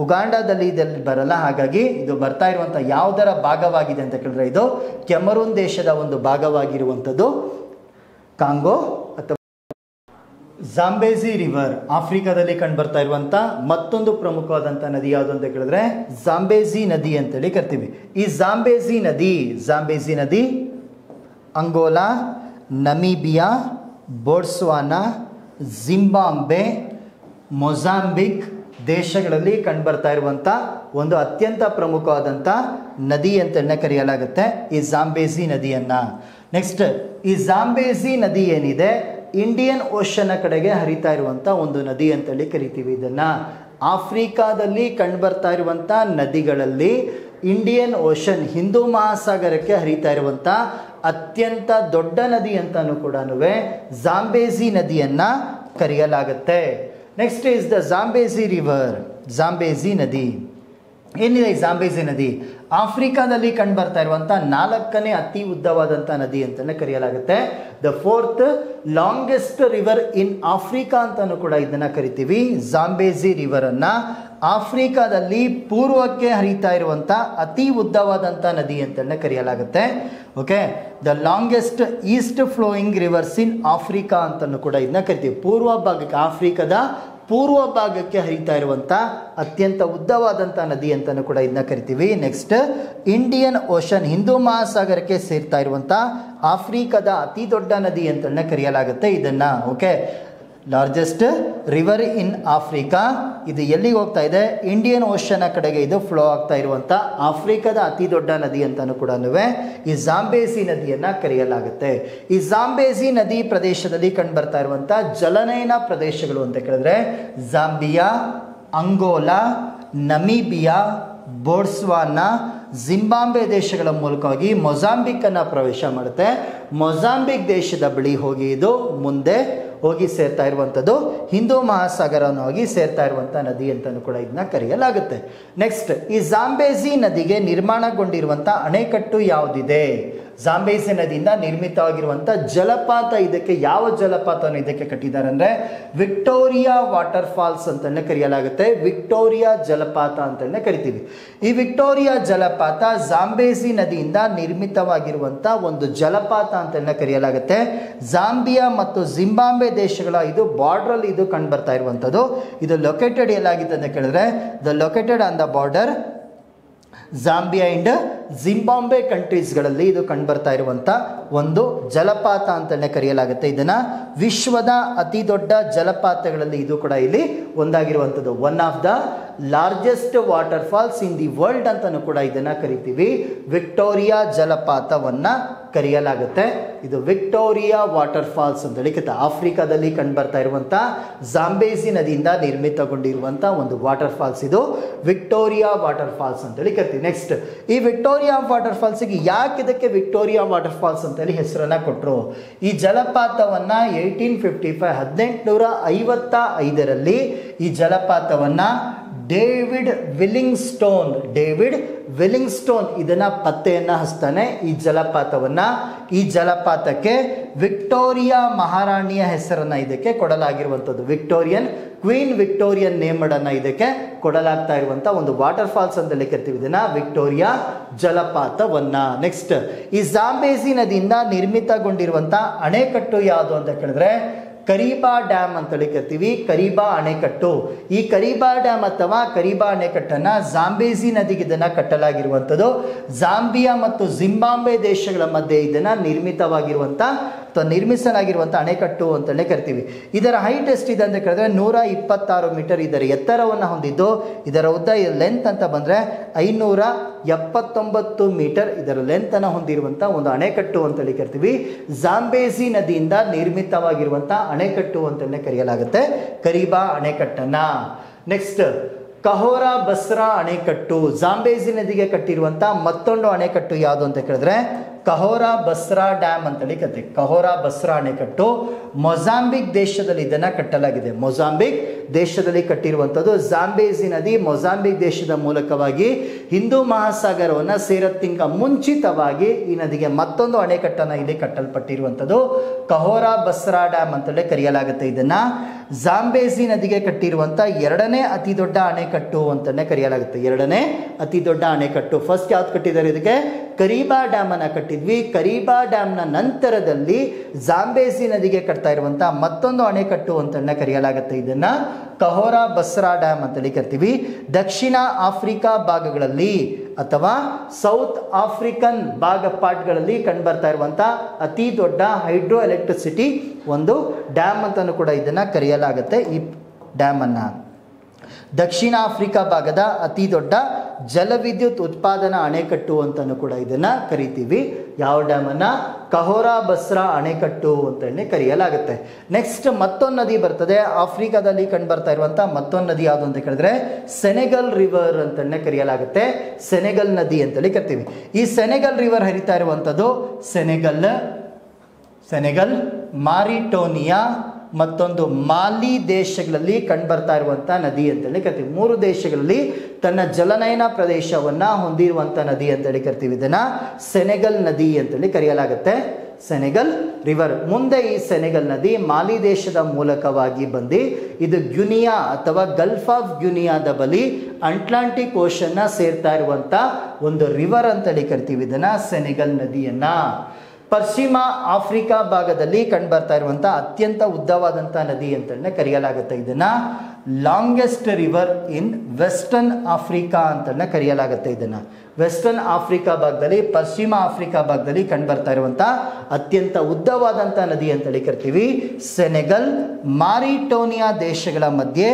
ಉಗಾಂಡಾದಲ್ಲಿ ಇದರಲ್ಲಿ ಬರಲ್ಲ. ಹಾಗಾಗಿ ಇದು ಬರ್ತಾ ಇರುವಂಥ ಯಾವುದರ ಭಾಗವಾಗಿದೆ ಅಂತ ಕೇಳಿದ್ರೆ ಇದು ಕೆಮರೂನ್ ದೇಶದ ಒಂದು ಭಾಗವಾಗಿರುವಂಥದ್ದು ಕಾಂಗೋ ಅಥವಾ ಜಾಂಬೇಜಿ ರಿವರ್. ಆಫ್ರಿಕಾದಲ್ಲಿ ಕಂಡು ಬರ್ತಾ ಇರುವಂತ ಮತ್ತೊಂದು ಪ್ರಮುಖವಾದಂತ ನದಿ ಯಾವುದು ಅಂತ ಕೇಳಿದ್ರೆ ಜಾಂಬೇಜಿ ನದಿ ಅಂತೇಳಿ ಕರಿತೀವಿ. ಈ ಜಾಂಬೇಜಿ ನದಿ Angola, Namibia, Botswana, Zimbabwe, Mozambique ದೇಶಗಳಲ್ಲಿ ಕಂಡುಬರ್ತಾ ಇರುವಂಥ ಒಂದು ಅತ್ಯಂತ ಪ್ರಮುಖವಾದಂಥ ನದಿ ಅಂತಲೇ ಕರೆಯಲಾಗುತ್ತೆ ಈ ಜಾಂಬೇಜಿ ನದಿಯನ್ನು. ನೆಕ್ಸ್ಟ್ ಈ ಜಾಂಬೇಜಿ ನದಿ ಏನಿದೆ ಇಂಡಿಯನ್ ಓಷನ್ನ ಕಡೆಗೆ ಹರಿತಾ ಇರುವಂಥ ಒಂದು ನದಿ ಅಂತೇಳಿ ಕರಿತೀವಿ. ಇದನ್ನು ಆಫ್ರಿಕಾದಲ್ಲಿ ಕಂಡುಬರ್ತಾ ಇರುವಂಥ ನದಿಗಳಲ್ಲಿ ಇಂಡಿಯನ್ ಓಷನ್ ಹಿಂದೂ ಮಹಾಸಾಗರಕ್ಕೆ ಹರಿತಾ ಇರುವಂಥ ಅತ್ಯಂತ ದೊಡ್ಡ ನದಿ ಅಂತಾನು ಕೂಡ ಜಾಂಬೇಜಿ ನದಿಯನ್ನು ಕರೆಯಲಾಗುತ್ತೆ. Next is the Zambezi river. Zambezi ನದಿ ಏನಿದೆ? ಈ ಜಾಂಬೇಜಿ ನದಿ ಆಫ್ರಿಕಾದಲ್ಲಿ ಕಂಡುಬರ್ತಾ ಇರುವಂಥ 4ನೇ ಅತಿ ಉದ್ದವಾದಂಥ ನದಿ ಅಂತಲೇ ಕರೆಯಲಾಗುತ್ತೆ. The 4th longest river in Africa ಅಂತಾನು ಕೂಡ ಇದನ್ನು ಕರಿತೀವಿ. ಜಾಂಬೇಜಿ ರಿವರನ್ನು ಆಫ್ರಿಕಾದಲ್ಲಿ ಪೂರ್ವಕ್ಕೆ ಹರಿತಾ ಇರುವಂಥ ಅತಿ ಉದ್ದವಾದಂಥ ನದಿ ಅಂತಲೇ ಕರೆಯಲಾಗುತ್ತೆ. Okay, the longest East flowing rivers in Africa ಅಂತಲೂ ಕೂಡ ಇದನ್ನ ಕರಿತೀವಿ. ಪೂರ್ವ ಭಾಗಕ್ಕೆ ಆಫ್ರಿಕಾದ ಪೂರ್ವ ಭಾಗಕ್ಕೆ ಹರಿತಾ ಇರುವಂಥ ಅತ್ಯಂತ ಉದ್ದವಾದಂಥ ನದಿ ಅಂತಲೂ ಕೂಡ ಇದನ್ನ ಕರಿತೀವಿ. ನೆಕ್ಸ್ಟ್ ಇಂಡಿಯನ್ ಓಷನ್ ಹಿಂದೂ ಮಹಾಸಾಗರಕ್ಕೆ ಸೇರ್ತಾ ಇರುವಂಥ ಆಫ್ರಿಕಾದ ಅತಿ ದೊಡ್ಡ ನದಿ ಅಂತಲೇ ಕರೆಯಲಾಗುತ್ತೆ ಇದನ್ನು. Okay, largest river in Africa. ಇದು ಎಲ್ಲಿಗೆ ಹೋಗ್ತಾ ಇದೆ? ಇಂಡಿಯನ್ ಓಷನ್ ಕಡೆಗೆ ಇದು ಫ್ಲೋ ಆಗ್ತಾ ಇರುವಂಥ ಆಫ್ರಿಕಾದ ಅತಿ ದೊಡ್ಡ ನದಿ ಅಂತಲೂ ಕೂಡ ಈ ಜಾಂಬೇಜಿ ನದಿಯನ್ನು ಕರೆಯಲಾಗುತ್ತೆ. ಈ ಜಾಂಬೇಜಿ ನದಿ ಪ್ರದೇಶದಲ್ಲಿ ಕಂಡುಬರ್ತಾ ಇರುವಂಥ ಜಲನಯನ ಪ್ರದೇಶಗಳು ಅಂತ ಕೇಳಿದ್ರೆ Zambia, Angola, Namibia, Botswana, Zimbabwe ದೇಶಗಳ ಮೂಲಕವಾಗಿ ಮೊಜಾಂಬಿಕ್ಕನ್ನು ಪ್ರವೇಶ ಮಾಡುತ್ತೆ. ಮೊಜಾಂಬಿಕ್ ದೇಶದ ಬಳಿ ಹೋಗಿ ಇದು ಮುಂದೆ ಹೋಗಿ ಸೇರ್ತಾ ಇರುವಂಥದ್ದು ಹಿಂದೂ ಮಹಾಸಾಗರವನ್ನು ಹೋಗಿ ಸೇರ್ತಾ ಇರುವಂಥ ನದಿ ಅಂತಲೂ ಕೂಡ ಇದನ್ನ ಕರೆಯಲಾಗುತ್ತೆ. ನೆಕ್ಸ್ಟ್ ಈ ಜಾಂಬೇಜಿ ನದಿಗೆ ನಿರ್ಮಾಣಗೊಂಡಿರುವಂಥ ಅಣೆಕಟ್ಟು ಯಾವುದಿದೆ? ಜಾಂಬೇಜಿ ನದಿಯಿಂದ ನಿರ್ಮಿತವಾಗಿರುವಂಥ ಜಲಪಾತ ಇದಕ್ಕೆ ಯಾವ ಜಲಪಾತವನ್ನು ಇದಕ್ಕೆ ಕಟ್ಟಿದ್ದಾರೆ ಅಂದರೆ ವಿಕ್ಟೋರಿಯಾ ವಾಟರ್ ಫಾಲ್ಸ್ ಅಂತಲೇ ಕರೆಯಲಾಗುತ್ತೆ. ವಿಕ್ಟೋರಿಯಾ ಜಲಪಾತ ಅಂತಲೇ ಕರಿತೀವಿ. ಈ ವಿಕ್ಟೋರಿಯಾ ಜಲಪಾತ ಜಾಂಬೇಜಿ ನದಿಯಿಂದ ನಿರ್ಮಿತವಾಗಿರುವಂಥ ಒಂದು ಜಲಪಾತ ಅಂತಲೇ ಕರೆಯಲಾಗುತ್ತೆ. ಜಾಂಬಿಯಾ ಮತ್ತು ಜಿಂಬಾಬ್ವೆ ದೇಶಗಳ ಇದು ಬಾರ್ಡ್ರಲ್ಲಿ ಇದು ಕಂಡು ಬರ್ತಾ ಇರುವಂಥದ್ದು. ಇದು ಲೊಕೇಟೆಡ್ ಎಲ್ಲಾಗಿದೆ ಅಂತ ಕೇಳಿದ್ರೆ the located on the border Zambia and Zimbabwe ಕಂಟ್ರೀಸ್ಗಳಲ್ಲಿ ಇದು ಕಂಡುಬರ್ತಾ ಇರುವಂಥ ಒಂದು ಜಲಪಾತ ಅಂತಲೇ ಕರೆಯಲಾಗುತ್ತೆ. ಇದನ್ನು ವಿಶ್ವದ ಅತಿ ದೊಡ್ಡ ಜಲಪಾತಗಳಲ್ಲಿ ಇದು ಕೂಡ ಇಲ್ಲಿ ಒಂದಾಗಿರುವಂಥದ್ದು. One of the largest water falls in the world ಅಂತಲೂ ಕೂಡ ಇದನ್ನು ಕರಿತೀವಿ. ವಿಕ್ಟೋರಿಯಾ ಜಲಪಾತವನ್ನು ಕರೆಯಲಾಗುತ್ತೆ. ಇದು ವಿಕ್ಟೋರಿಯಾ ವಾಟರ್ ಫಾಲ್ಸ್ ಅಂತ ಹೇಳಿ ಆಫ್ರಿಕಾದಲ್ಲಿ ಕಂಡುಬರ್ತಾ ಇರುವಂಥ ಜಾಂಬೇಸಿ ನದಿಯಿಂದ ನಿರ್ಮಿತಗೊಂಡಿರುವಂಥ ಒಂದು ವಾಟರ್ ಫಾಲ್ಸ್ ಇದು ವಿಕ್ಟೋರಿಯಾ ವಾಟರ್ ಫಾಲ್ಸ್ ಅಂತೇಳಿ ಕರಿತೀವಿ. ನೆಕ್ಸ್ಟ್, ಈ ವಿಕ್ಟೋರಿಯಾ ವಾಟರ್ ಫಾಲ್ಸ್ಗೆ ಯಾಕೆ ಇದಕ್ಕೆ ವಿಕ್ಟೋರಿಯಾ ವಾಟರ್ ಫಾಲ್ಸ್ ಅಂತೇಳಿ ಹೆಸರನ್ನ ಕೊಟ್ಟರು? ಈ ಜಲಪಾತವನ್ನು 1855ರಲ್ಲಿ ಈ ಜಲಪಾತವನ್ನು ಡೇವಿಡ್ ವಿಲ್ಲಿಂಗ್ಸ್ಟೋನ್ ಇದನ್ನ ಪತ್ತೆಯನ್ನು ಹಚ್ತಾನೆ. ಈ ಜಲಪಾತಕ್ಕೆ ವಿಕ್ಟೋರಿಯಾ ಮಹಾರಾಣಿಯ ಹೆಸರನ್ನ ಇದಕ್ಕೆ ಕೊಡಲಾಗಿರುವಂಥದ್ದು. ಕ್ವೀನ್ ವಿಕ್ಟೋರಿಯನ್ ನೇಮಡ್ ಅನ್ನ ಇದಕ್ಕೆ ಕೊಡಲಾಗ್ತಾ ಇರುವಂಥ ಒಂದು ವಾಟರ್ ಫಾಲ್ಸ್ ಅಂತ ಕರಿತೀವಿ ಇದನ್ನ ವಿಕ್ಟೋರಿಯಾ ಜಲಪಾತವನ್ನ. ನೆಕ್ಸ್ಟ್, ಈ ಜಾಂಬೇಸಿ ನದಿಯಿಂದ ನಿರ್ಮಿತಗೊಂಡಿರುವಂಥ ಅಣೆಕಟ್ಟು ಯಾವುದು ಅಂತ ಕೇಳಿದ್ರೆ ಕರೀಬಾ ಡ್ಯಾಮ್ ಅಂತೇಳಿ ಕರಿತೀವಿ. ಕರೀಬಾ ಅಣೆಕಟ್ಟು. ಈ ಕರೀಬಾ ಡ್ಯಾಮ್ ಅಥವಾ ಕರೀಬಾ ಅಣೆಕಟ್ಟನ್ನು ಜಾಂಬೇಸಿ ನದಿಗೆ ಇದನ್ನು ಕಟ್ಟಲಾಗಿರುವಂಥದ್ದು. ಜಾಂಬಿಯಾ ಮತ್ತು ಜಿಂಬಾಬ್ವೆ ದೇಶಗಳ ಮಧ್ಯೆ ಇದನ್ನು ನಿರ್ಮಿಸಲಾಗಿರುವಂಥ ಅಣೆಕಟ್ಟು ಅಂತಲೇ ಕರಿತೀವಿ. ಇದರ ಹೈಟ್ ಎಷ್ಟಿದೆ ಅಂತ ಕೇಳಿದ್ರೆ 126 ಮೀಟರ್ ಇದರ ಎತ್ತರವನ್ನು ಹೊಂದಿದ್ದು, ಇದರ ಉದ್ದ ಲೆಂತ್ ಅಂತ ಬಂದರೆ 579 ಮೀಟರ್ ಇದರ ಲೆಂತನ್ನು ಹೊಂದಿರುವಂಥ ಒಂದು ಅಣೆಕಟ್ಟು ಅಂತೇಳಿ ಕರಿತೀವಿ. ಜಾಂಬೇಸಿ ನದಿಯಿಂದ ನಿರ್ಮಿತವಾಗಿರುವಂಥ ಅಣೆಕಟ್ಟು ಅಂತಲೇ ಕರೆಯಲಾಗುತ್ತೆ ಕರೀಬಾ ಅಣೆಕಟ್ಟನ್ನ. ನೆಕ್ಸ್ಟ್, ಕಹೋರಾ ಬಸ್ರಾ ಅಣೆಕಟ್ಟು. ಜಾಂಬೇಸಿ ನದಿಗೆ ಕಟ್ಟಿರುವಂಥ ಮತ್ತೊಂದು ಅಣೆಕಟ್ಟು ಯಾವುದು ಅಂತ ಕೇಳಿದ್ರೆ ಕಹೋರಾ ಬಸ್ರಾ ಡ್ಯಾಮ್ ಅಂತೇಳಿ ಕರಿತೀವಿ. ಕಹೋರಾ ಬಸ್ರಾ ಅಣೆಕಟ್ಟು ಮೊಜಾಂಬಿಕ್ ದೇಶದಲ್ಲಿ ಇದನ್ನು ಕಟ್ಟಲಾಗಿದೆ. ಮೊಜಾಂಬಿಕ್ ದೇಶದಲ್ಲಿ ಕಟ್ಟಿರುವಂಥದ್ದು. ಜಾಂಬೇಸಿ ನದಿ ಮೊಜಾಂಬಿಕ್ ದೇಶದ ಮೂಲಕವಾಗಿ ಹಿಂದೂ ಮಹಾಸಾಗರವನ್ನು ಸೇರತ್ತಿಂಕ ಮುಂಚಿತವಾಗಿ ಈ ನದಿಗೆ ಮತ್ತೊಂದು ಅಣೆಕಟ್ಟನ್ನು ಇಲ್ಲಿ ಕಟ್ಟಲ್ಪಟ್ಟಿರುವಂಥದ್ದು ಕಹೋರಾ ಬಸ್ರಾ ಡ್ಯಾಮ್ ಅಂತಲೇ ಕರೆಯಲಾಗುತ್ತೆ. ಇದನ್ನು ಜಾಂಬೇಸಿ ನದಿಗೆ ಕಟ್ಟಿರುವಂಥ ಎರಡನೇ ಅತಿ ದೊಡ್ಡ ಅಣೆಕಟ್ಟು ಅಂತಲೇ ಕರೆಯಲಾಗುತ್ತೆ. ಎರಡನೇ ಅತಿ ದೊಡ್ಡ ಅಣೆಕಟ್ಟು. ಫಸ್ಟ್ ಯಾವ್ದು ಕಟ್ಟಿದ್ದಾರೆ? ಇದಕ್ಕೆ ಕರೀಬಾ ಡ್ಯಾಮ್ ಅನ್ನು ಕಟ್ಟಿದ್ವಿ. ಕರೀಬಾ ಡ್ಯಾಮ್ನ ನಂತರದಲ್ಲಿ ಜಾಂಬೇಸಿ ನದಿಗೆ ಕಟ್ತಾ ಇರುವಂಥ ಮತ್ತೊಂದು ಅಣೆಕಟ್ಟು ಅಂತಲೇ ಕರೆಯಲಾಗುತ್ತೆ. ಇದನ್ನು ಕಹೋರಾ ಬಸ್ರಾ ಡ್ಯಾಮ್ ಅಂತೇಳಿ ಕರಿತೀವಿ. ದಕ್ಷಿಣ ಆಫ್ರಿಕಾ ಭಾಗಗಳಲ್ಲಿ ಅಥವಾ ಸೌತ್ ಆಫ್ರಿಕನ್ ಪಾರ್ಟ್ಗಳಲ್ಲಿ ಕಂಡುಬರ್ತಾ ಇರುವಂಥ ಅತಿ ದೊಡ್ಡ ಹೈಡ್ರೋ ಎಲೆಕ್ಟ್ರಿಸಿಟಿ ಒಂದು ಡ್ಯಾಮ್ ಅಂತಲೂ ಕೂಡ ಇದನ್ನು ಕರೆಯಲಾಗುತ್ತೆ. ಈ ಡ್ಯಾಮನ್ನು ದಕ್ಷಿಣ ಆಫ್ರಿಕಾ ಭಾಗದ ಅತಿ ದೊಡ್ಡ ಜಲವಿದ್ಯುತ್ ಉತ್ಪಾದನಾ ಅಣೆಕಟ್ಟು ಅಂತಲೂ ಕೂಡ ಇದನ್ನು ಕರಿತೀವಿ. ಯಾವ ಡ್ಯಾಮನ್ನು? ಕಹೋರಾ ಬಸ್ರಾ ಅಣೆಕಟ್ಟು ಅಂತೇಳಿ ಕರೆಯಲಾಗುತ್ತೆ. ನೆಕ್ಸ್ಟ್, ಮತ್ತೊಂದು ನದಿ ಬರ್ತದೆ. ಆಫ್ರಿಕಾದಲ್ಲಿ ಕಂಡುಬರ್ತಾ ಇರುವಂಥ ಮತ್ತೊಂದು ನದಿ ಯಾವುದು ಅಂತ ಕೇಳಿದ್ರೆ ಸೆನೆಗಲ್ ರಿವರ್ ಅಂತಲೇ ಕರೆಯಲಾಗುತ್ತೆ. ಸೆನೆಗಲ್ ನದಿ ಅಂತೇಳಿ ಕರಿತೀವಿ. ಈ ಸೆನೆಗಲ್ ರಿವರ್ ಹರಿತಾ ಇರುವಂಥದ್ದು ಸೆನೆಗಲ್, ಮಾರಿಟೋನಿಯಾ ಮತ್ತೊಂದು ಮಾಲಿ ದೇಶಗಳಲ್ಲಿ ಕಂಡುಬರ್ತಾ ಇರುವಂಥ ನದಿ ಅಂತೇಳಿ ಕರಿತೀವಿ. 3 ದೇಶಗಳಲ್ಲಿ ತನ್ನ ಜಲನಯನ ಪ್ರದೇಶವನ್ನು ಹೊಂದಿರುವಂಥ ನದಿ ಅಂತೇಳಿ ಕರಿತೀವಿ. ಇದನ್ನು ಸೆನೆಗಲ್ ನದಿ ಅಂತೇಳಿ ಕರೆಯಲಾಗುತ್ತೆ. Senegal river. ಮುಂದೆ ಈ ಸೆನೆಗಲ್ ನದಿ ಮಾಲಿ ದೇಶದ ಮೂಲಕವಾಗಿ ಬಂದು ಇದು ಗ್ಯುನಿಯಾ ಅಥವಾ ಗಲ್ಫ್ ಆಫ್ ಗ್ಯುನಿಯಾದ ಬಳಿ ಅಟ್ಲಾಂಟಿಕ್ ಓಷನ್ನ ಸೇರ್ತಾ ಇರುವಂಥ ಒಂದು ರಿವರ್ ಅಂತೇಳಿ ಕರಿತೀವಿ ಇದನ್ನು ಸೆನೆಗಲ್ ನದಿಯನ್ನು. ಪಶ್ಚಿಮ ಆಫ್ರಿಕಾ ಭಾಗದಲ್ಲಿ ಕಂಡುಬರ್ತಾ ಇರುವಂಥ ಅತ್ಯಂತ ಉದ್ದವಾದಂಥ ನದಿ ಅಂತಲೇ ಕರೆಯಲಾಗುತ್ತೆ. ಇದನ್ನು longest river in western Africa ಅಂತಲೇ ಕರೆಯಲಾಗುತ್ತೆ. ಇದನ್ನು ವೆಸ್ಟರ್ನ್ ಆಫ್ರಿಕಾ ಭಾಗದಲ್ಲಿ, ಪಶ್ಚಿಮ ಆಫ್ರಿಕಾ ಭಾಗದಲ್ಲಿ ಕಂಡುಬರ್ತಾ ಇರುವಂಥ ಅತ್ಯಂತ ಉದ್ದವಾದಂಥ ನದಿ ಅಂತೇಳಿ ಕರಿತೀವಿ. ಸೆನೆಗಲ್, ಮಾರಿಟೋನಿಯಾ ದೇಶಗಳ ಮಧ್ಯೆ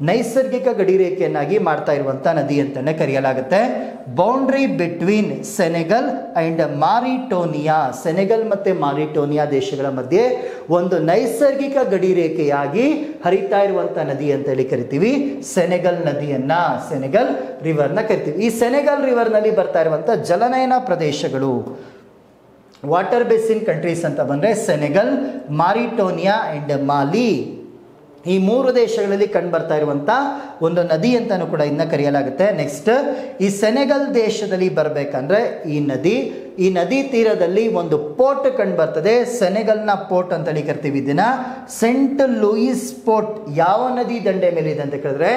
ನೈಸರ್ಗಿಕ ಗಡಿರೇಖೆಯನ್ನಾಗಿ ಮಾಡ್ತಾ ಇರುವಂಥ ನದಿ ಅಂತಲೇ ಕರೆಯಲಾಗುತ್ತೆ. Boundary between Senegal and Mauritania. Senegal ಮತ್ತು ಮಾರಿಟೋನಿಯಾ ದೇಶಗಳ ಮಧ್ಯೆ ಒಂದು ನೈಸರ್ಗಿಕ ಗಡಿರೇಖೆಯಾಗಿ ಹರಿತಾ ಇರುವಂಥ ನದಿ ಅಂತೇಳಿ ಕರಿತೀವಿ ಸೆನೆಗಲ್ ನದಿಯನ್ನು, ಸೆನೆಗಲ್ ರಿವರ್ನ ಕರಿತೀವಿ. ಈ ಸೆನೆಗಲ್ ರಿವರ್ನಲ್ಲಿ ಬರ್ತಾ ಇರುವಂಥ ಜಲನಯನ ಪ್ರದೇಶಗಳು ವಾಟರ್ ಬೇಸಿನ್ ಕಂಟ್ರೀಸ್ ಅಂತ ಬಂದರೆ ಸೆನೆಗಲ್, ಮಾರಿಟೋನಿಯಾ ಆ್ಯಂಡ್ ಮಾಲಿ. ಈ 3 ದೇಶಗಳಲ್ಲಿ ಕಂಡುಬರ್ತಾ ಇರುವಂಥ ಒಂದು ನದಿ ಅಂತಲೂ ಕೂಡ ಇದನ್ನ ಕರೆಯಲಾಗುತ್ತೆ. ನೆಕ್ಸ್ಟ್, ಈ ಸೆನೆಗಲ್ ದೇಶದಲ್ಲಿ ಬರಬೇಕಂದ್ರೆ ಈ ನದಿ ತೀರದಲ್ಲಿ ಒಂದು ಪೋರ್ಟ್ ಕಂಡುಬರ್ತದೆ. ಸೆನೆಗಲ್ನ ಪೋರ್ಟ್ ಅಂತೇಳಿ ಕರಿತೀವಿ ಇದನ್ನು ಸೆಂಟ್ ಲೂಯಿಸ್ ಪೋರ್ಟ್. ಯಾವ ನದಿ ದಂಡೆ ಮೇಲೆ ಇದೆ ಅಂತ ಕೇಳಿದ್ರೆ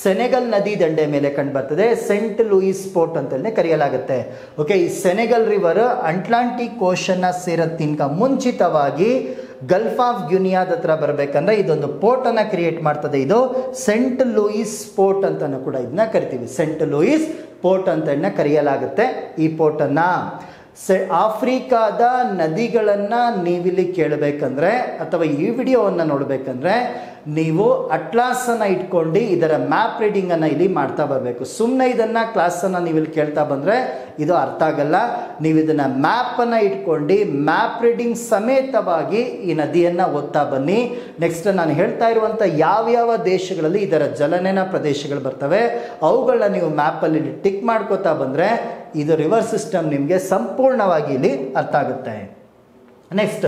ಸೆನೆಗಲ್ ನದಿ ದಂಡೆ ಮೇಲೆ ಕಂಡುಬರ್ತದೆ. ಸೆಂಟ್ ಲೂಯಿಸ್ ಪೋರ್ಟ್ ಅಂತಲೇ ಕರೆಯಲಾಗುತ್ತೆ. ಓಕೆ, ಈ ಸೆನೆಗಲ್ ರಿವರ್ ಅಟ್ಲಾಂಟಿಕ್ ಓಷನ್ನ ಸೇರೋದ್ಕಿಂತ ಮುಂಚಿತವಾಗಿ ಗಲ್ಫ್ ಆಫ್ ಗ್ಯುನಿಯಾದ ಹತ್ರ ಬರಬೇಕಂದ್ರೆ ಇದೊಂದು ಪೋರ್ಟನ್ನು ಕ್ರಿಯೇಟ್ ಮಾಡ್ತದೆ. ಇದು ಸೆಂಟ್ ಲೂಯಿಸ್ ಪೋರ್ಟ್ ಅಂತಲೂ ಕೂಡ ಇದನ್ನ ಕರಿತೀವಿ. ಸೆಂಟ್ ಲೂಯಿಸ್ ಪೋರ್ಟ್ ಅಂತ ಕರೆಯಲಾಗುತ್ತೆ ಈ ಪೋರ್ಟನ್ನು. ಆಫ್ರಿಕಾದ ನದಿಗಳನ್ನು ನೀವಿಲ್ಲಿ ಕೇಳಬೇಕಂದ್ರೆ ಅಥವಾ ಈ ವಿಡಿಯೋವನ್ನು ನೋಡಬೇಕಂದ್ರೆ ನೀವು ಅಟ್ಲಾಸನ್ನು ಇಟ್ಕೊಂಡು ಇದರ ಮ್ಯಾಪ್ ರೀಡಿಂಗನ್ನು ಇಲ್ಲಿ ಮಾಡ್ತಾ ಬರಬೇಕು. ಸುಮ್ಮನೆ ಇದನ್ನು ಕ್ಲಾಸನ್ನು ನೀವು ಇಲ್ಲಿ ಕೇಳ್ತಾ ಬಂದರೆ ಇದು ಅರ್ಥ ಆಗಲ್ಲ. ನೀವು ಇದನ್ನು ಮ್ಯಾಪನ್ನು ಇಟ್ಕೊಂಡು ಮ್ಯಾಪ್ ರೀಡಿಂಗ್ ಸಮೇತವಾಗಿ ಈ ನದಿಯನ್ನು ಓದ್ತಾ ಬನ್ನಿ. ನೆಕ್ಸ್ಟ್ ನಾನು ಹೇಳ್ತಾ ಇರುವಂಥ ಯಾವ್ಯಾವ ದೇಶಗಳಲ್ಲಿ ಇದರ ಜಲನಯನ ಪ್ರದೇಶಗಳು ಬರ್ತವೆ ಅವುಗಳನ್ನ ನೀವು ಮ್ಯಾಪಲ್ಲಿ ಟಿಕ್ ಮಾಡ್ಕೋತಾ ಬಂದರೆ ಇದು ರಿವರ್ ಸಿಸ್ಟಮ್ ನಿಮಗೆ ಸಂಪೂರ್ಣವಾಗಿ ಇಲ್ಲಿ ಅರ್ಥ ಆಗುತ್ತೆ. ನೆಕ್ಸ್ಟ್,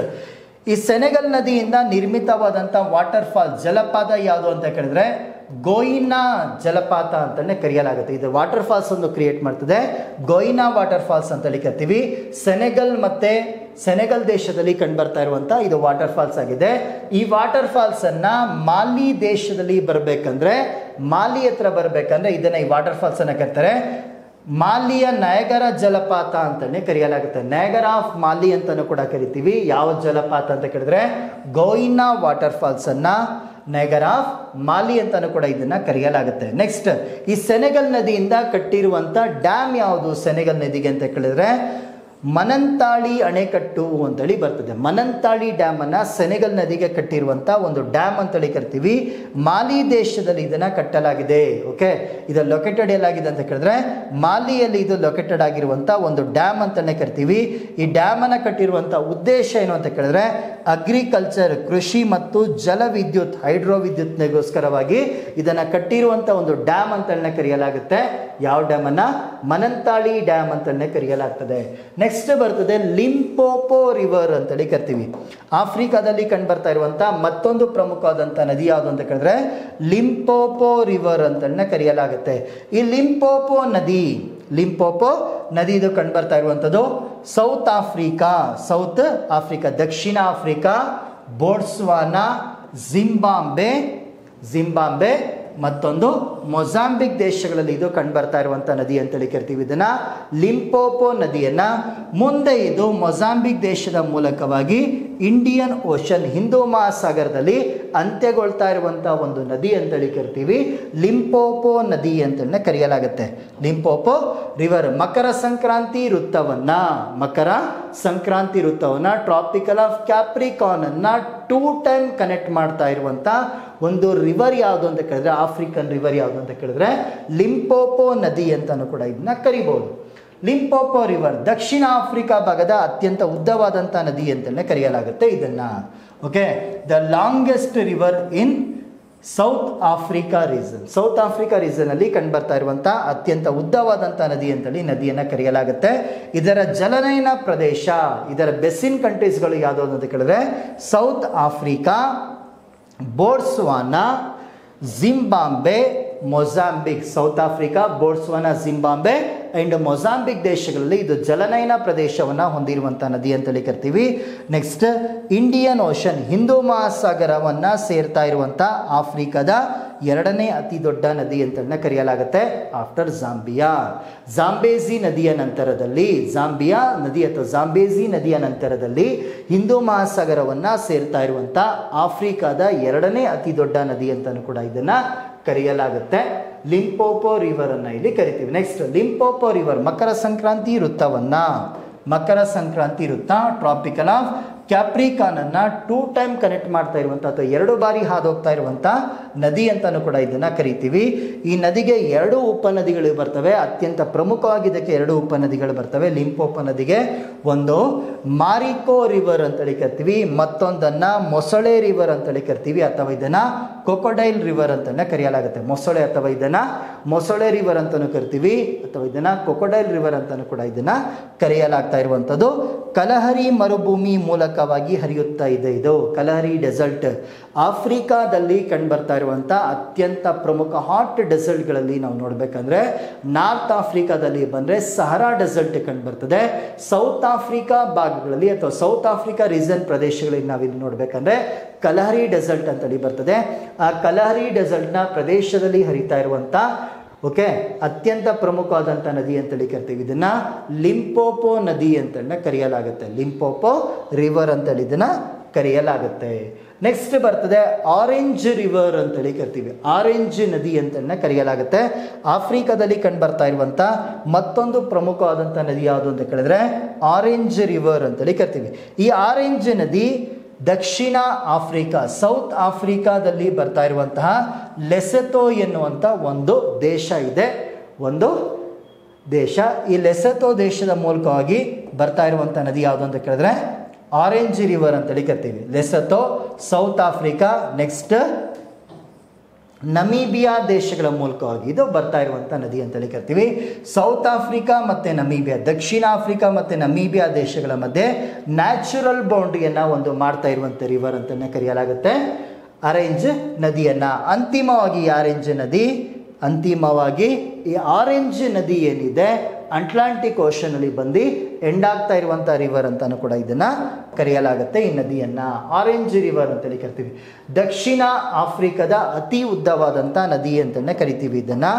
ಈ ಸೆನೆಗಲ್ ನದಿಯಿಂದ ನಿರ್ಮಿತವಾದಂಥ ವಾಟರ್ ಫಾಲ್ ಜಲಪಾತ ಯಾವುದು ಅಂತ ಕೇಳಿದ್ರೆ ಗೋಯಿನಾ ಜಲಪಾತ ಅಂತಲೇ ಕರೆಯಲಾಗುತ್ತೆ. ಇದು ವಾಟರ್ ಫಾಲ್ಸ್ ಒಂದು ಕ್ರಿಯೇಟ್ ಮಾಡ್ತದೆ, ಗೋಯಿನಾ ವಾಟರ್ ಫಾಲ್ಸ್ ಅಂತೇಳಿ ಕರಿತೀವಿ. ಸೆನೆಗಲ್ ದೇಶದಲ್ಲಿ ಕಂಡುಬರ್ತಾ ಇರುವಂಥ ಇದು ವಾಟರ್ ಫಾಲ್ಸ್ ಆಗಿದೆ. ಈ ವಾಟರ್ ಫಾಲ್ಸ್ ಅನ್ನ ಮಾಲಿ ದೇಶದಲ್ಲಿ ಬರಬೇಕಂದ್ರೆ, ಮಾಲಿ ಹತ್ರ ಬರಬೇಕಂದ್ರೆ ಇದನ್ನ ಈ ವಾಟರ್ ಫಾಲ್ಸ್ ಅನ್ನ ಕರೀತಾರೆ ಮಾಲಿಯ ನಯಗರ ಜಲಪಾತ ಅಂತಲೇ ಕರೆಯಲಾಗುತ್ತೆ. ನಯಗರ ಆಫ್ ಮಾಲಿ ಅಂತಲೂ ಕೂಡ ಕರಿತೀವಿ. ಯಾವ ಜಲಪಾತ ಅಂತ ಕೇಳಿದ್ರೆ ಗೋಯಿನಾ ವಾಟರ್ ಫಾಲ್ಸ್ ಅನ್ನ ನಯಗರ ಆಫ್ ಮಾಲಿ ಅಂತಲೂ ಕೂಡ ಇದನ್ನ ಕರೆಯಲಾಗುತ್ತೆ. ನೆಕ್ಸ್ಟ್, ಈ ಸೆನೆಗಲ್ ನದಿಯಿಂದ ಕಟ್ಟಿರುವಂಥ ಡ್ಯಾಮ್ ಯಾವುದು ಸೆನೆಗಲ್ ನದಿಗೆ ಅಂತ ಕೇಳಿದ್ರೆ ಮನಂತಾಳಿ ಅಣೆಕಟ್ಟು ಅಂತೇಳಿ ಬರ್ತದೆ. ಮನಂತಾಳಿ ಡ್ಯಾಮ್ ಅನ್ನ ಸೆನೆಗಲ್ ನದಿಗೆ ಕಟ್ಟಿರುವಂಥ ಒಂದು ಡ್ಯಾಮ್ ಅಂತೇಳಿ ಕರಿತೀವಿ. ಮಾಲಿ ದೇಶದಲ್ಲಿ ಇದನ್ನ ಕಟ್ಟಲಾಗಿದೆ. ಓಕೆ, ಇದು ಲೊಕೇಟೆಡ್ ಎಲ್ಲಾಗಿದೆ ಅಂತ ಕೇಳಿದ್ರೆ ಮಾಲಿಯಲ್ಲಿ ಇದು ಲೊಕೇಟೆಡ್ ಆಗಿರುವಂಥ ಒಂದು ಡ್ಯಾಮ್ ಅಂತಾನೆ ಕರಿತೀವಿ. ಈ ಡ್ಯಾಮ್ ಅನ್ನ ಕಟ್ಟಿರುವಂಥ ಉದ್ದೇಶ ಏನು ಅಂತ ಕೇಳಿದ್ರೆ ಅಗ್ರಿಕಲ್ಚರ್, ಕೃಷಿ ಮತ್ತು ಜಲವಿದ್ಯುತ್, ಹೈಡ್ರೋ ವಿದ್ಯುತ್ಗೋಸ್ಕರವಾಗಿ ಇದನ್ನ ಕಟ್ಟಿರುವಂಥ ಒಂದು ಡ್ಯಾಮ್ ಅಂತಲೇ ಕರೆಯಲಾಗುತ್ತೆ. ಯಾವ ಡ್ಯಾಮ್ ಅನ್ನ? ಮನಂತಾಳಿ ಡ್ಯಾಮ್ ಅಂತಲೇ ಕರೆಯಲಾಗ್ತದೆ. ನೆಕ್ಸ್ಟ್ ಬರ್ತದೆ ಲಿಂಪೋಪೋ ರಿವರ್ ಅಂತೇಳಿ ಕರಿತೀವಿ. ಆಫ್ರಿಕಾದಲ್ಲಿ ಕಂಡು ಬರ್ತಾ ಇರುವಂತ ಮತ್ತೊಂದು ಪ್ರಮುಖವಾದಂಥ ನದಿ ಯಾವುದು ಅಂತ ಕೇಳಿದ್ರೆ ಲಿಂಪೋಪೋ ರಿವರ್ ಅಂತಲೇ ಕರೆಯಲಾಗುತ್ತೆ. ಈ ಲಿಂಪೋಪೋ ನದಿ ಇದು ಕಂಡು ಬರ್ತಾ ಇರುವಂಥದ್ದು ಸೌತ್ ಆಫ್ರಿಕಾ, ದಕ್ಷಿಣ ಆಫ್ರಿಕಾ, ಬೋಟ್ಸ್ವಾನಾ, ಜಿಂಬಾಬ್ವೆ ಮತ್ತೊಂದು ಮೊಜಾಂಬಿಕ್ ದೇಶಗಳಲ್ಲಿ ಇದು ಕಂಡು ಬರ್ತಾ ಇರುವಂಥ ನದಿ ಅಂತೇಳಿ ಕರಿತೀವಿ. ಇದನ್ನ ಲಿಂಪೋಪೋ ನದಿಯನ್ನ ಮುಂದೆ ಇದು ಮೊಜಾಂಬಿಕ್ ದೇಶದ ಮೂಲಕವಾಗಿ ಇಂಡಿಯನ್ ಓಷನ್, ಹಿಂದೂ ಮಹಾಸಾಗರದಲ್ಲಿ ಅಂತ್ಯಗೊಳ್ತಾ ಇರುವಂಥ ಒಂದು ನದಿ ಅಂತೇಳಿ ಕರಿತೀವಿ. ಲಿಂಪೋಪೋ ನದಿ ಅಂತೇಳಿ ಕರೆಯಲಾಗುತ್ತೆ. ಲಿಂಪೋಪೋ ರಿವರ್ ಮಕರ ಸಂಕ್ರಾಂತಿ ವೃತ್ತವನ್ನ ಟ್ರಾಪಿಕಲ್ ಆಫ್ ಕ್ಯಾಪ್ರಿಕಾನ್ ಅನ್ನ 2 ಟೈಮ್ ಕನೆಕ್ಟ್ ಮಾಡ್ತಾ ಇರುವಂತ ಒಂದು ರಿವರ್ ಯಾವುದು ಅಂತ ಕೇಳಿದ್ರೆ, ಆಫ್ರಿಕನ್ ರಿವರ್ ಯಾವುದು ಅಂತ ಕೇಳಿದ್ರೆ ಲಿಂಪೋಪೋ ನದಿ ಅಂತಾನು ಕೂಡ ಇದನ್ನ ಕರಿಬಹುದು. ಲಿಂಪೋಪೋ ರಿವರ್ ದಕ್ಷಿಣ ಆಫ್ರಿಕಾ ಭಾಗದ ಅತ್ಯಂತ ಉದ್ದವಾದಂಥ ನದಿ ಅಂತಲೇ ಕರೆಯಲಾಗುತ್ತೆ ಇದನ್ನ. Okay, the longest river in south Africa reason ಅಲ್ಲಿ ಕಂಡು ಬರ್ತಾ ಇರುವಂಥ ಅತ್ಯಂತ ಉದ್ದವಾದಂಥ ನದಿ ಅಂತೇಳಿ ನದಿಯನ್ನು ಕರೆಯಲಾಗುತ್ತೆ. ಇದರ ಜಲನಯನ ಪ್ರದೇಶ, ಇದರ ಬೆಸಿನ್ ಕಂಟ್ರೀಸ್ಗಳು ಯಾವುದು ಅಂತ ಕೇಳಿದ್ರೆ south Africa, Botswana, Zimbabwe, Mozambique. South Africa, Botswana, Zimbabwe and Mozambique ದೇಶಗಳಲ್ಲಿ ಇದು ಜಲನಯನ ಪ್ರದೇಶವನ್ನು ಹೊಂದಿರುವಂಥ ನದಿ ಅಂತೇಳಿ ಕರಿತೀವಿ. ನೆಕ್ಸ್ಟ್, ಇಂಡಿಯನ್ ಓಷನ್, ಹಿಂದೂ ಮಹಾಸಾಗರವನ್ನು ಸೇರ್ತಾ ಇರುವಂಥ ಆಫ್ರಿಕಾದ 2ನೇ ಅತಿ ದೊಡ್ಡ ನದಿ ಅಂತ ಕರೆಯಲಾಗುತ್ತೆ ಆಫ್ಟರ್ ಜಾಂಬೇಜಿ ನದಿಯ ನಂತರದಲ್ಲಿ ಹಿಂದೂ ಮಹಾಸಾಗರವನ್ನು ಸೇರ್ತಾ ಇರುವಂಥ ಆಫ್ರಿಕಾದ 2ನೇ ಅತಿ ದೊಡ್ಡ ನದಿ ಅಂತಲೂ ಕೂಡ ಇದನ್ನ ಕರೆಯಲಾಗುತ್ತೆ. ಲಿಂಪೋಪೋ ರಿವರ್ ಅನ್ನ ಇಲ್ಲಿ ಕರಿತೀವಿ. ನೆಕ್ಸ್ಟ್, ಲಿಂಪೋಪೋ ರಿವರ್ ಮಕರ ಸಂಕ್ರಾಂತಿ ವೃತ್ತ ಟ್ರಾಪಿಕಲ್ ಆಫ್ ಕ್ಯಾಪ್ರಿಕಾನ್ ಅನ್ನ 2 ಟೈಮ್ ಕನೆಕ್ಟ್ ಮಾಡ್ತಾ ಇರುವಂಥ ಅಥವಾ 2 ಬಾರಿ ಹಾದು ಹೋಗ್ತಾ ಇರುವಂಥ ನದಿ ಅಂತಾನು ಕೂಡ ಇದನ್ನ ಕರಿತೀವಿ. ಈ ನದಿಗೆ 2 ಉಪನದಿಗಳು ಬರ್ತವೆ. ಅತ್ಯಂತ ಪ್ರಮುಖವಾಗಿ ಇದಕ್ಕೆ 2 ಉಪನದಿಗಳು ಬರ್ತವೆ. ಲಿಂಪೋಪೋ ನದಿಗೆ ಒಂದು ಮಾರಿಕೋ ರಿವರ್ ಅಂತೇಳಿ ಕರಿತೀವಿ, ಮತ್ತೊಂದನ್ನ ಮೊಸಳೆ ರಿವರ್ ಅಂತೇಳಿ ಕರಿತೀವಿ, ಅಥವಾ ಇದನ್ನ ಕೊಕೊಡೈಲ್ ರಿವರ್ ಅಂತಾನೆ ಕರೆಯಲಾಗುತ್ತೆ. ಮೊಸಳೆ ರಿವರ್ ಅಂತಾನು ಕರಿತೀವಿ, ಅಥವಾ ಇದನ್ನ ಕೊಕೊಡೈಲ್ ರಿವರ್ ಅಂತಾನು ಕೂಡ ಇದನ್ನ ಕರೆಯಲಾಗ್ತಾ ಇರುವಂಥದ್ದು. ಕಲಹರಿ ಮರುಭೂಮಿ ಮೂಲಕವಾಗಿ ಹರಿಯುತ್ತಾ ಇದೆ. ಇದು ಕಲಹರಿ ಡೆಸರ್ಟ್ ಆಫ್ರಿಕಾದಲ್ಲಿ ಕಂಡುಬರ್ತಾ ಇರುವಂಥ ಅತ್ಯಂತ ಪ್ರಮುಖ ಹಾಟ್ ಡೆಸರ್ಟ್ಗಳಲ್ಲಿ ನಾವು ನೋಡಬೇಕಂದ್ರೆ ನಾರ್ತ್ ಆಫ್ರಿಕಾದಲ್ಲಿ ಬಂದರೆ ಸಹರಾ ಡೆಸರ್ಟ್ ಕಂಡುಬರ್ತದೆ. ಸೌತ್ ಆಫ್ರಿಕಾ ಭಾಗಗಳಲ್ಲಿ ಅಥವಾ ಸೌತ್ ಆಫ್ರಿಕಾ ರೀಜನ್ ಪ್ರದೇಶಗಳಲ್ಲಿ ನಾವಿಲ್ಲಿ ನೋಡಬೇಕಂದ್ರೆ ಕಲಹರಿ ಡೆಸರ್ಟ್ ಅಂತೇಳಿ ಬರ್ತದೆ. ಆ ಕಲಹರಿ ಡೆಸರ್ಟ್ನ ಪ್ರದೇಶದಲ್ಲಿ ಹರಿತಾ ಇರುವಂಥ ಅತ್ಯಂತ ಪ್ರಮುಖವಾದಂಥ ನದಿ ಅಂತೇಳಿ ಕರಿತೀವಿ. ಇದನ್ನ ಲಿಂಪೋಪೋ ನದಿ ಅಂತೇಳಿ ಕರೆಯಲಾಗುತ್ತೆ. ಲಿಂಪೋಪೋ ರಿವರ್ ಅಂತೇಳಿ ಇದನ್ನ ಕರೆಯಲಾಗುತ್ತೆ. ನೆಕ್ಸ್ಟ್ ಬರ್ತದೆ ಆರೆಂಜ್ ರಿವರ್ ಅಂತೇಳಿ ಕರಿತೀವಿ. ಆರೆಂಜ್ ನದಿ ಅಂತ ಕರೆಯಲಾಗುತ್ತೆ. ಆಫ್ರಿಕಾದಲ್ಲಿ ಕಂಡು ಬರ್ತಾ ಇರುವಂಥ ಮತ್ತೊಂದು ಪ್ರಮುಖವಾದಂಥ ನದಿ ಯಾವುದು ಅಂತ ಕೇಳಿದ್ರೆ ಆರೆಂಜ್ ರಿವರ್ ಅಂತೇಳಿ ಕರಿತೀವಿ. ಈ ಆರೆಂಜ್ ನದಿ ದಕ್ಷಿಣ ಆಫ್ರಿಕಾ, ಸೌತ್ ಆಫ್ರಿಕಾದಲ್ಲಿ ಬರ್ತಾ ಇರುವಂತಹ ಲೆಸೆಥೋ ಎನ್ನುವಂಥ ಒಂದು ದೇಶ ಇದೆ, ಒಂದು ದೇಶ. ಈ ಲೆಸೆಥೋ ದೇಶದ ಮೂಲಕವಾಗಿ ಬರ್ತಾ ಇರುವಂಥ ನದಿ ಯಾವುದು ಅಂತ ಕೇಳಿದ್ರೆ ಆರೆಂಜ್ ರಿವರ್ ಅಂತೇಳಿ ಕರಿತೀವಿ. ಲೆಸೆಥೋ, ಸೌತ್ ಆಫ್ರಿಕಾ, ನೆಕ್ಸ್ಟ್ ನಮೀಬಿಯಾ ದೇಶಗಳ ಮೂಲಕವಾಗಿ ಇದು ಬರ್ತಾ ಇರುವಂಥ ನದಿ ಅಂತೇಳಿ ಕರಿತೀವಿ. ಸೌತ್ ಆಫ್ರಿಕಾ ಮತ್ತು ನಮೀಬಿಯಾ, ದಕ್ಷಿಣ ಆಫ್ರಿಕಾ ಮತ್ತು ನಮೀಬಿಯಾ ದೇಶಗಳ ಮಧ್ಯೆ ನ್ಯಾಚುರಲ್ ಬೌಂಡ್ರಿಯನ್ನು ಒಂದು ಮಾಡ್ತಾ ಇರುವಂಥ ರಿವರ್ ಅಂತಲೇ ಕರೆಯಲಾಗುತ್ತೆ ಆರೆಂಜ್ ನದಿಯನ್ನು. ಅಂತಿಮವಾಗಿ ಈ ಆರೆಂಜ್ ನದಿ ಏನಿದೆ ಅಟ್ಲಾಂಟಿಕ್ ಓಷನಲ್ಲಿ ಬಂದು ಎಂಡ್ ಆಗ್ತಾ ಇರುವಂಥ ರಿವರ್ ಅಂತಲೂ ಕೂಡ ಇದನ್ನು ಕರೆಯಲಾಗುತ್ತೆ. ಈ ನದಿಯನ್ನು ಆರೆಂಜ್ ರಿವರ್ ಅಂತೇಳಿ ಕರಿತೀವಿ. ದಕ್ಷಿಣ ಆಫ್ರಿಕಾದ ಅತಿ ಉದ್ದವಾದಂಥ ನದಿ ಅಂತಲೇ ಕರಿತೀವಿ ಇದನ್ನು.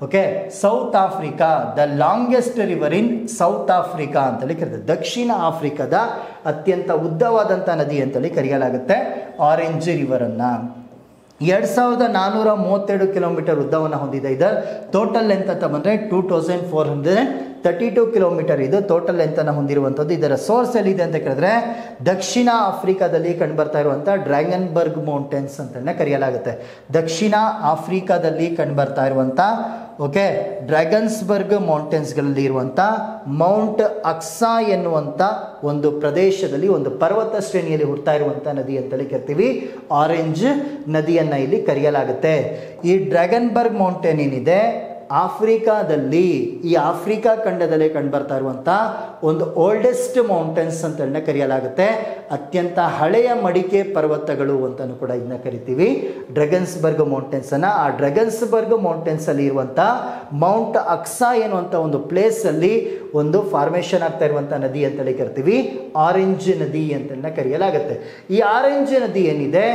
Okay, south Africa, the longest river in south Africa ಅಂತೇಳಿ ಕರಿತೀವಿ. ದಕ್ಷಿಣ ಆಫ್ರಿಕಾದ ಅತ್ಯಂತ ಉದ್ದವಾದಂಥ ನದಿ ಅಂತೇಳಿ ಕರೆಯಲಾಗುತ್ತೆ ಆರೆಂಜ್ ರಿವರನ್ನು. 2432 ಕಿಲೋಮೀಟರ್ ಉದ್ದವನ್ನು ಹೊಂದಿದೆ. ಇದರ ಟೋಟಲ್ ಲೆಂತ್ ಅಂತ ಬಂದರೆ 2432 ಕಿಲೋಮೀಟರ್ ಇದು ಟೋಟಲ್ ಲೆಂತನ್ನು ಹೊಂದಿರುವಂಥದ್ದು. ಇದರ ಸೋರ್ಸ್ ಎಲ್ಲಿದೆ ಅಂತ ಕೇಳಿದ್ರೆ ದಕ್ಷಿಣ ಆಫ್ರಿಕಾದಲ್ಲಿ ಕಂಡುಬರ್ತಾ ಇರುವಂಥ ಡ್ರ್ಯಾಗನ್ಬರ್ಗ್ ಮೌಂಟೇನ್ಸ್ ಅಂತಲೇ ಕರೆಯಲಾಗುತ್ತೆ. ದಕ್ಷಿಣ ಆಫ್ರಿಕಾದಲ್ಲಿ ಕಂಡುಬರ್ತಾ ಇರುವಂಥ ಡ್ರ್ಯಾಗನ್ಸ್ಬರ್ಗ್ ಮೌಂಟೇನ್ಸ್ಗಳಲ್ಲಿ ಇರುವಂಥ ಮೌಂಟ್ ಅಕ್ಸಾ ಎನ್ನುವಂಥ ಒಂದು ಪ್ರದೇಶದಲ್ಲಿ ಒಂದು ಪರ್ವತ ಶ್ರೇಣಿಯಲ್ಲಿ ಹುಡ್ತಾ ಇರುವಂಥ ನದಿ ಅಂತೇಳಿ ಕರಿತೀವಿ. ಆರೆಂಜ್ ನದಿಯನ್ನು ಇಲ್ಲಿ ಕರೆಯಲಾಗುತ್ತೆ. ಈ ಡ್ರ್ಯಾಗನ್ಬರ್ಗ್ ಮೌಂಟೇನ್ ಏನಿದೆ ಆಫ್ರಿಕಾದಲ್ಲಿ, ಈ ಆಫ್ರಿಕಾ ಖಂಡದಲ್ಲಿ ಕಂಡುಬರ್ತಾ ಇರುವಂಥ ಒಂದು ಓಲ್ಡೆಸ್ಟ್ ಮೌಂಟೇನ್ಸ್ ಅಂತಲೇ ಕರೆಯಲಾಗುತ್ತೆ. ಅತ್ಯಂತ ಹಳೆಯ ಮಡಿಕೆ ಪರ್ವತಗಳು ಅಂತಲೂ ಕೂಡ ಇದನ್ನ ಕರಿತೀವಿ ಡ್ರ್ಯಾಗನ್ಸ್ಬರ್ಗ್ ಮೌಂಟೇನ್ಸನ್ನು. ಆ ಡ್ರ್ಯಾಗನ್ಸ್ಬರ್ಗ್ ಮೌಂಟೇನ್ಸಲ್ಲಿ ಇರುವಂಥ ಮೌಂಟ್ ಅಕ್ಸಾ ಎನ್ನುವಂಥ ಒಂದು ಪ್ಲೇಸಲ್ಲಿ ಒಂದು ಫಾರ್ಮೇಷನ್ ಆಗ್ತಾ ಇರುವಂಥ ನದಿ ಅಂತೇಳಿ ಕರಿತೀವಿ ಆರೆಂಜ್ ನದಿ ಅಂತಲೇ ಕರೆಯಲಾಗುತ್ತೆ. ಈ ಆರೆಂಜ್ ನದಿ ಏನಿದೆ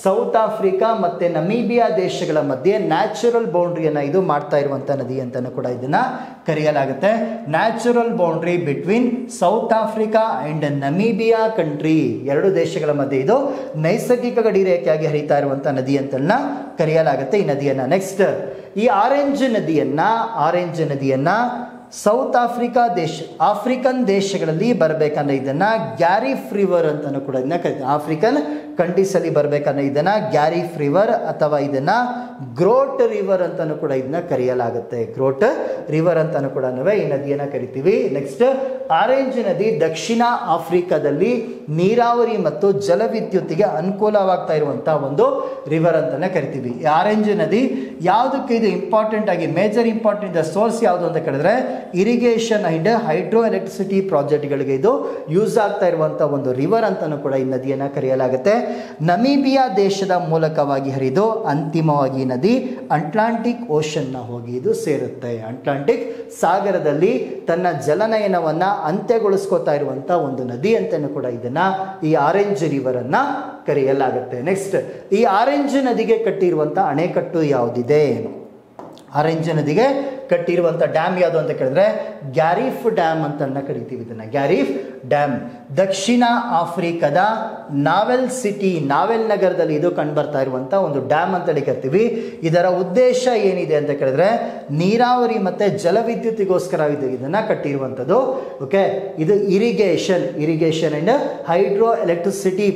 ಸೌತ್ ಆಫ್ರಿಕಾ ಮತ್ತು ನಮೀಬಿಯಾ ದೇಶಗಳ ಮಧ್ಯೆ ನ್ಯಾಚುರಲ್ ಬೌಂಡ್ರಿಯನ್ನು ಇದು ಮಾಡ್ತಾ ಇರುವಂಥ ನದಿ ಅಂತಲೂ ಕೂಡ ಇದನ್ನು ಕರೆಯಲಾಗುತ್ತೆ. Natural boundary between south Africa and Namibia country, ಎರಡು ದೇಶಗಳ ಮಧ್ಯೆ ಇದು ನೈಸರ್ಗಿಕ ಗಡಿ ರೇಖೆಯಾಗಿ ಹರಿತಾ ಇರುವಂಥ ನದಿ ಅಂತಲನ್ನ ಕರೆಯಲಾಗುತ್ತೆ ಈ ನದಿಯನ್ನು. ನೆಕ್ಸ್ಟ್, ಈ ಆರೆಂಜ್ ನದಿಯನ್ನು ಸೌತ್ ಆಫ್ರಿಕನ್ ದೇಶಗಳಲ್ಲಿ ಬರಬೇಕಂದ್ರೆ ಇದನ್ನು ಗ್ಯಾರಿಫ್ ರಿವರ್ ಅಂತಲೂ ಕೂಡ ಇದನ್ನ ಕರಿತೀವಿ. ಆಫ್ರಿಕನ್ ಕಂಟ್ರೀಸಲ್ಲಿ ಬರಬೇಕಂದ್ರೆ ಇದನ್ನು ಗ್ಯಾರಿಫ್ ರಿವರ್ ಅಥವಾ ಇದನ್ನು ಗ್ರೋಟ್ ರಿವರ್ ಅಂತಲೂ ಕೂಡ ಇದನ್ನ ಕರೆಯಲಾಗುತ್ತೆ. ಗ್ರೋಟ್ ರಿವರ್ ಅಂತಲೂ ಕೂಡ ಈ ನದಿಯನ್ನು ಕರಿತೀವಿ. ನೆಕ್ಸ್ಟ್, ಆರೆಂಜ್ ನದಿ ದಕ್ಷಿಣ ಆಫ್ರಿಕಾದಲ್ಲಿ ನೀರಾವರಿ ಮತ್ತು ಜಲವಿದ್ಯುತ್ತಿಗೆ ಅನುಕೂಲವಾಗ್ತಾ ಇರುವಂಥ ಒಂದು ರಿವರ್ ಅಂತಲೇ ಕರಿತೀವಿ. ಈ ಆರೆಂಜ್ ನದಿ ಯಾವುದಕ್ಕೆ ಇದು ಇಂಪಾರ್ಟೆಂಟ್ ಆಗಿ ಮೇಜರ್ ಇಂಪಾರ್ಟೆಂಟ್ ಸೋರ್ಸ್ ಯಾವುದು ಅಂತ ಕೇಳಿದ್ರೆ ಇರಿಗೇಷನ್ ಆ್ಯಂಡ್ ಹೈಡ್ರೋ ಎಲೆಕ್ಟ್ರಿಸಿಟಿ ಪ್ರಾಜೆಕ್ಟ್ಗಳಿಗೆ ಇದು ಯೂಸ್ ಆಗ್ತಾ ಇರುವಂಥ ಒಂದು ರಿವರ್ ಅಂತಲೂ ಕೂಡ ಈ ನದಿಯನ್ನು ಕರೆಯಲಾಗುತ್ತೆ. ನಮೀಬಿಯಾ ದೇಶದ ಮೂಲಕವಾಗಿ ಹರಿದು ಅಂತಿಮವಾಗಿ ಈ ನದಿ ಅಟ್ಲಾಂಟಿಕ್ ಓಷನ್ನ ಹೋಗಿ ಇದು ಸೇರುತ್ತೆ. ಅಟ್ಲಾಂಟಿಕ್ ಸಾಗರದಲ್ಲಿ ತನ್ನ ಜಲನಯನವನ್ನು ಅಂತ್ಯಗೊಳಿಸ್ಕೋತಾ ಇರುವಂಥ ಒಂದು ನದಿ ಅಂತಲೂ ಕೂಡ ಇದನ್ನು ಈ ಆರೆಂಜ್ ರಿವರನ್ನು ಕರೆಯಲಾಗುತ್ತೆ. ನೆಕ್ಸ್ಟ್, ಈ ಆರೆಂಜ್ ನದಿಗೆ ಕಟ್ಟಿರುವಂಥ ಅಣೆಕಟ್ಟು ಯಾವುದಿದೆ? ಆರೆಂಜ್ ನದಿಗೆ ಕಟ್ಟಿರುವಂಥ ಡ್ಯಾಮ್ ಯಾವುದು ಅಂತ ಕೇಳಿದ್ರೆ ಗ್ಯಾರಿಫ್ ಡ್ಯಾಮ್ ಅಂತ ಕರಿತೀವಿ ಇದನ್ನು. ಗ್ಯಾರಿಫ್ ಡ್ಯಾಮ್ ದಕ್ಷಿಣ ಆಫ್ರಿಕಾದ ನಾವೆಲ್ ನಗರದಲ್ಲಿ ಇದು ಕಂಡುಬರ್ತಾ ಇರುವಂಥ ಒಂದು ಡ್ಯಾಮ್ ಅಂತೇಳಿ ಕರಿತೀವಿ. ಇದರ ಉದ್ದೇಶ ಏನಿದೆ ಅಂತ ಕೇಳಿದ್ರೆ ನೀರಾವರಿ ಮತ್ತು ಜಲವಿದ್ಯುತ್ತಿಗೋಸ್ಕರ ಇದನ್ನು ಕಟ್ಟಿರುವಂಥದ್ದು. ಓಕೆ, ಇದು ಇರಿಗೇಷನ್ ಆ್ಯಂಡ್ ಹೈಡ್ರೋ ಎಲೆಕ್ಟ್ರಿಸಿಟಿ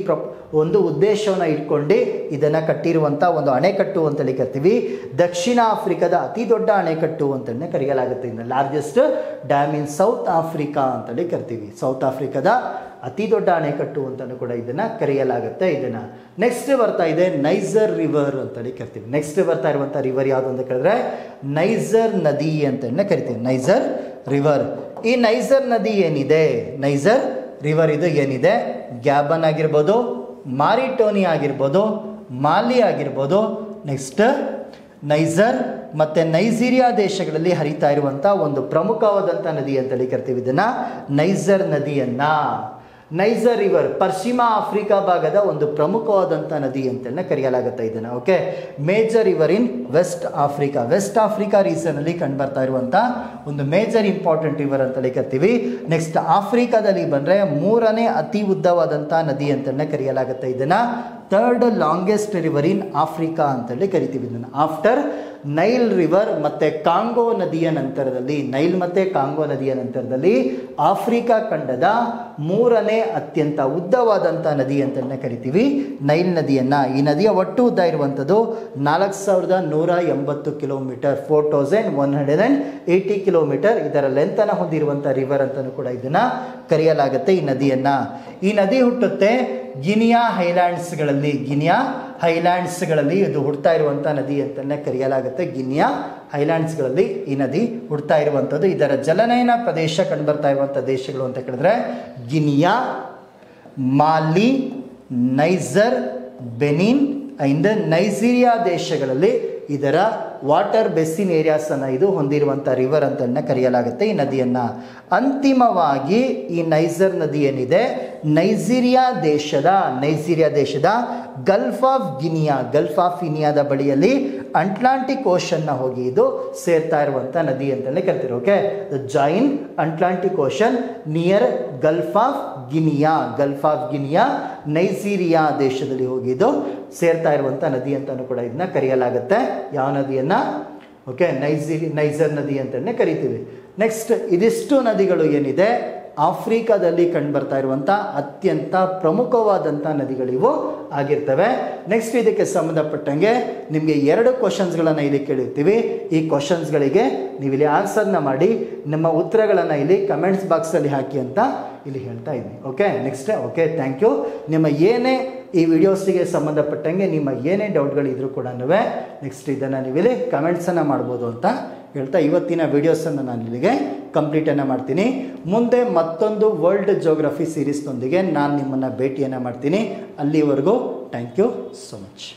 ಒಂದು ಉದ್ದೇಶವನ್ನು ಇಟ್ಕೊಂಡು ಇದನ್ನು ಕಟ್ಟಿರುವಂಥ ಒಂದು ಅಣೆಕಟ್ಟು ಅಂತೇಳಿ ಕರಿತೀವಿ. ದಕ್ಷಿಣ ಆಫ್ರಿಕಾದ ಅತಿ ದೊಡ್ಡ ಅಣೆಕಟ್ಟು ಅಂತಲೇ ಕರೆಯಲಾಗುತ್ತೆ. ಇದನ್ನು ಲಾರ್ಜೆಸ್ಟ್ ಡ್ಯಾಮ್ ಇನ್ ಸೌತ್ ಆಫ್ರಿಕಾ ಅಂತೇಳಿ ಕರಿತೀವಿ. ಸೌತ್ ಆಫ್ರಿಕಾದ ಅತಿ ದೊಡ್ಡ ಅಣೆಕಟ್ಟು ಅಂತಲೂ ಕೂಡ ಇದನ್ನು ಕರೆಯಲಾಗುತ್ತೆ ಇದನ್ನು. ನೆಕ್ಸ್ಟ್ ಬರ್ತಾ ಇದೆ ನೈಜರ್ ರಿವರ್ ಅಂತೇಳಿ ಕರಿತೀವಿ. ನೆಕ್ಸ್ಟ್ ಬರ್ತಾ ಇರುವಂಥ ರಿವರ್ ಯಾವುದು ಅಂತ ಕೇಳಿದ್ರೆ ನೈಜರ್ ನದಿ ಅಂತಲೇ ಕರಿತೀವಿ. Niger river. ಈ ನೈಜರ್ ನದಿ ಏನಿದೆ, ನೈಜರ್ ರಿವರ್ ಇದು ಏನಿದೆ ಗ್ಯಾಬನ್ ಆಗಿರ್ಬೋದು, ಮಾರಿಟೋನಿ ಆಗಿರ್ಬೋದು, ಮಾಲಿ ಆಗಿರ್ಬೋದು, ನೆಕ್ಸ್ಟ್ ನೈಜರ್ ಮತ್ತು ನೈಜೀರಿಯಾ ದೇಶಗಳಲ್ಲಿ ಹರಿತಾ ಇರುವಂಥ ಒಂದು ಪ್ರಮುಖವಾದಂಥ ನದಿ ಅಂತೇಳಿ ಕರಿತೀವಿ ಇದನ್ನು ನೈಜರ್ ನದಿಯನ್ನು. ನೈಜರ್ ರಿವರ್ ಪಶ್ಚಿಮ ಆಫ್ರಿಕಾ ಭಾಗದ ಒಂದು ಪ್ರಮುಖವಾದಂಥ ನದಿ ಅಂತೇಳಿ ಕರೆಯಲಾಗುತ್ತೆ ಇದನ್ನು. Okay, major river in West Africa ರೀಸನಲ್ಲಿ ಕಂಡುಬರ್ತಾ ಇರುವಂಥ ಒಂದು ಮೇಜರ್ ಇಂಪಾರ್ಟೆಂಟ್ ರಿವರ್ ಅಂತೇಳಿ ಕರಿತೀವಿ. ನೆಕ್ಸ್ಟ್ ಆಫ್ರಿಕಾದಲ್ಲಿ ಬಂದರೆ ಮೂರನೇ ಅತಿ ಉದ್ದವಾದಂಥ ನದಿ ಅಂತೇಳಿ ಕರೆಯಲಾಗುತ್ತೆ ಇದನ್ನು. Third longest river in Africa ಅಂತೇಳಿ ಕರಿತೀವಿ ಇದನ್ನು. ಆಫ್ಟರ್ ನೈಲ್ ರಿವರ್ ಮತ್ತು ಕಾಂಗೋ ನದಿಯ ನಂತರದಲ್ಲಿ, ನೈಲ್ ಮತ್ತು ಕಾಂಗೋ ನದಿಯ ನಂತರದಲ್ಲಿ ಆಫ್ರಿಕಾ ಖಂಡದ ಮೂರನೇ ಅತ್ಯಂತ ಉದ್ದವಾದಂಥ ನದಿ ಅಂತಲೇ ಕರಿತೀವಿ ನೈಲ್ ನದಿಯನ್ನು. ಈ ನದಿಯ ಒಟ್ಟು ಉದ್ದ ಇರುವಂಥದ್ದು 4180 ಕಿಲೋಮೀಟರ್, 4180 ಕಿಲೋಮೀಟರ್. ಇದರ ಲೆಂತನ್ನು ಹೊಂದಿರುವಂಥ ರಿವರ್ ಅಂತಲೂ ಕೂಡ ಇದನ್ನು ಕರೆಯಲಾಗುತ್ತೆ ಈ ನದಿಯನ್ನು. ಈ ನದಿ ಹುಟ್ಟುತ್ತೆ ಗಿನಿಯಾ ಹೈಲ್ಯಾಂಡ್ಸ್ಗಳಲ್ಲಿ ಇದು ಹುಡ್ತಾ ಇರುವಂಥ ನದಿ ಅಂತಲೇ ಕರೆಯಲಾಗುತ್ತೆ. ಗಿನಿಯಾ ಹೈಲ್ಯಾಂಡ್ಸ್ಗಳಲ್ಲಿ ಈ ನದಿ ಹುಡ್ತಾ ಇರುವಂಥದ್ದು. ಇದರ ಜಲನಯನ ಪ್ರದೇಶ ಕಂಡುಬರ್ತಾ ಇರುವಂಥ ದೇಶಗಳು ಅಂತ ಕೇಳಿದ್ರೆ ಗಿನಿಯಾ, ಮಾಲಿ, ನೈಜರ್, ಬೆನಿನ್ ಇಂದ ನೈಜೀರಿಯಾ ದೇಶಗಳಲ್ಲಿ ಇದರ ವಾಟರ್ ಬೇಸಿನ್ ಏರಿಯಾಸನ್ನು ಇದು ಹೊಂದಿರುವಂಥ ರಿವರ್ ಅಂತಲೇ ಕರೆಯಲಾಗುತ್ತೆ ಈ ನದಿಯನ್ನು. ಅಂತಿಮವಾಗಿ ಈ ನೈಜರ್ ನದಿ ಏನಿದೆ ನೈಜೀರಿಯಾ ದೇಶದ ಗಲ್ಫ್ ಆಫ್ ಗಿನಿಯಾದ ಬಳಿಯಲ್ಲಿ ಅಟ್ಲಾಂಟಿಕ್ ಓಷನ್ನ ಹೋಗಿ ಇದು ಸೇರ್ತಾ ಇರುವಂಥ ನದಿ ಅಂತಲೇ ಕರಿತೀವಿ. Okay, the join Atlantic ocean near Gulf of Guinea Nigeria ದೇಶದಲ್ಲಿ ಹೋಗಿ ಇದು ಸೇರ್ತಾ ಇರುವಂಥ ನದಿ ಅಂತಲೂ ಕೂಡ ಇದನ್ನ ಕರೆಯಲಾಗುತ್ತೆ. ಯಾವ ನದಿಯನ್ನು? ಓಕೆ, ನೈಜರ್ ನದಿ ಅಂತಲೇ ಕರಿತೀವಿ. ನೆಕ್ಸ್ಟ್ ಇದಿಷ್ಟು ನದಿಗಳು ಏನಿದೆ ಆಫ್ರಿಕಾದಲ್ಲಿ ಕಂಡುಬರ್ತಾ ಇರುವಂಥ ಅತ್ಯಂತ ಪ್ರಮುಖವಾದಂಥ ನದಿಗಳಿವು ಆಗಿರ್ತವೆ. ನೆಕ್ಸ್ಟ್ ಇದಕ್ಕೆ ಸಂಬಂಧಪಟ್ಟಂಗೆ ನಿಮಗೆ 2 ಕ್ವಶನ್ಸ್ಗಳನ್ನು ಇಲ್ಲಿ ಕೇಳಿರ್ತೀವಿ. ಈ ಕ್ವಶನ್ಸ್ಗಳಿಗೆ ನೀವು ಇಲ್ಲಿ ಆನ್ಸರ್ನ ಮಾಡಿ ನಮ್ಮ ಉತ್ತರಗಳನ್ನು ಇಲ್ಲಿ ಕಮೆಂಟ್ಸ್ ಬಾಕ್ಸಲ್ಲಿ ಹಾಕಿ ಅಂತ ಇಲ್ಲಿ ಹೇಳ್ತಾ ಇದ್ದೀನಿ. Okay, next okay, thank you. ನಿಮ್ಮ ಏನೇ ಈ ವಿಡಿಯೋಸಿಗೆ ಸಂಬಂಧಪಟ್ಟಂಗೆ ನಿಮ್ಮ ಏನೇ ಡೌಟ್ಗಳಿದ್ರೂ ಕೂಡ ನೆಕ್ಸ್ಟ್ ಇದನ್ನು ನೀವಿಲ್ಲಿ ಕಮೆಂಟ್ಸನ್ನು ಮಾಡ್ಬೋದು ಅಂತ ಹೇಳ್ತಾ ಇವತ್ತಿನ ವಿಡಿಯೋಸನ್ನು ನಾನು ಇಲ್ಲಿಗೆ ಕಂಪ್ಲೀಟನ್ನು ಮಾಡ್ತೀನಿ. ಮುಂದೆ ಮತ್ತೊಂದು ವರ್ಲ್ಡ್ ಜೋಗ್ರಫಿ ಸೀರೀಸ್ನೊಂದಿಗೆ ನಾನು ನಿಮ್ಮನ್ನು ಭೇಟಿಯನ್ನು ಮಾಡ್ತೀನಿ. ಅಲ್ಲಿವರೆಗೂ ಥ್ಯಾಂಕ್ ಯು ಸೋ ಮಚ್.